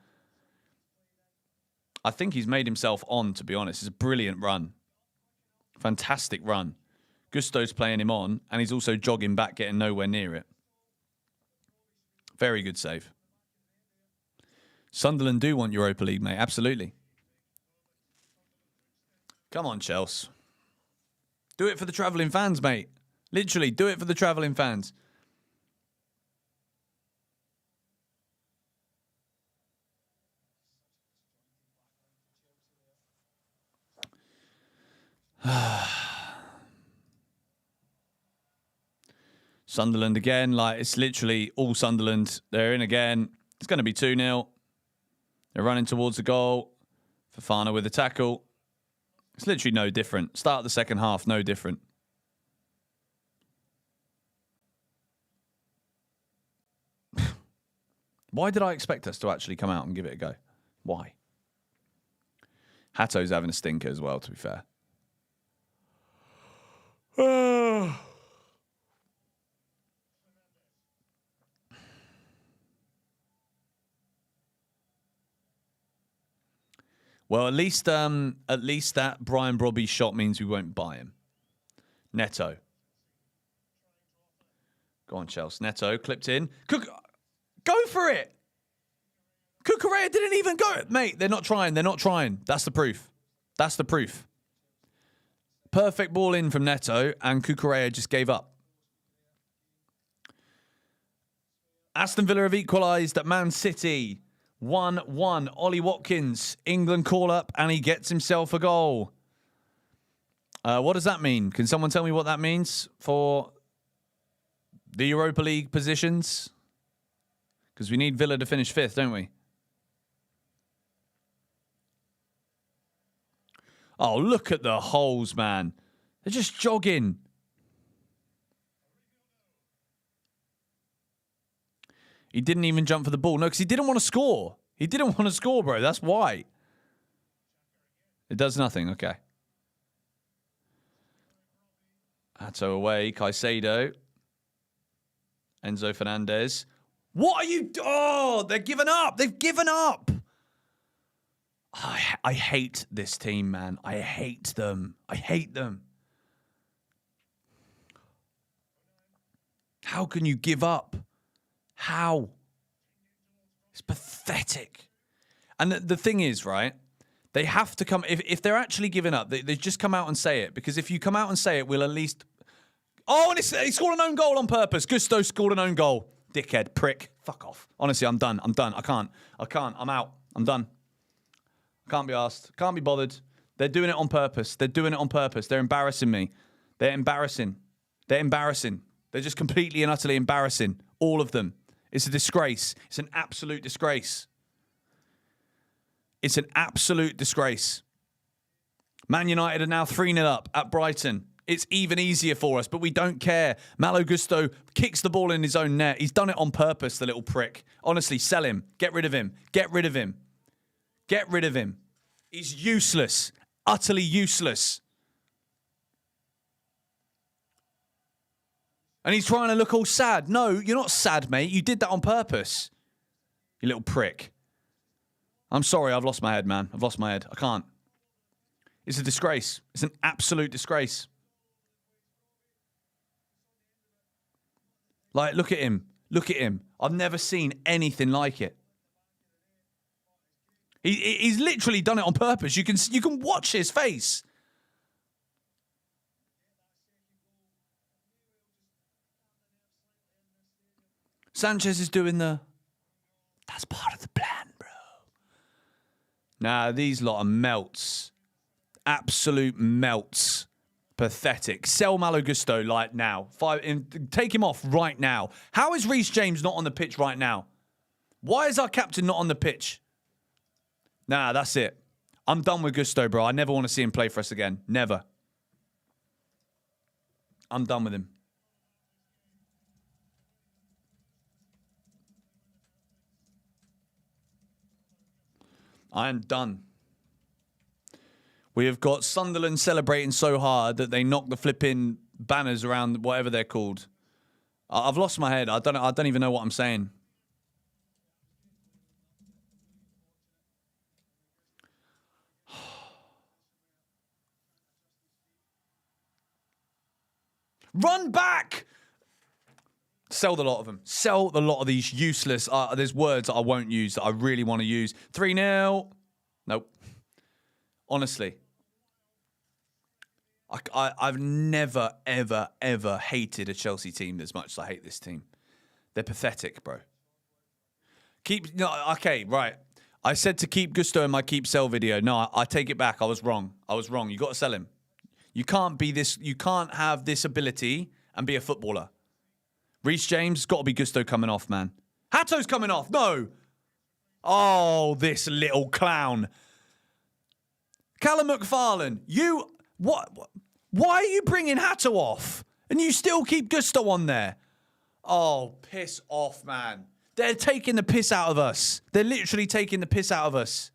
I think he's made himself on, to be honest. It's a brilliant run. Fantastic run. Gusto's playing him on, and he's also jogging back, getting nowhere near it. Very good save. Sunderland do want Europa League, mate. Absolutely. Come on, Chelsea. Do it for the travelling fans, mate. Literally, do it for the travelling fans. Sunderland again. Like, it's literally all Sunderland. They're in again. It's going to be 2-0. They're running towards the goal. Fofana with a tackle. It's literally no different. Start of the second half, no different. Why did I expect us to actually come out and give it a go? Why? Hatto's having a stinker as well, to be fair. Well, at least that Brian Brobby shot means we won't buy him. Neto. Go on, Chelsea. Neto clipped in. Go for it. Cucurella didn't even go. Mate, they're not trying. They're not trying. That's the proof. That's the proof. Perfect ball in from Neto, and Cucurella just gave up. Aston Villa have equalised at Man City. 1-1. Ollie Watkins, England call up, and he gets himself a goal. What does that mean? Can someone tell me what that means for the Europa League positions? Because we need Villa to finish 5th, don't we? Oh, look at the holes, man. They're just jogging. He didn't even jump for the ball. No, because he didn't want to score. He didn't want to score, bro. That's why. It does nothing. Okay. Hato away. Caicedo. Enzo Fernandez. What are you... Oh, they're giving up. They've given up. I hate this team, man. I hate them. I hate them. How can you give up? How? It's pathetic. And the thing is, right, they have to come... If they're actually giving up, they just come out and say it. Because if you come out and say it, we'll at least... Oh, and he scored an own goal on purpose. Gusto scored an own goal. Dickhead, prick. Fuck off. Honestly, I'm done. I'm done. I can't. I'm out. I'm done. I can't be asked. Can't be bothered. They're doing it on purpose. They're doing it on purpose. They're embarrassing me. They're embarrassing. They're embarrassing. They're just completely and utterly embarrassing. All of them. It's a disgrace. It's an absolute disgrace. It's an absolute disgrace. Man United are now 3-0 up at Brighton. It's even easier for us, but we don't care. Malo Gusto kicks the ball in his own net. He's done it on purpose, the little prick. Honestly, sell him. Get rid of him. Get rid of him. Get rid of him. He's useless. Utterly useless. And he's trying to look all sad. No, you're not sad, mate. You did that on purpose. You little prick. I'm sorry, I've lost my head, man. I've lost my head. I can't. It's a disgrace. It's an absolute disgrace. Like, look at him. Look at him. I've never seen anything like it. He's literally done it on purpose. You can watch his face. Sanchez is doing that's part of the plan, bro. Nah, these lot are melts. Absolute melts. Pathetic. Sell Malo Gusto like now. Take him off right now. How is Reece James not on the pitch right now? Why is our captain not on the pitch? Nah, that's it. I'm done with Gusto, bro. I never want to see him play for us again. Never. I'm done with him. I am done. We have got Sunderland celebrating so hard that they knock the flipping banners around, whatever they're called. I've lost my head. I don't even know what I'm saying. Run back! Sell the lot of them. Sell the lot of these useless... there's words that I won't use that I really want to use. 3-0. Nope. Honestly. I've never, ever, ever hated a Chelsea team as much as I hate this team. They're pathetic, bro. Okay, right. I said to keep Gusto in my keep sell video. No, I take it back. I was wrong. You got to sell him. You can't be this. You can't have this ability and be a footballer. Reece James, got to be Gusto coming off, man. Hatto's coming off. No. Oh, this little clown. Callum McFarlane, what? Why are you bringing Hatto off? And you still keep Gusto on there? Oh, piss off, man. They're taking the piss out of us. They're literally taking the piss out of us.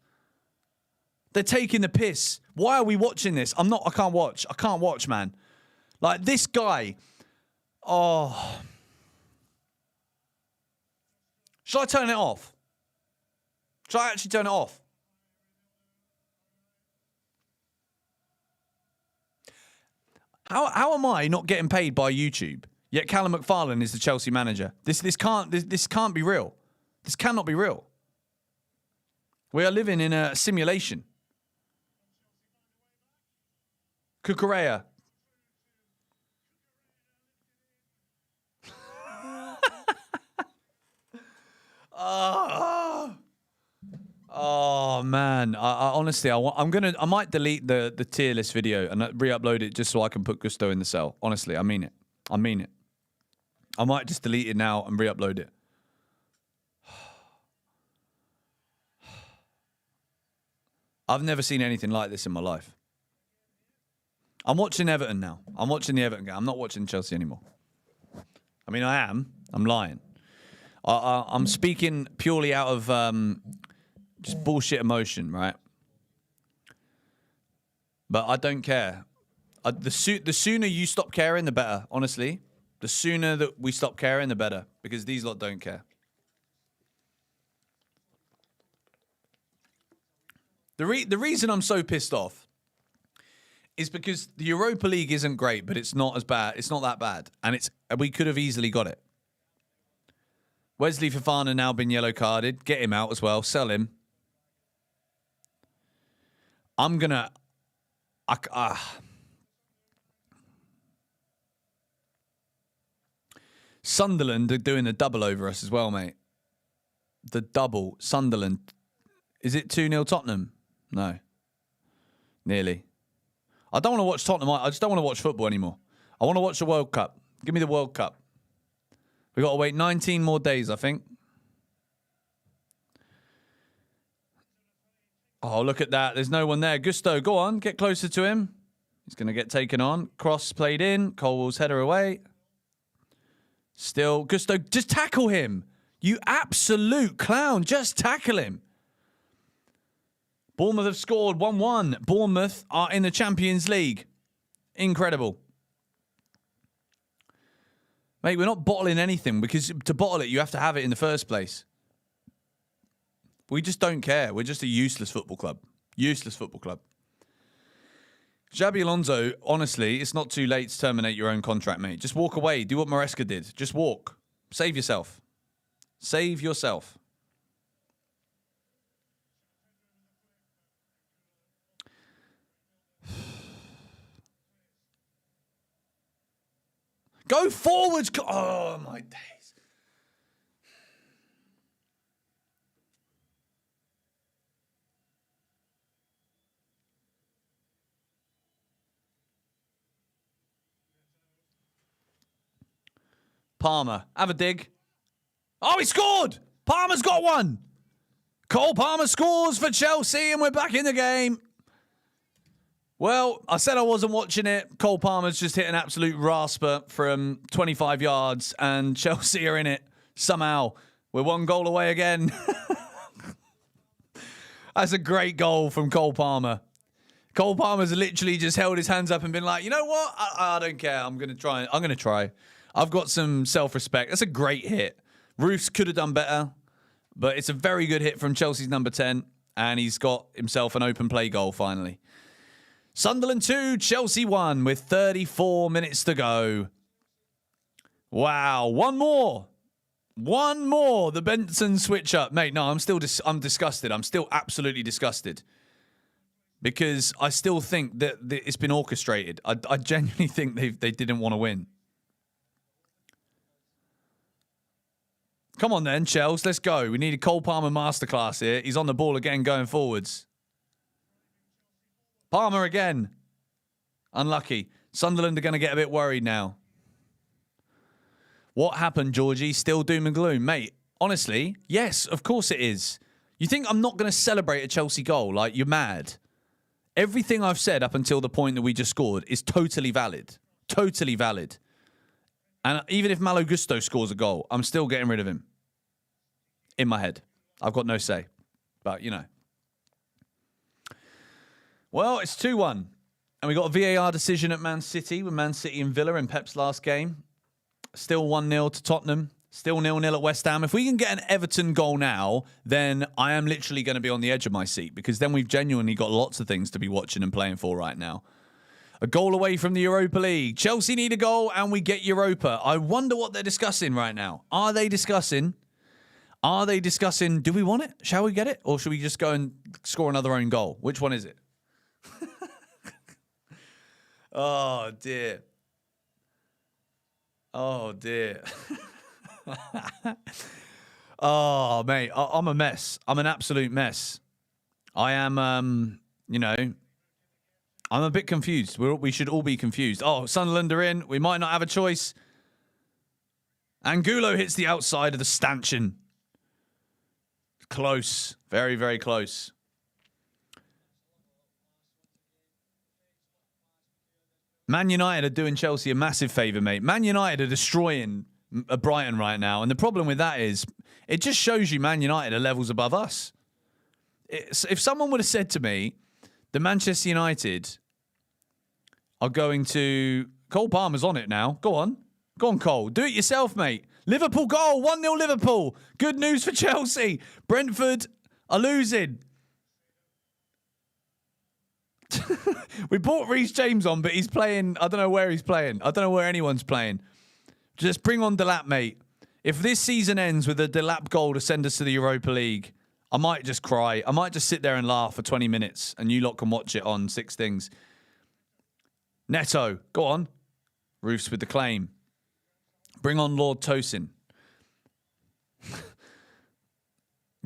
They're taking the piss. Why are we watching this? I can't watch. I can't watch, man. Like, this guy. Oh. Shall I turn it off? Shall I actually turn it off? How am I not getting paid by YouTube? Yet Callum McFarlane is the Chelsea manager. This can't be real. This cannot be real. We are living in a simulation. Cucurella. Oh man! I honestly, I might delete the tier list video and re-upload it just so I can put Gusto in the cell. Honestly, I mean it. I mean it. I might just delete it now and re-upload it. I've never seen anything like this in my life. I'm watching Everton now. I'm watching the Everton game. I'm not watching Chelsea anymore. I mean, I am. I'm lying. I'm speaking purely out of just bullshit emotion, right? But I don't care. The sooner you stop caring, the better, honestly. The sooner that we stop caring, the better. Because these lot don't care. The reason I'm so pissed off is because the Europa League isn't great, but it's not as bad. It's not that bad. And we could have easily got it. Wesley Fofana now been yellow carded. Get him out as well. Sell him. I'm going to... Sunderland are doing the double over us as well, mate. The double. Sunderland. Is it 2-0 Tottenham? No. Nearly. I don't want to watch Tottenham. I just don't want to watch football anymore. I want to watch the World Cup. Give me the World Cup. We've got to wait 19 more days, I think. Oh, look at that. There's no one there. Gusto, go on. Get closer to him. He's going to get taken on. Cross played in. Colwell's header away. Still, Gusto, just tackle him. You absolute clown. Just tackle him. Bournemouth have scored 1-1. Bournemouth are in the Champions League. Incredible. Mate, we're not bottling anything because to bottle it, you have to have it in the first place. We just don't care. We're just a useless football club. Useless football club. Xabi Alonso, honestly, it's not too late to terminate your own contract, mate. Just walk away. Do what Maresca did. Just walk. Save yourself. Save yourself. Go forwards. Oh, my days. Palmer, have a dig. Oh, he scored. Palmer's got one. Cole Palmer scores for Chelsea and we're back in the game. Well, I said I wasn't watching it. Cole Palmer's just hit an absolute rasper from 25 yards and Chelsea are in it somehow. We're one goal away again. That's a great goal from Cole Palmer. Cole Palmer's literally just held his hands up and been like, you know what? I don't care. I'm going to try. I'm going to try. I've got some self-respect. That's a great hit. Roofs could have done better, but it's a very good hit from Chelsea's number 10, and he's got himself an open play goal finally. Sunderland 2, Chelsea 1 with 34 minutes to go. Wow, one more. One more. The Benson switch up. Mate, no, I'm disgusted. I'm still absolutely disgusted. Because I still think that it's been orchestrated. I genuinely think they didn't want to win. Come on then, Chels, let's go. We need a Cole Palmer masterclass here. He's on the ball again going forwards. Palmer again. Unlucky. Sunderland are going to get a bit worried now. What happened, Georgie? Still doom and gloom. Mate, honestly, yes, of course it is. You think I'm not going to celebrate a Chelsea goal? Like, you're mad. Everything I've said up until the point that we just scored is totally valid. Totally valid. And even if Malo Gusto scores a goal, I'm still getting rid of him. In my head. I've got no say. But, you know. Well, it's 2-1. And we got a VAR decision at Man City with Man City and Villa in Pep's last game. Still 1-0 to Tottenham. Still 0-0 at West Ham. If we can get an Everton goal now, then I am literally going to be on the edge of my seat, because then we've genuinely got lots of things to be watching and playing for right now. A goal away from the Europa League. Chelsea need a goal and we get Europa. I wonder what they're discussing right now. Are they discussing, do we want it? Shall we get it? Or should we just go and score another own goal? Which one is it? Oh, dear. Oh, dear. Oh, mate, I'm a mess. I'm an absolute mess. I am, you know, I'm a bit confused. We should all be confused. Oh, Sunderland are in. We might not have a choice. Angulo hits the outside of the stanchion. Close. Very, very close. Man United are doing Chelsea a massive favour, mate. Man United are destroying Brighton right now. And the problem with that is it just shows you Man United are levels above us. If someone would have said to me, the Manchester United are going to... Cole Palmer's on it now. Go on. Go on, Cole. Do it yourself, mate. Liverpool goal. 1-0 Liverpool. Good news for Chelsea. Brentford are losing. We brought Reece James on, but he's playing... I don't know where he's playing. I don't know where anyone's playing. Just bring on Delap, mate. If this season ends with a Delap goal to send us to the Europa League, I might just cry. I might just sit there and laugh for 20 minutes and you lot can watch it on Six Things. Neto, go on. Roofs with the claim. Bring on Lord Tosin.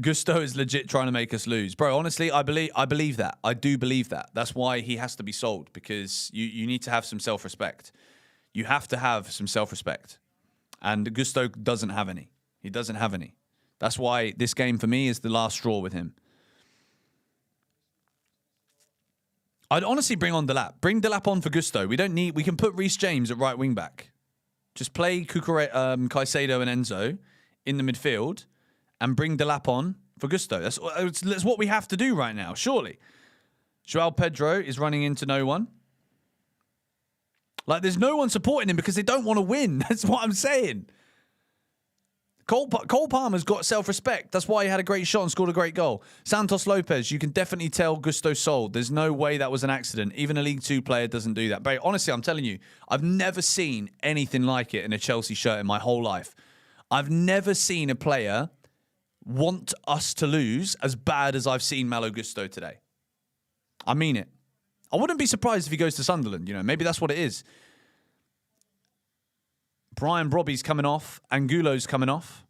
Gusto is legit trying to make us lose. Bro, honestly, I believe that. I do believe that. That's why he has to be sold, because you need to have some self-respect. You have to have some self-respect. And Gusto doesn't have any. He doesn't have any. That's why this game for me is the last straw with him. I'd honestly bring on Delap. Bring Delap on for Gusto. We can put Reece James at right wing back. Just play Caicedo and Enzo in the midfield and bring Delap on for Gusto. That's what we have to do right now, surely. Joao Pedro is running into no one. Like, there's no one supporting him because they don't want to win. That's what I'm saying. Cole Palmer's got self-respect. That's why he had a great shot and scored a great goal. Santos Lopez, you can definitely tell Gusto sold. There's no way that was an accident. Even a League 2 player doesn't do that. But honestly, I'm telling you, I've never seen anything like it in a Chelsea shirt in my whole life. I've never seen a player want us to lose as bad as I've seen Malo Gusto today. I mean it. I wouldn't be surprised if he goes to Sunderland. You know, maybe that's what it is. Brian Brobby's coming off. Angulo's coming off.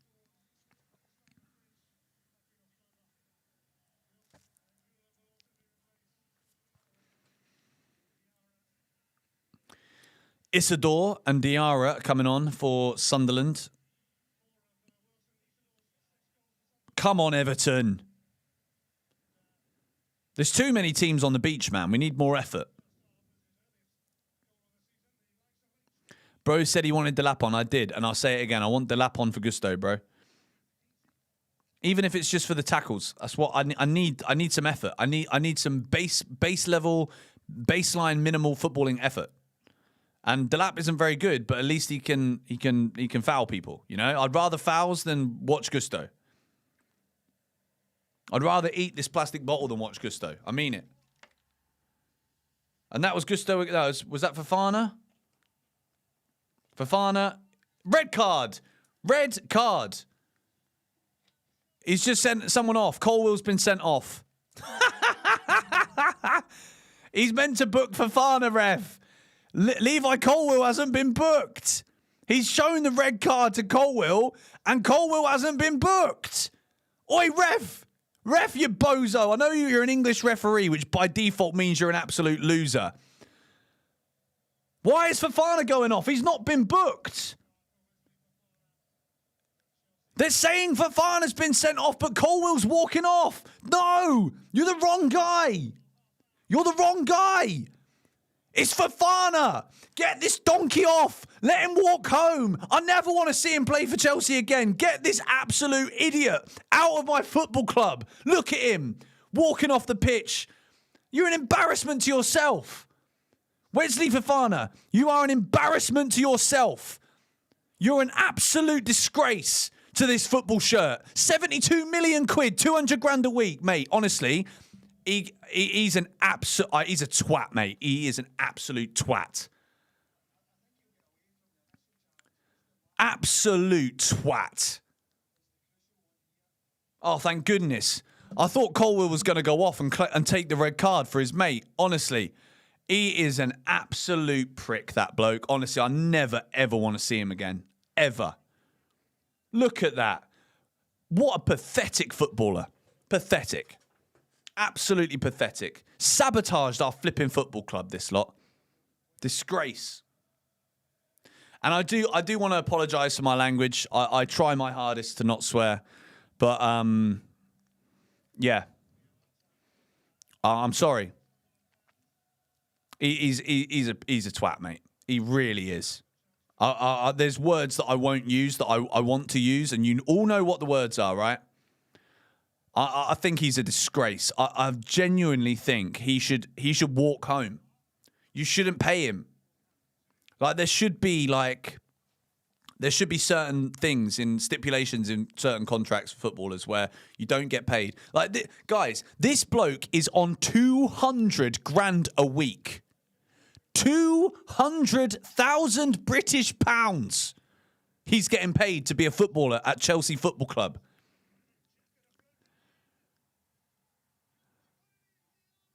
Isidore and Diarra coming on for Sunderland. Come on, Everton. There's too many teams on the beach, man. We need more effort. Bro said he wanted Delap on. I did, and I'll say it again. I want Delap on for Gusto, bro. Even if it's just for the tackles. That's what I need. I need some effort. I need some base level, baseline minimal footballing effort. And Delap isn't very good, but at least he can foul people. You know, I'd rather fouls than watch Gusto. I'd rather eat this plastic bottle than watch Gusto. I mean it. And that was Gusto. Was that Fofana? Fofana. Red card. Red card. He's just sent someone off. Colwell's been sent off. He's meant to book Fofana, ref. Levi Colwill hasn't been booked. He's shown the red card to Colwill, and Colwill hasn't been booked. Oi, ref. Ref, you bozo. I know you're an English referee, which by default means you're an absolute loser. Why is Fofana going off? He's not been booked. They're saying Fofana's been sent off, but Colwell's walking off. No, you're the wrong guy. You're the wrong guy. It's Fofana. Get this donkey off. Let him walk home. I never want to see him play for Chelsea again. Get this absolute idiot out of my football club. Look at him walking off the pitch. You're an embarrassment to yourself. Wesley Fofana, you are an embarrassment to yourself. You're an absolute disgrace to this football shirt. 72 million quid, 200 grand a week, mate. Honestly, he's an absolute, he's a twat, mate. He is an absolute twat. Absolute twat. Oh, thank goodness. I thought Colwell was going to go off and take the red card for his mate. Honestly, he is an absolute prick, that bloke. Honestly, I never, ever want to see him again. Ever. Look at that. What a pathetic footballer. Pathetic. Absolutely pathetic. Sabotaged our flipping football club, this lot. Disgrace. And I do want to apologise for my language. I try my hardest to not swear. But, yeah. I'm sorry. He's a twat, mate. He really is. There's words that I won't use that I want to use, and you all know what the words are, right? I think he's a disgrace. I genuinely think he should walk home. You shouldn't pay him. Like there should be certain things in stipulations in certain contracts for footballers where you don't get paid. Like guys, this bloke is on 200 grand a week. 200,000 British pounds. He's getting paid to be a footballer at Chelsea Football Club.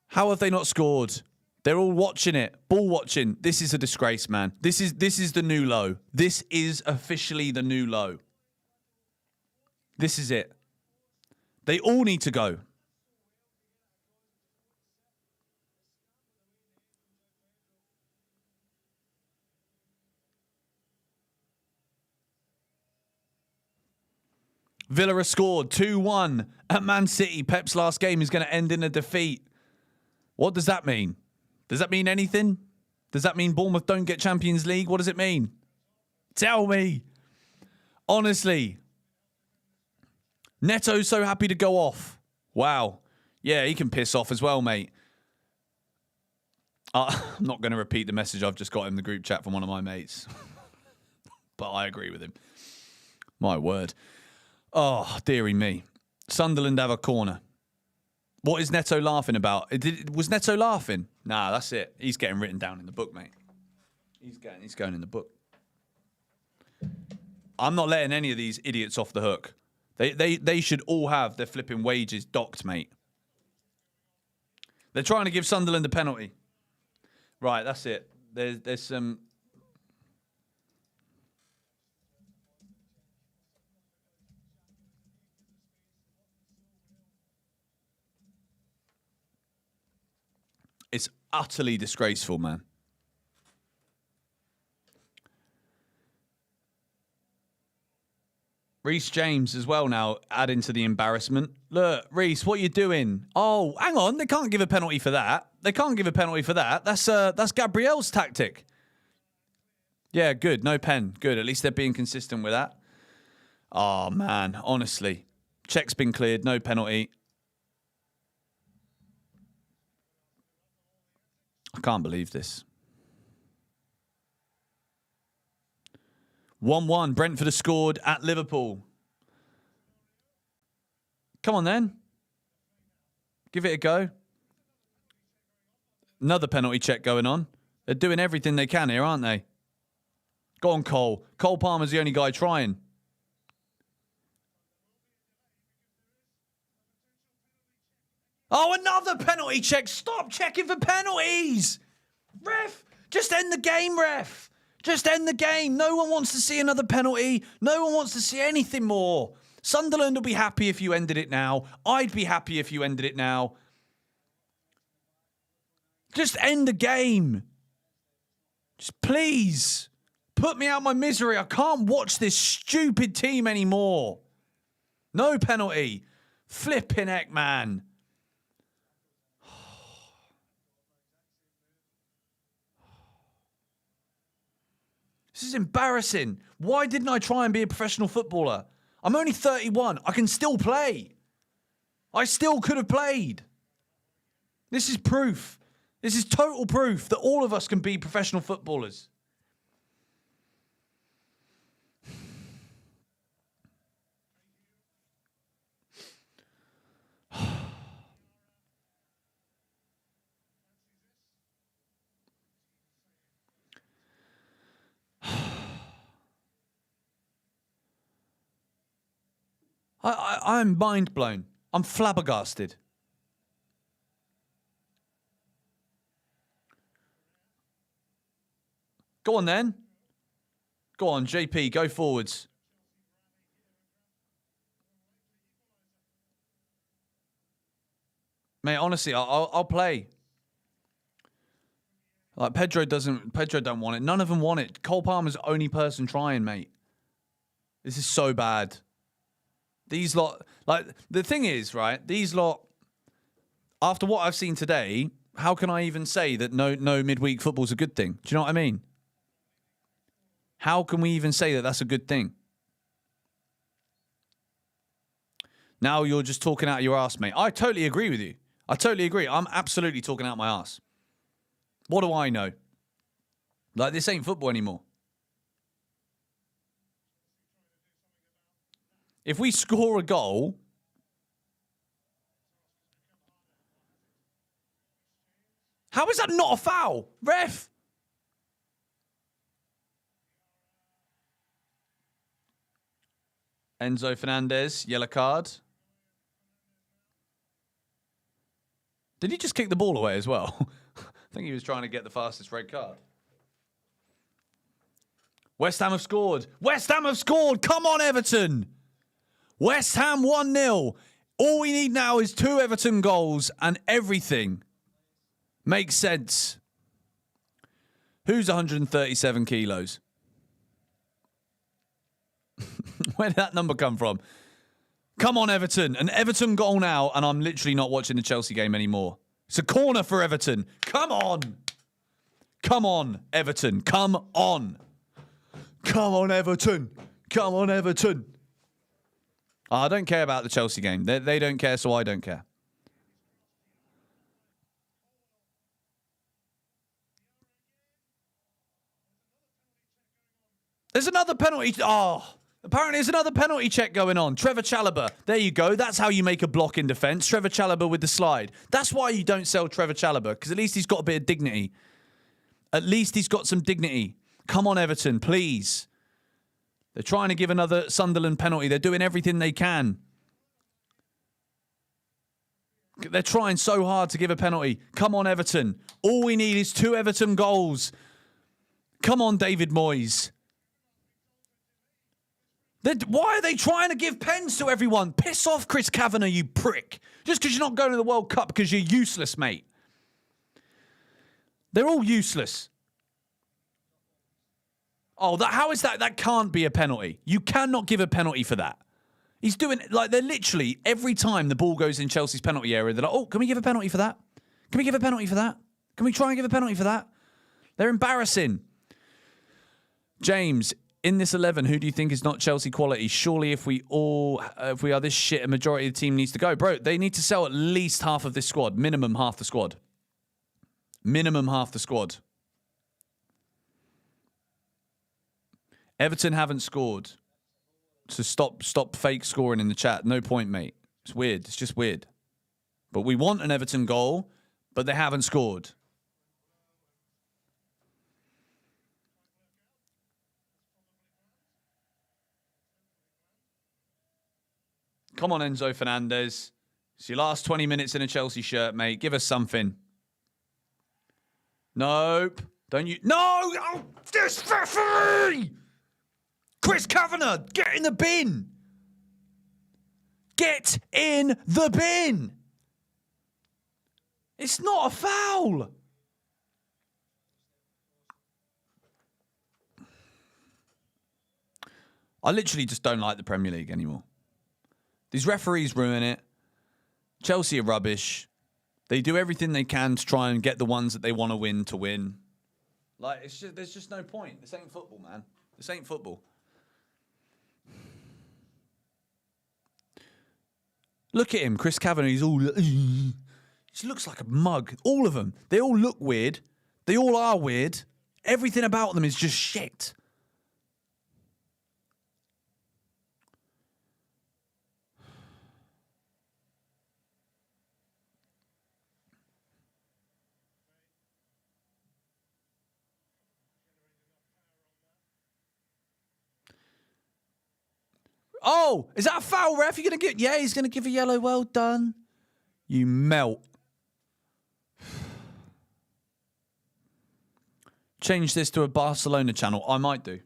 How have they not scored? They're all watching it. Ball watching. This is a disgrace, man. This is the new low. This is officially the new low. This is it. They all need to go. Villa has scored 2-1 at Man City. Pep's last game is going to end in a defeat. What does that mean? Does that mean anything? Does that mean Bournemouth don't get Champions League? What does it mean? Tell me. Honestly. Neto's so happy to go off. Wow. Yeah, he can piss off as well, mate. I'm not going to repeat the message I've just got in the group chat from one of my mates. But I agree with him. My word. Oh, dearie me. Sunderland have a corner. What is Neto laughing about? Was Neto laughing? Nah, that's it. He's getting written down in the book, mate. He's going in the book. I'm not letting any of these idiots off the hook. They should all have their flipping wages docked, mate. They're trying to give Sunderland a penalty. Right, that's it. There's some... It's utterly disgraceful, man. Reece James as well now, adding to the embarrassment. Look, Reece, what are you doing? Oh, hang on. They can't give a penalty for that. They can't give a penalty for that. That's Gabriel's tactic. Yeah, good. No pen. Good. At least they're being consistent with that. Oh, man. Honestly. Check's been cleared. No penalty. I can't believe this. 1-1. Brentford has scored at Liverpool. Come on, then. Give it a go. Another penalty check going on. They're doing everything they can here, aren't they? Go on, Cole. Cole Palmer's the only guy trying. Oh, another penalty check. Stop checking for penalties. Ref, just end the game, ref. Just end the game. No one wants to see another penalty. No one wants to see anything more. Sunderland will be happy if you ended it now. I'd be happy if you ended it now. Just end the game. Just please. Put me out of my misery. I can't watch this stupid team anymore. No penalty. Flipping heck, man. This is embarrassing. Why didn't I try and be a professional footballer? I'm only 31. I can still play. I still could have played. This is proof. This is total proof that all of us can be professional footballers. I'm mind blown. I'm flabbergasted. Go on then. Go on, JP, go forwards. Mate, honestly, I'll play. Like Pedro don't want it. None of them want it. Cole Palmer's the only person trying, mate. This is so bad. These lot, like, the thing is, right, these lot, after what I've seen today, how can I even say that no midweek football's a good thing? Do you know what I mean? How can we even say that that's a good thing? Now you're just talking out your ass, mate. I totally agree with you. I totally agree. I'm absolutely talking out my ass. What do I know? Like, this ain't football anymore. If we score a goal, how is that not a foul? Ref! Enzo Fernandez, yellow card. Did he just kick the ball away as well? I think he was trying to get the fastest red card. West Ham have scored. West Ham have scored. Come on, Everton. West Ham 1-0. All we need now is 2 Everton goals and everything makes sense. Who's 137 kilos? Where did that number come from? Come on, Everton. An Everton goal now, and I'm literally not watching the Chelsea game anymore. It's a corner for Everton. Come on. Come on, Everton. Come on. Come on, Everton. Come on, Everton. I don't care about the Chelsea game. They don't care, so I don't care. There's another penalty. Oh, apparently there's another penalty check going on. Trevor Chalobah. There you go. That's how you make a block in defence. Trevor Chalobah with the slide. That's why you don't sell Trevor Chalobah, because at least he's got a bit of dignity. At least he's got some dignity. Come on, Everton, please. They're trying to give another Sunderland penalty. They're doing everything they can. They're trying so hard to give a penalty. Come on, Everton. All we need is 2 Everton goals. Come on, David Moyes. Why are they trying to give pens to everyone? Piss off, Chris Kavanagh, you prick. Just because you're not going to the World Cup because you're useless, mate. They're all useless. Oh, how is that? That can't be a penalty. You cannot give a penalty for that. He's doing, like, they're literally, every time the ball goes in Chelsea's penalty area, they're like, oh, can we give a penalty for that? Can we give a penalty for that? Can we try and give a penalty for that? They're embarrassing. James, In this 11, who do you think is not Chelsea quality? Surely if we are this shit, a majority of the team needs to go. Bro, they need to sell at least half of this squad. Minimum half the squad. Minimum half the squad. Everton haven't scored. So stop fake scoring in the chat. No point, mate. It's weird. It's just weird. But we want an Everton goal, but they haven't scored. Come on, Enzo Fernandez. It's your last 20 minutes in a Chelsea shirt, mate. Give us something. Nope. Don't you... No! Oh, this referee! Chris Kavanagh, get in the bin! Get in the bin! It's not a foul! I literally just don't like the Premier League anymore. These referees ruin it. Chelsea are rubbish. They do everything they can to try and get the ones that they want to win. Like, there's just no point. This ain't football, man. This ain't football. Look at him, Chris Kavanagh. He's all... He looks like a mug. All of them. They all look weird. They all are weird. Everything about them is just shit. Oh, is that a foul, ref? You're going to get... Yeah, he's going to give a yellow. Well done. You melt. Change this to a Barcelona channel. I might do.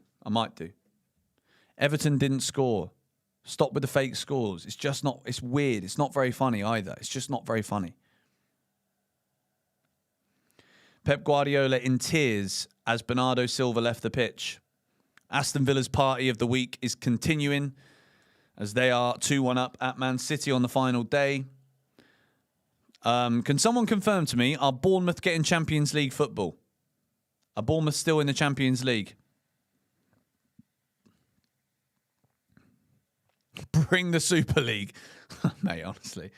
Everton didn't score. Stop with the fake scores. It's just not... It's weird. It's not very funny either. It's just not very funny. Pep Guardiola in tears as Bernardo Silva left the pitch. Aston Villa's party of the week is continuing as they are 2-1 up at Man City on the final day. Can someone confirm to me, are Bournemouth getting Champions League football? Are Bournemouth still in the Champions League? Bring the Super League. Mate, honestly.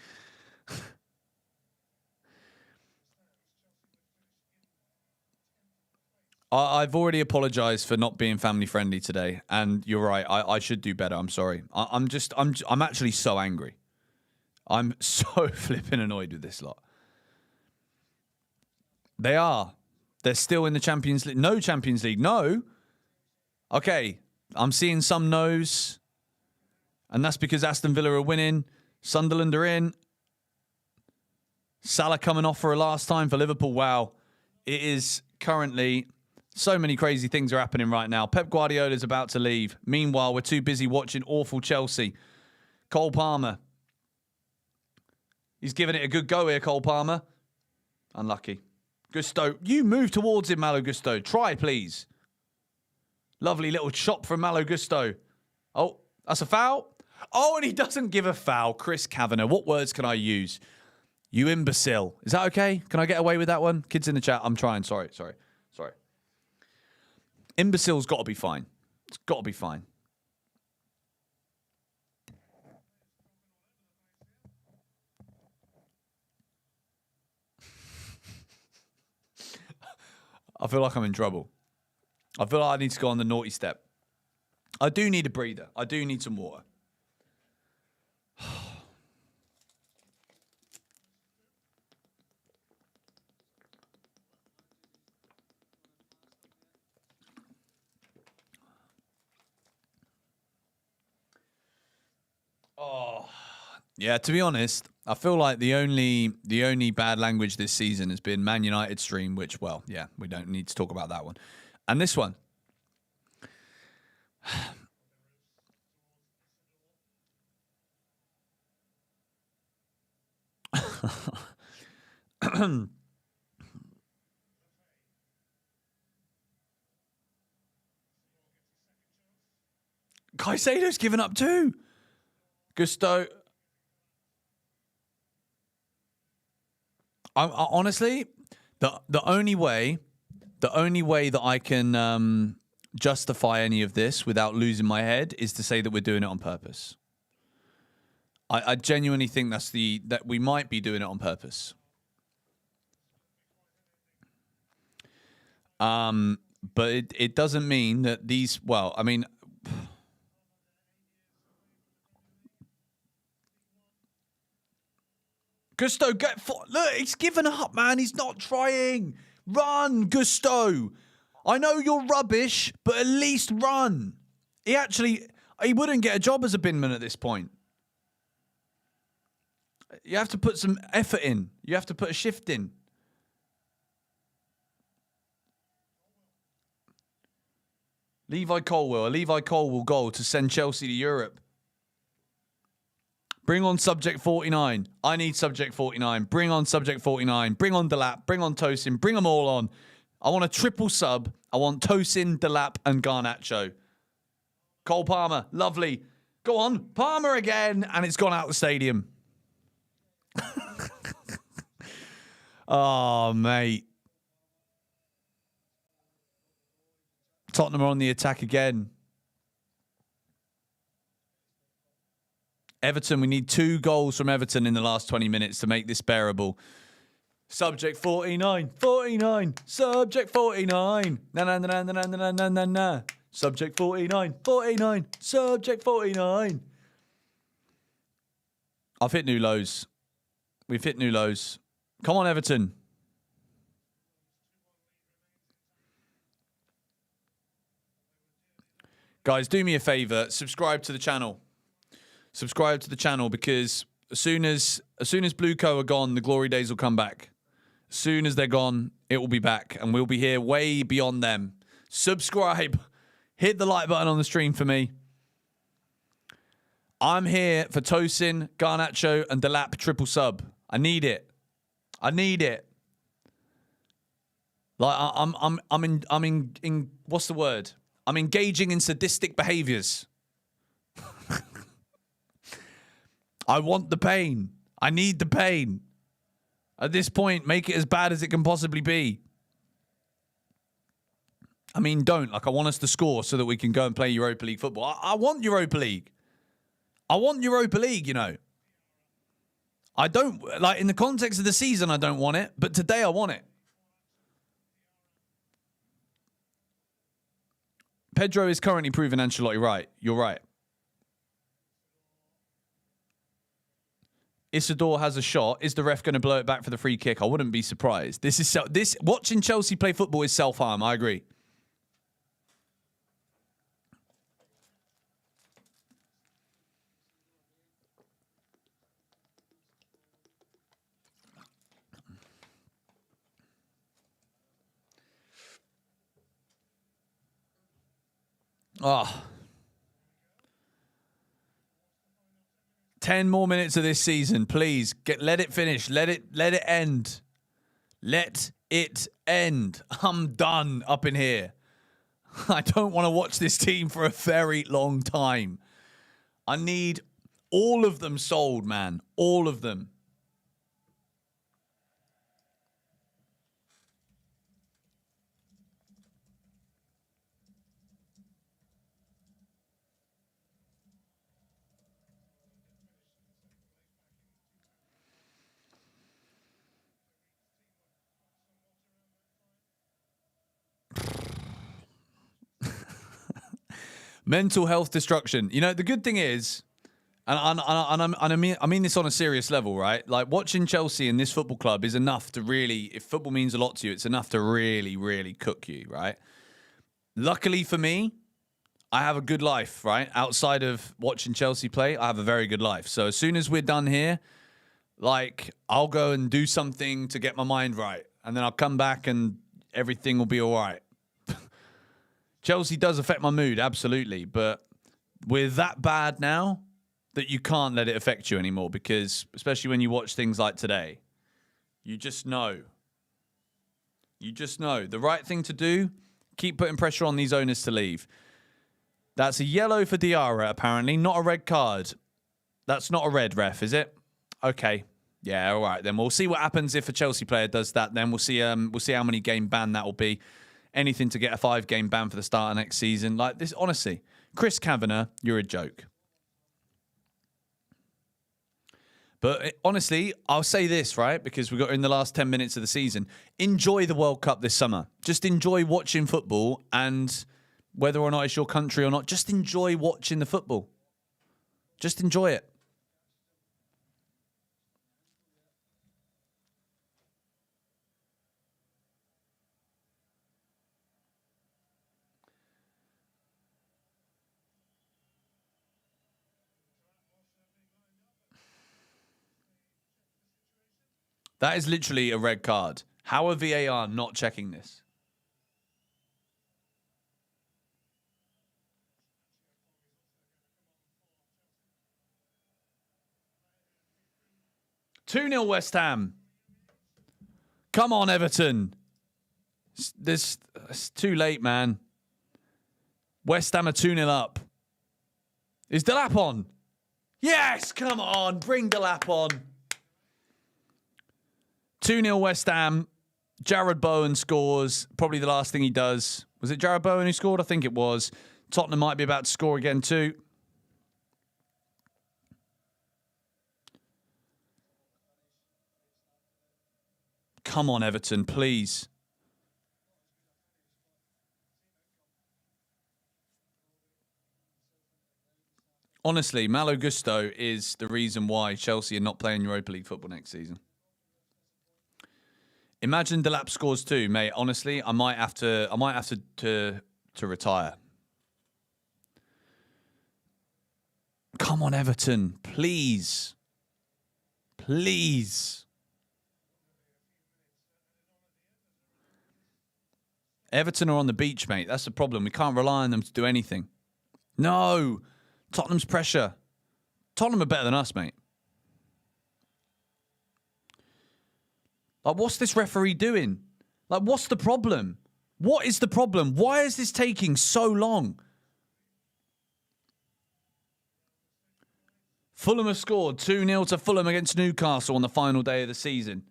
I've already apologised for not being family friendly today, and you're right. I should do better. I'm sorry. I'm actually so angry. I'm so flipping annoyed with this lot. They are. They're still in the Champions League. No Champions League. No. Okay. I'm seeing some no's, and that's because Aston Villa are winning. Sunderland are in. Salah coming off for a last time for Liverpool. Wow. It is currently... So many crazy things are happening right now. Pep Guardiola is about to leave. Meanwhile, we're too busy watching awful Chelsea. Cole Palmer. He's giving it a good go here, Cole Palmer. Unlucky. Gusto. You move towards him, Malo Gusto. Try, please. Lovely little chop from Malo Gusto. Oh, that's a foul. Oh, and he doesn't give a foul. Chris Kavanagh. What words can I use? You imbecile. Is that okay? Can I get away with that one? Kids in the chat. I'm trying. Sorry. Imbecile's got to be fine. It's got to be fine. I feel like I'm in trouble. I feel like I need to go on the naughty step. I do need a breather. I do need some water. Oh, yeah. To be honest, I feel like the only bad language this season has been Man United stream, which, well, yeah, we don't need to talk about that one. And this one. Caicedo's given up too. Gusto. Honestly, the only way that I can justify any of this without losing my head is to say that we're doing it on purpose. I genuinely think that we might be doing it on purpose. But it doesn't mean that these. Well, I mean, Gusto, look, he's given up, man. He's not trying. Run, Gusto. I know you're rubbish, but at least run. He wouldn't get a job as a binman at this point. You have to put some effort in. You have to put a shift in. Levi Colwell. A Levi Colwell goal to send Chelsea to Europe. Bring on Subject 49. I need Subject 49. Bring on Subject 49. Bring on Delap. Bring on Tosin. Bring them all on. I want a triple sub. I want Tosin, Delap, and Garnacho. Cole Palmer. Lovely. Go on. Palmer again. And it's gone out the stadium. Oh, mate. Tottenham are on the attack again. Everton, we need 2 goals from Everton in the last 20 minutes to make this bearable. Subject 49. 49. Subject 49. Na. Subject 49. 49. Subject 49. I've hit new lows. We've hit new lows. Come on, Everton. Guys, do me a favor. Subscribe to the channel. Subscribe to the channel because as soon as Blue Co are gone, the glory days will come back. As soon as they're gone, it will be back. And we'll be here way beyond them. Subscribe. Hit the like button on the stream for me. I'm here for Tosin, Garnacho, and Delap triple sub. I need it. I need it. Like I'm in what's the word? I'm engaging in sadistic behaviors. I want the pain. I need the pain. At this point, make it as bad as it can possibly be. I mean, don't. Like, I want us to score so that we can go and play Europa League football. I want Europa League. I want Europa League, you know. I don't, like, in the context of the season, I don't want it. But today, I want it. Pedro is currently proving Ancelotti right. You're right. Isidore has a shot. Is the ref going to blow it back for the free kick? I wouldn't be surprised. This watching Chelsea play football is self-harm. I agree. Oh. 10 more minutes of this season, please. Let it finish. Let it end. Let it end. I'm done up in here. I don't want to watch this team for a very long time. I need all of them sold, man. All of them. Mental health destruction. You know, the good thing is, and I mean this on a serious level, right? Like, watching Chelsea in this football club is enough to really, if football means a lot to you, it's enough to really, really cook you, right? Luckily for me, I have a good life, right? Outside of watching Chelsea play, I have a very good life. So as soon as we're done here, like, I'll go and do something to get my mind right. And then I'll come back and everything will be all right. Chelsea does affect my mood, absolutely. But we're that bad now that you can't let it affect you anymore because, especially when you watch things like today, you just know. You just know. The right thing to do, keep putting pressure on these owners to leave. That's a yellow for Diarra, apparently. Not a red card. That's not a red, ref, is it? Okay. Yeah, all right. Then we'll see what happens if a Chelsea player does that. Then we'll see how many game ban that will be. anything to get a 5-game ban for the start of next season. Like this, honestly, Chris Kavanagh, you're a joke. But honestly, I'll say this, right? Because we got in the last 10 minutes of the season. Enjoy the World Cup this summer. Just enjoy watching football, and whether or not it's your country or not, just enjoy watching the football. Just enjoy it. That is literally a red card. How are VAR not checking this? Two 2-0 West Ham. Come on, Everton. It's too late, man. West Ham are 2-0 up. Is Delap on? Yes, come on. Bring Delap on. 2-0 West Ham. Jared Bowen scores. Probably the last thing he does. Was it Jared Bowen who scored? I think it was. Tottenham might be about to score again too. Come on, Everton, please. Honestly, Malo Gusto is the reason why Chelsea are not playing Europa League football next season. Imagine Delap scores too, mate. Honestly, I might have to retire. Come on, Everton, please. Please. Everton are on the beach, mate. That's the problem. We can't rely on them to do anything. No. Tottenham's pressure. Tottenham are better than us, mate. Like, what's this referee doing? Like, what's the problem? What is the problem? Why is this taking so long? Fulham have scored 2-0 to Fulham against Newcastle on the final day of the season.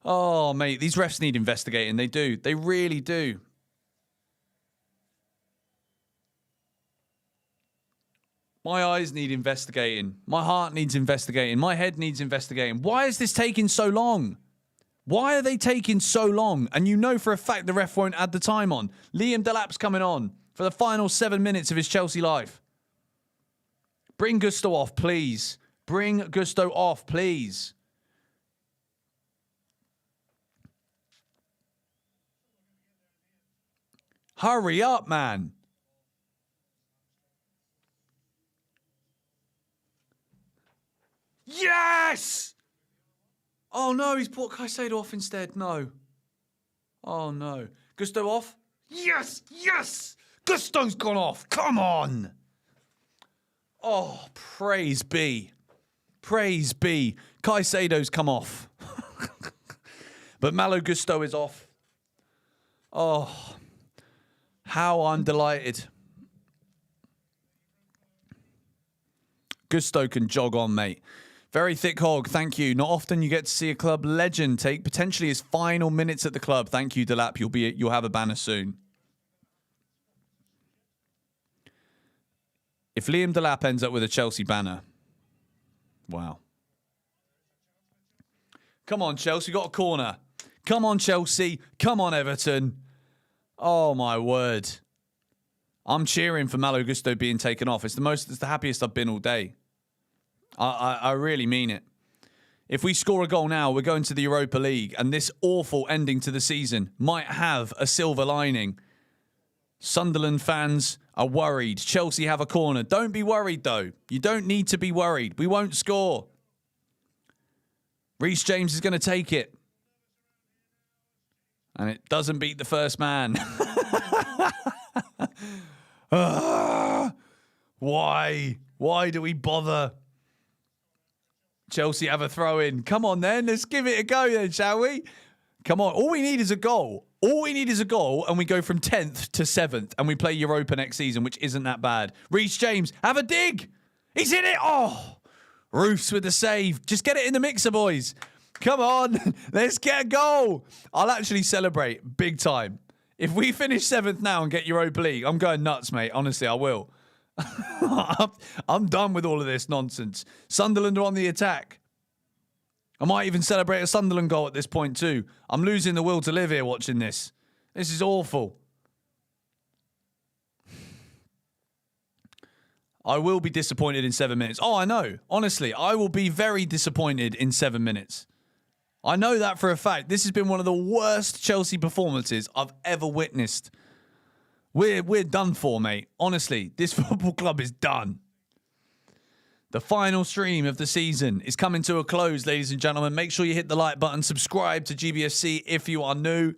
Oh, mate, these refs need investigating. They do. They really do. My eyes need investigating. My heart needs investigating. My head needs investigating. Why is this taking so long? Why are they taking so long? And you know for a fact the ref won't add the time on. Liam Delap's coming on for the final 7 minutes of his Chelsea life. Bring Gusto off, please. Bring Gusto off, please. Hurry up, man. Yes! Oh, no, he's brought Caicedo off instead. No. Oh, no. Gusto off? Yes! Yes! Gusto's gone off. Come on! Oh, praise be. Praise be. Caicedo's come off. But Malo Gusto is off. Oh, how I'm delighted. Gusto can jog on, mate. Very thick hog, thank you. Not often you get to see a club legend take potentially his final minutes at the club. Thank you, Delap. You'll have a banner soon. If Liam Delap ends up with a Chelsea banner, wow. Come on, Chelsea, got a corner. Come on, Chelsea. Come on, Everton. Oh, my word. I'm cheering for Malo Gusto being taken off. It's the happiest I've been all day. I really mean it. If we score a goal now, we're going to the Europa League, and this awful ending to the season might have a silver lining. Sunderland fans are worried. Chelsea have a corner. Don't be worried, though. You don't need to be worried. We won't score. Reece James is going to take it. And it doesn't beat the first man. Why? Why do we bother? Chelsea have a throw in. Come on then. Let's give it a go then, shall we? Come on. All we need is a goal. All we need is a goal, and we go from 10th to 7th, and we play Europa next season, which isn't that bad. Reece James, have a dig. He's in it. Oh, Roofs with the save. Just get it in the mixer, boys. Come on. Let's get a goal. I'll actually celebrate big time. If we finish 7th now and get Europa League, I'm going nuts, mate. Honestly, I will. I'm done with all of this nonsense. Sunderland are on the attack. I might even celebrate a Sunderland goal at this point too. I'm losing the will to live here watching this. This is awful. I will be disappointed in 7 minutes. Oh, I know. Honestly, I will be very disappointed in 7 minutes. I know that for a fact. This has been one of the worst Chelsea performances I've ever witnessed. We're done for, mate. Honestly, this football club is done. The final stream of the season is coming to a close, ladies and gentlemen. Make sure you hit the like button. Subscribe to GBFC if you are new.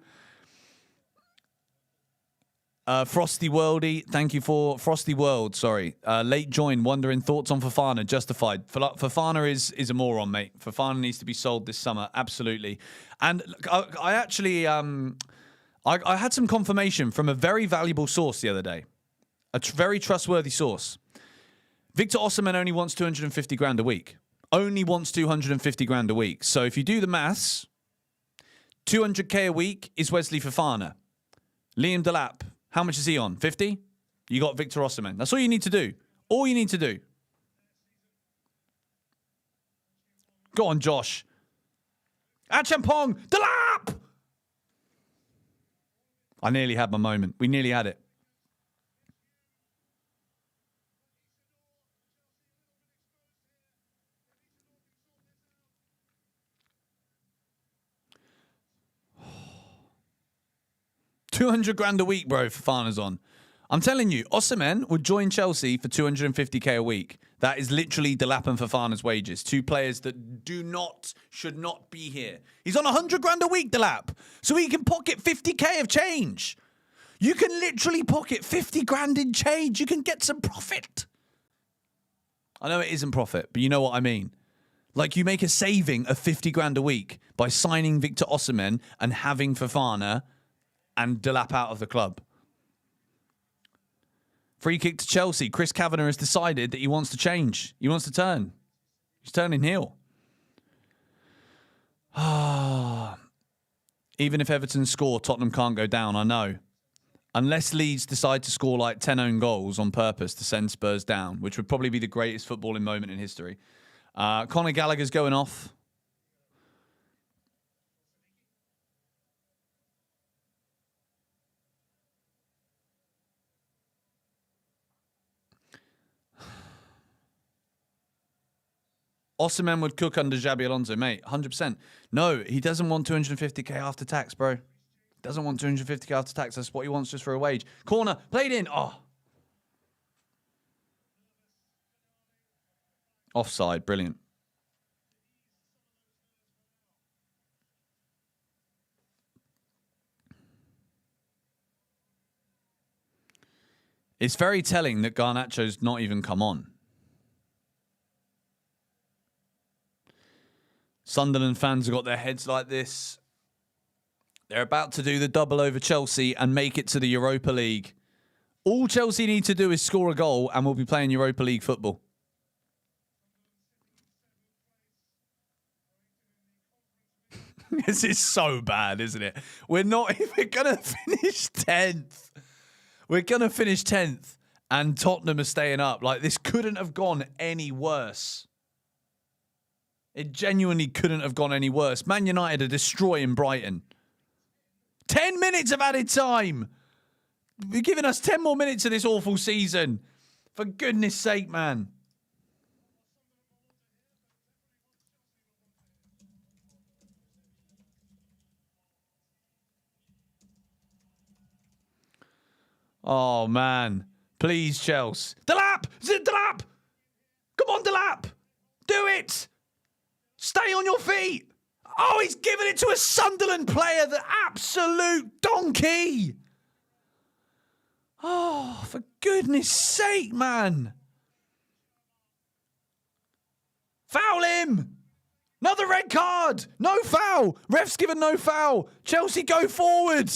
Frosty Worldy, thank you for Frosty World. Sorry, late join. Wondering thoughts on Fofana. Justified. Fofana is a moron, mate. Fofana needs to be sold this summer. Absolutely. And I actually I had some confirmation from a very valuable source the other day, a very trustworthy source. Victor Osimhen only wants 250 grand a week. Only wants 250 grand a week. So if you do the maths, 200k a week is Wesley Fofana. Liam Delap. How much is he on? 50? You got Victor Osimhen. That's all you need to do. All you need to do. Go on, Josh. Achampong! Delap! I nearly had my moment. We nearly had it. $200 grand a week, bro, Fofana's on. I'm telling you, Osimhen would join Chelsea for 250k a week. That is literally Delap and Fofana's wages. Two players that should not be here. He's on 100 grand a week, Delap. So he can pocket 50k of change. You can literally pocket 50 grand in change. You can get some profit. I know it isn't profit, but you know what I mean. Like, you make a saving of 50 grand a week by signing Victor Osimhen and having Fofana and Delap out of the club. Free kick to Chelsea. Chris Kavanagh has decided that he wants to change. He wants to turn. He's turning heel. Even if Everton score, Tottenham can't go down, I know. Unless Leeds decide to score like 10 own goals on purpose to send Spurs down, which would probably be the greatest footballing moment in history. Conor Gallagher's going off. Osimhen would cook under Xabi Alonso, mate. 100%. No, he doesn't want 250k after tax, bro. Doesn't want 250k after tax. That's what he wants just for a wage. Corner, played in. Oh. Offside, brilliant. It's very telling that Garnacho's not even come on. Sunderland fans have got their heads like this. They're about to do the double over Chelsea and make it to the Europa League. All Chelsea need to do is score a goal and we'll be playing Europa League football. This is so bad, isn't it? We're going to finish 10th. We're going to finish 10th and Tottenham are staying up. Like, this couldn't have gone any worse. It genuinely couldn't have gone any worse. Man United are destroying Brighton. 10 minutes of added time. You're giving us 10 more minutes of this awful season. For goodness sake, man. Oh, man. Please, Chelsea. Delap! Delap! Come on, Delap! Do it! Stay on your feet. Oh, he's given it to a Sunderland player. The absolute donkey. Oh, for goodness sake, man. Foul him. Another red card. No foul. Ref's given no foul. Chelsea go forward.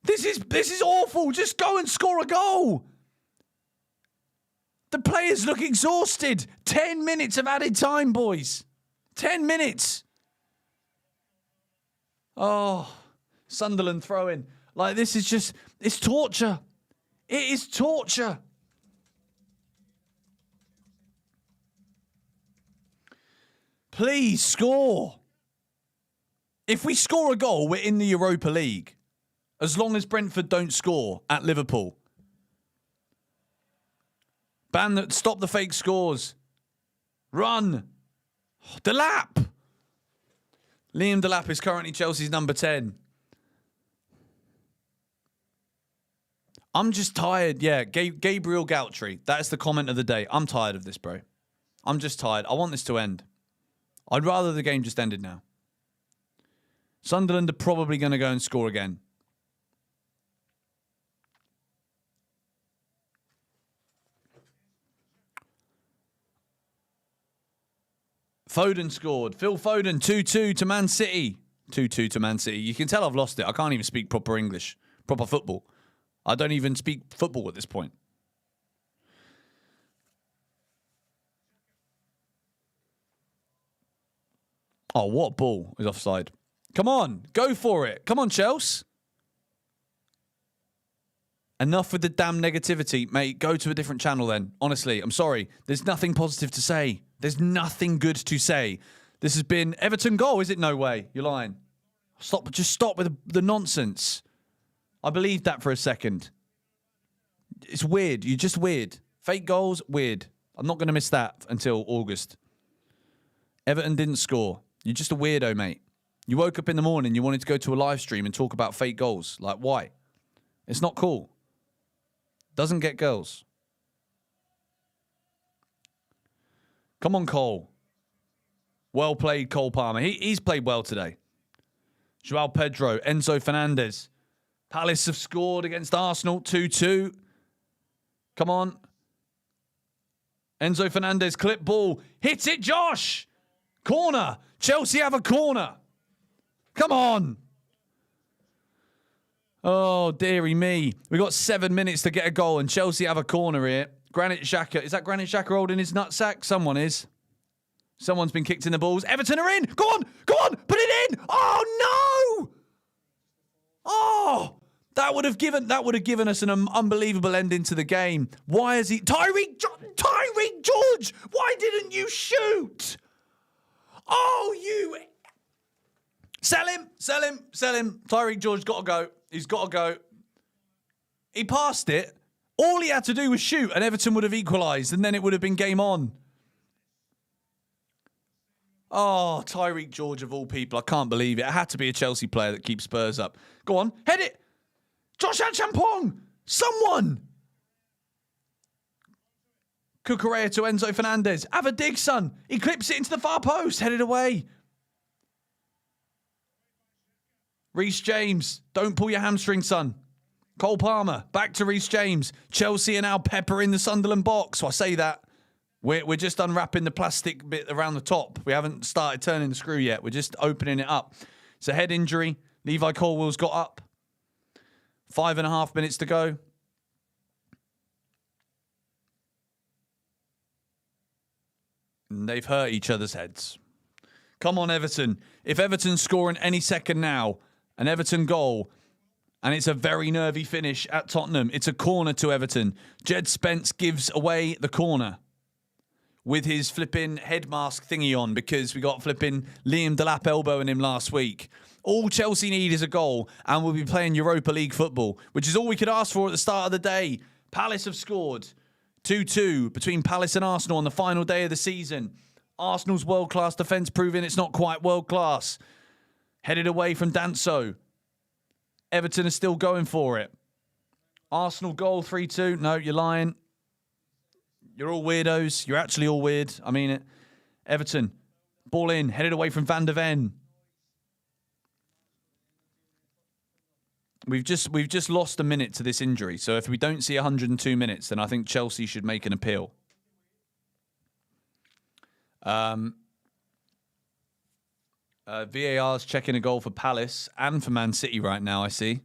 This is awful. Just go and score a goal. The players look exhausted. 10 minutes of added time, boys. 10 minutes. Oh, Sunderland throw-in. Like, this is just, it's torture. It is torture. Please score. If we score a goal, we're in the Europa League. As long as Brentford don't score at Liverpool. Stop the fake scores. Run. Delap. Liam Delap is currently Chelsea's number 10. I'm just tired. Yeah, Gabriel Galtry. That is the comment of the day. I'm tired of this, bro. I'm just tired. I want this to end. I'd rather the game just ended now. Sunderland are probably going to go and score again. Foden scored. Phil Foden, 2-2 to Man City. 2-2 to Man City. You can tell I've lost it. I can't even speak proper English. Proper football. I don't even speak football at this point. Oh, what ball is offside? Come on, go for it. Come on, Chelsea. Enough with the damn negativity, mate. Go to a different channel then. Honestly, I'm sorry. There's nothing positive to say. There's nothing good to say. This has been Everton goal, is it? No way. You're lying. Just stop with the nonsense. I believed that for a second. It's weird. You're just weird. Fake goals, weird. I'm not going to miss that until August. Everton didn't score. You're just a weirdo, mate. You woke up in the morning, you wanted to go to a live stream and talk about fake goals. Like, why? It's not cool. Doesn't get girls. Come on, Cole. Well played, Cole Palmer. He's played well today. Joao Pedro, Enzo Fernandez. Palace have scored against Arsenal, 2-2. Come on. Enzo Fernandez, clip ball. Hit it, Josh. Corner. Chelsea have a corner. Come on. Oh, dearie me. We got 7 minutes to get a goal and Chelsea have a corner here. Granit Xhaka. Is that Granit Xhaka holding his nutsack? Someone is. Someone's been kicked in the balls. Everton are in. Go on. Go on. Put it in. Oh, no. Oh, that would have given us an unbelievable ending to the game. Why is he... Tyreek George. Why didn't you shoot? Oh, you... Sell him. Tyreek George got to go. He's got to go. He passed it. All he had to do was shoot and Everton would have equalised and then it would have been game on. Oh, Tyreek George of all people. I can't believe it. It had to be a Chelsea player that keeps Spurs up. Go on. Head it. Josh Achampong. Someone. Cucurella to Enzo Fernandez. Have a dig, son. He clips it into the far post. Headed away. Reece James. Don't pull your hamstring, son. Cole Palmer. Back to Reece James. Chelsea are now peppering the Sunderland box. So I say that. We're just unwrapping the plastic bit around the top. We haven't started turning the screw yet. We're just opening it up. It's a head injury. Levi Colwell's got up. 5.5 minutes to go. And they've hurt each other's heads. Come on, Everton. If Everton's scoring any second now, an Everton goal, and it's a very nervy finish at Tottenham. It's a corner to Everton. Jed Spence gives away the corner with his flipping head mask thingy on because we got flipping Liam Delap elbowing him last week. All Chelsea need is a goal and we'll be playing Europa League football, which is all we could ask for at the start of the day. Palace have scored 2-2 between Palace and Arsenal on the final day of the season. Arsenal's world-class defence proving it's not quite world-class. Headed away from Danso. Everton are still going for it. Arsenal goal 3-2. No, you're lying. You're all weirdos. You're actually all weird. I mean it. Everton. Ball in. Headed away from Van der Ven. We've just lost a minute to this injury. So if we don't see 102 minutes, then I think Chelsea should make an appeal. VAR's checking a goal for Palace and for Man City right now, I see.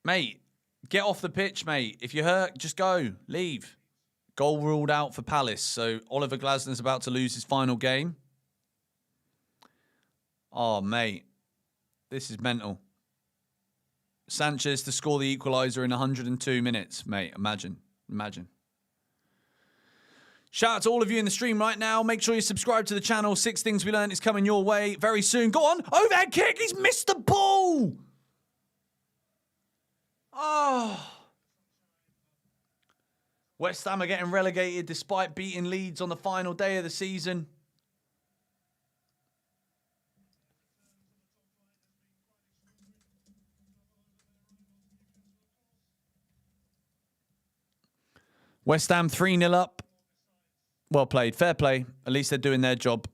Mate, get off the pitch, mate. If you're hurt, just go. Leave. Goal ruled out for Palace. So Oliver Glasner's about to lose his final game. Oh, mate. This is mental. Sanchez to score the equaliser in 102 minutes, mate. Imagine. Shout out to all of you in the stream right now. Make sure you subscribe to the channel. 6 Things We Learned is coming your way very soon. Go on. Overhead kick. He's missed the ball. Oh. West Ham are getting relegated despite beating Leeds on the final day of the season. West Ham 3-0 up. Well played. Fair play. At least they're doing their job.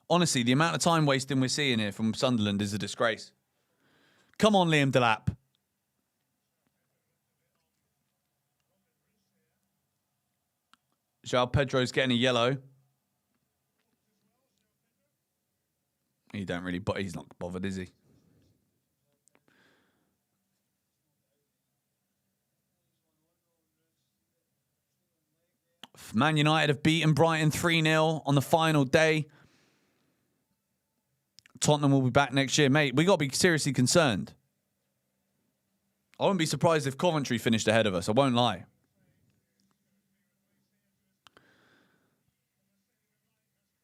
Honestly, the amount of time wasting we're seeing here from Sunderland is a disgrace. Come on, Liam Delap. João Pedro's getting a yellow. He's not bothered, is he? Man United have beaten Brighton 3-0 on the final day. Tottenham will be back next year. Mate, we got to be seriously concerned. I wouldn't be surprised if Coventry finished ahead of us. I won't lie.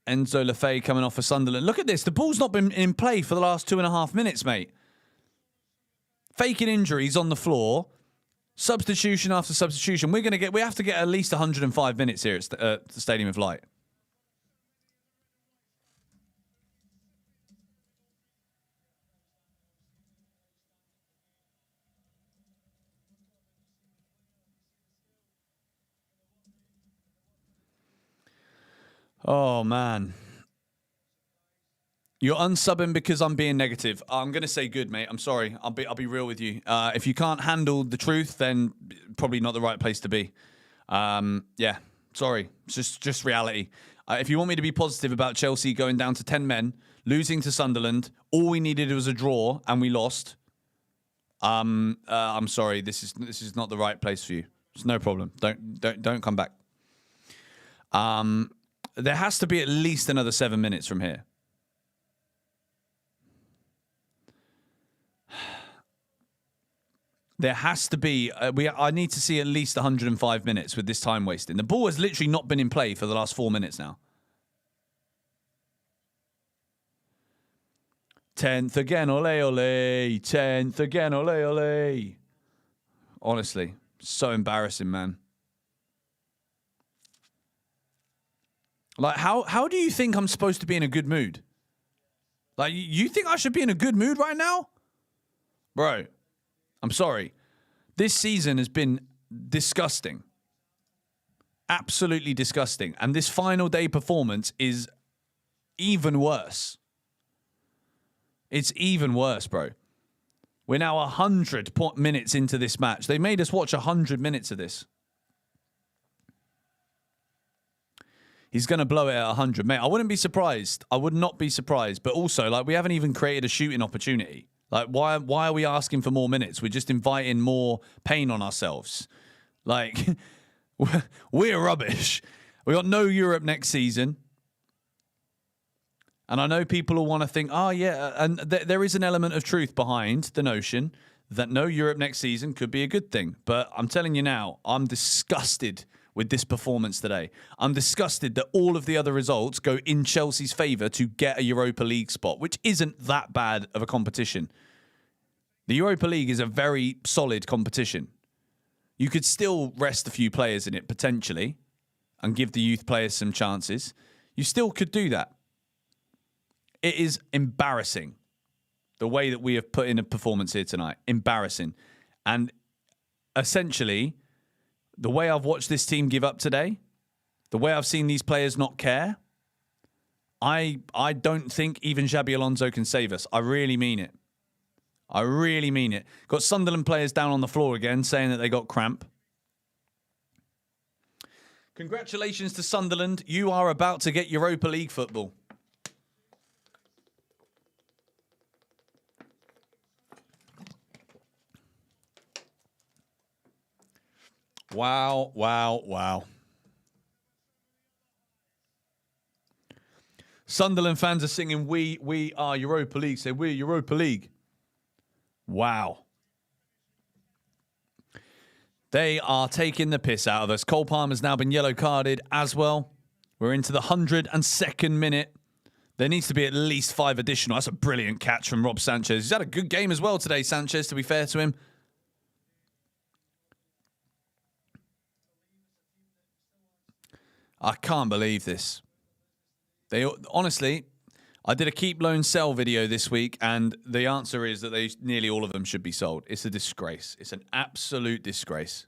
Enzo Lefebvre coming off for Sunderland. Look at this. The ball's not been in play for the last 2.5 minutes, mate. Faking injuries on the floor. Substitution after substitution. We have to get at least 105 minutes here at the Stadium of Light. Oh, man. You're unsubbing because I'm being negative. I'm going to say good, mate. I'm sorry. I'll be real with you. If you can't handle the truth, then probably not the right place to be. Yeah, sorry. It's just reality. If you want me to be positive about Chelsea going down to 10 men, losing to Sunderland, all we needed was a draw and we lost. I'm sorry. This is not the right place for you. It's no problem. Don't come back. There has to be at least another 7 minutes from here. There has to be. I need to see at least 105 minutes with this time wasting. The ball has literally not been in play for the last 4 minutes now. 10th again, ole ole. 10th again, ole ole. Honestly, so embarrassing, man. Like, how do you think I'm supposed to be in a good mood? Like, you think I should be in a good mood right now? Bro, I'm sorry. This season has been disgusting. Absolutely disgusting. And this final day performance is even worse. It's even worse, bro. We're now 100 minutes into this match. They made us watch 100 minutes of this. He's going to blow it at 100. Mate, I wouldn't be surprised. I would not be surprised. But also, like, we haven't even created a shooting opportunity. Like, why are we asking for more minutes? We're just inviting more pain on ourselves. Like, we're rubbish. We got no Europe next season. And I know people will want to think, oh, yeah, and there is an element of truth behind the notion that no Europe next season could be a good thing. But I'm telling you now, I'm disgusted with this performance today. I'm disgusted that all of the other results go in Chelsea's favour to get a Europa League spot, which isn't that bad of a competition. The Europa League is a very solid competition. You could still rest a few players in it, potentially, and give the youth players some chances. You still could do that. It is embarrassing, the way that we have put in a performance here tonight. Embarrassing. And essentially, the way I've watched this team give up today, the way I've seen these players not care, I don't think even Xabi Alonso can save us. I really mean it. I really mean it. Got Sunderland players down on the floor again saying that they got cramp. Congratulations to Sunderland. You are about to get Europa League football. Wow, wow, wow. Sunderland fans are singing, we are Europa League. Say, we're Europa League. Wow. They are taking the piss out of us. Cole Palmer's now been yellow carded as well. We're into the 102nd minute. There needs to be at least 5 additional. That's a brilliant catch from Rob Sanchez. He's had a good game as well today, Sanchez, to be fair to him. I can't believe this. Honestly, I did a keep, loan, sell video this week, and the answer is that nearly all of them should be sold. It's a disgrace. It's an absolute disgrace.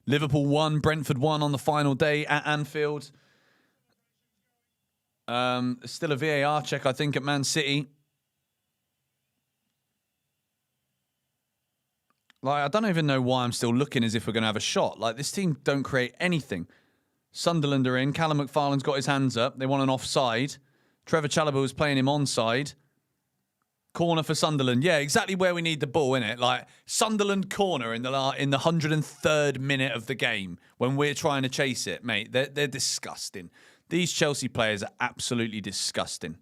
Liverpool 1, Brentford 1 on the final day at Anfield. Still a VAR check, I think, at Man City. Like, I don't even know why I'm still looking as if we're going to have a shot. Like, this team don't create anything. Sunderland are in. Callum McFarlane's got his hands up. They want an offside. Trevor Chalobah was playing him onside. Corner for Sunderland. Yeah, exactly where we need the ball, innit? Like, Sunderland corner in the 103rd minute of the game when we're trying to chase it, mate. They're disgusting. These Chelsea players are absolutely disgusting.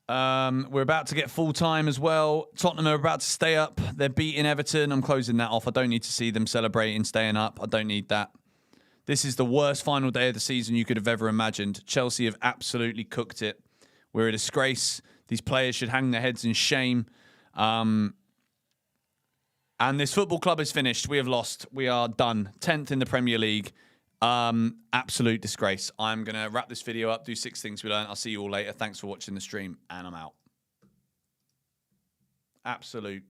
We're about to get full time as well. Tottenham are about to stay up. They're beating Everton. I'm closing that off. I don't need to see them celebrating staying up. I don't need that. This is the worst final day of the season you could have ever imagined. Chelsea have absolutely cooked it. We're a disgrace. These players should hang their heads in shame. And this football club is finished. We have lost. We are done. 10th in the Premier League. Absolute disgrace. I'm going to wrap this video up, do 6 things we learned. I'll see you all later. Thanks for watching the stream, and I'm out. Absolute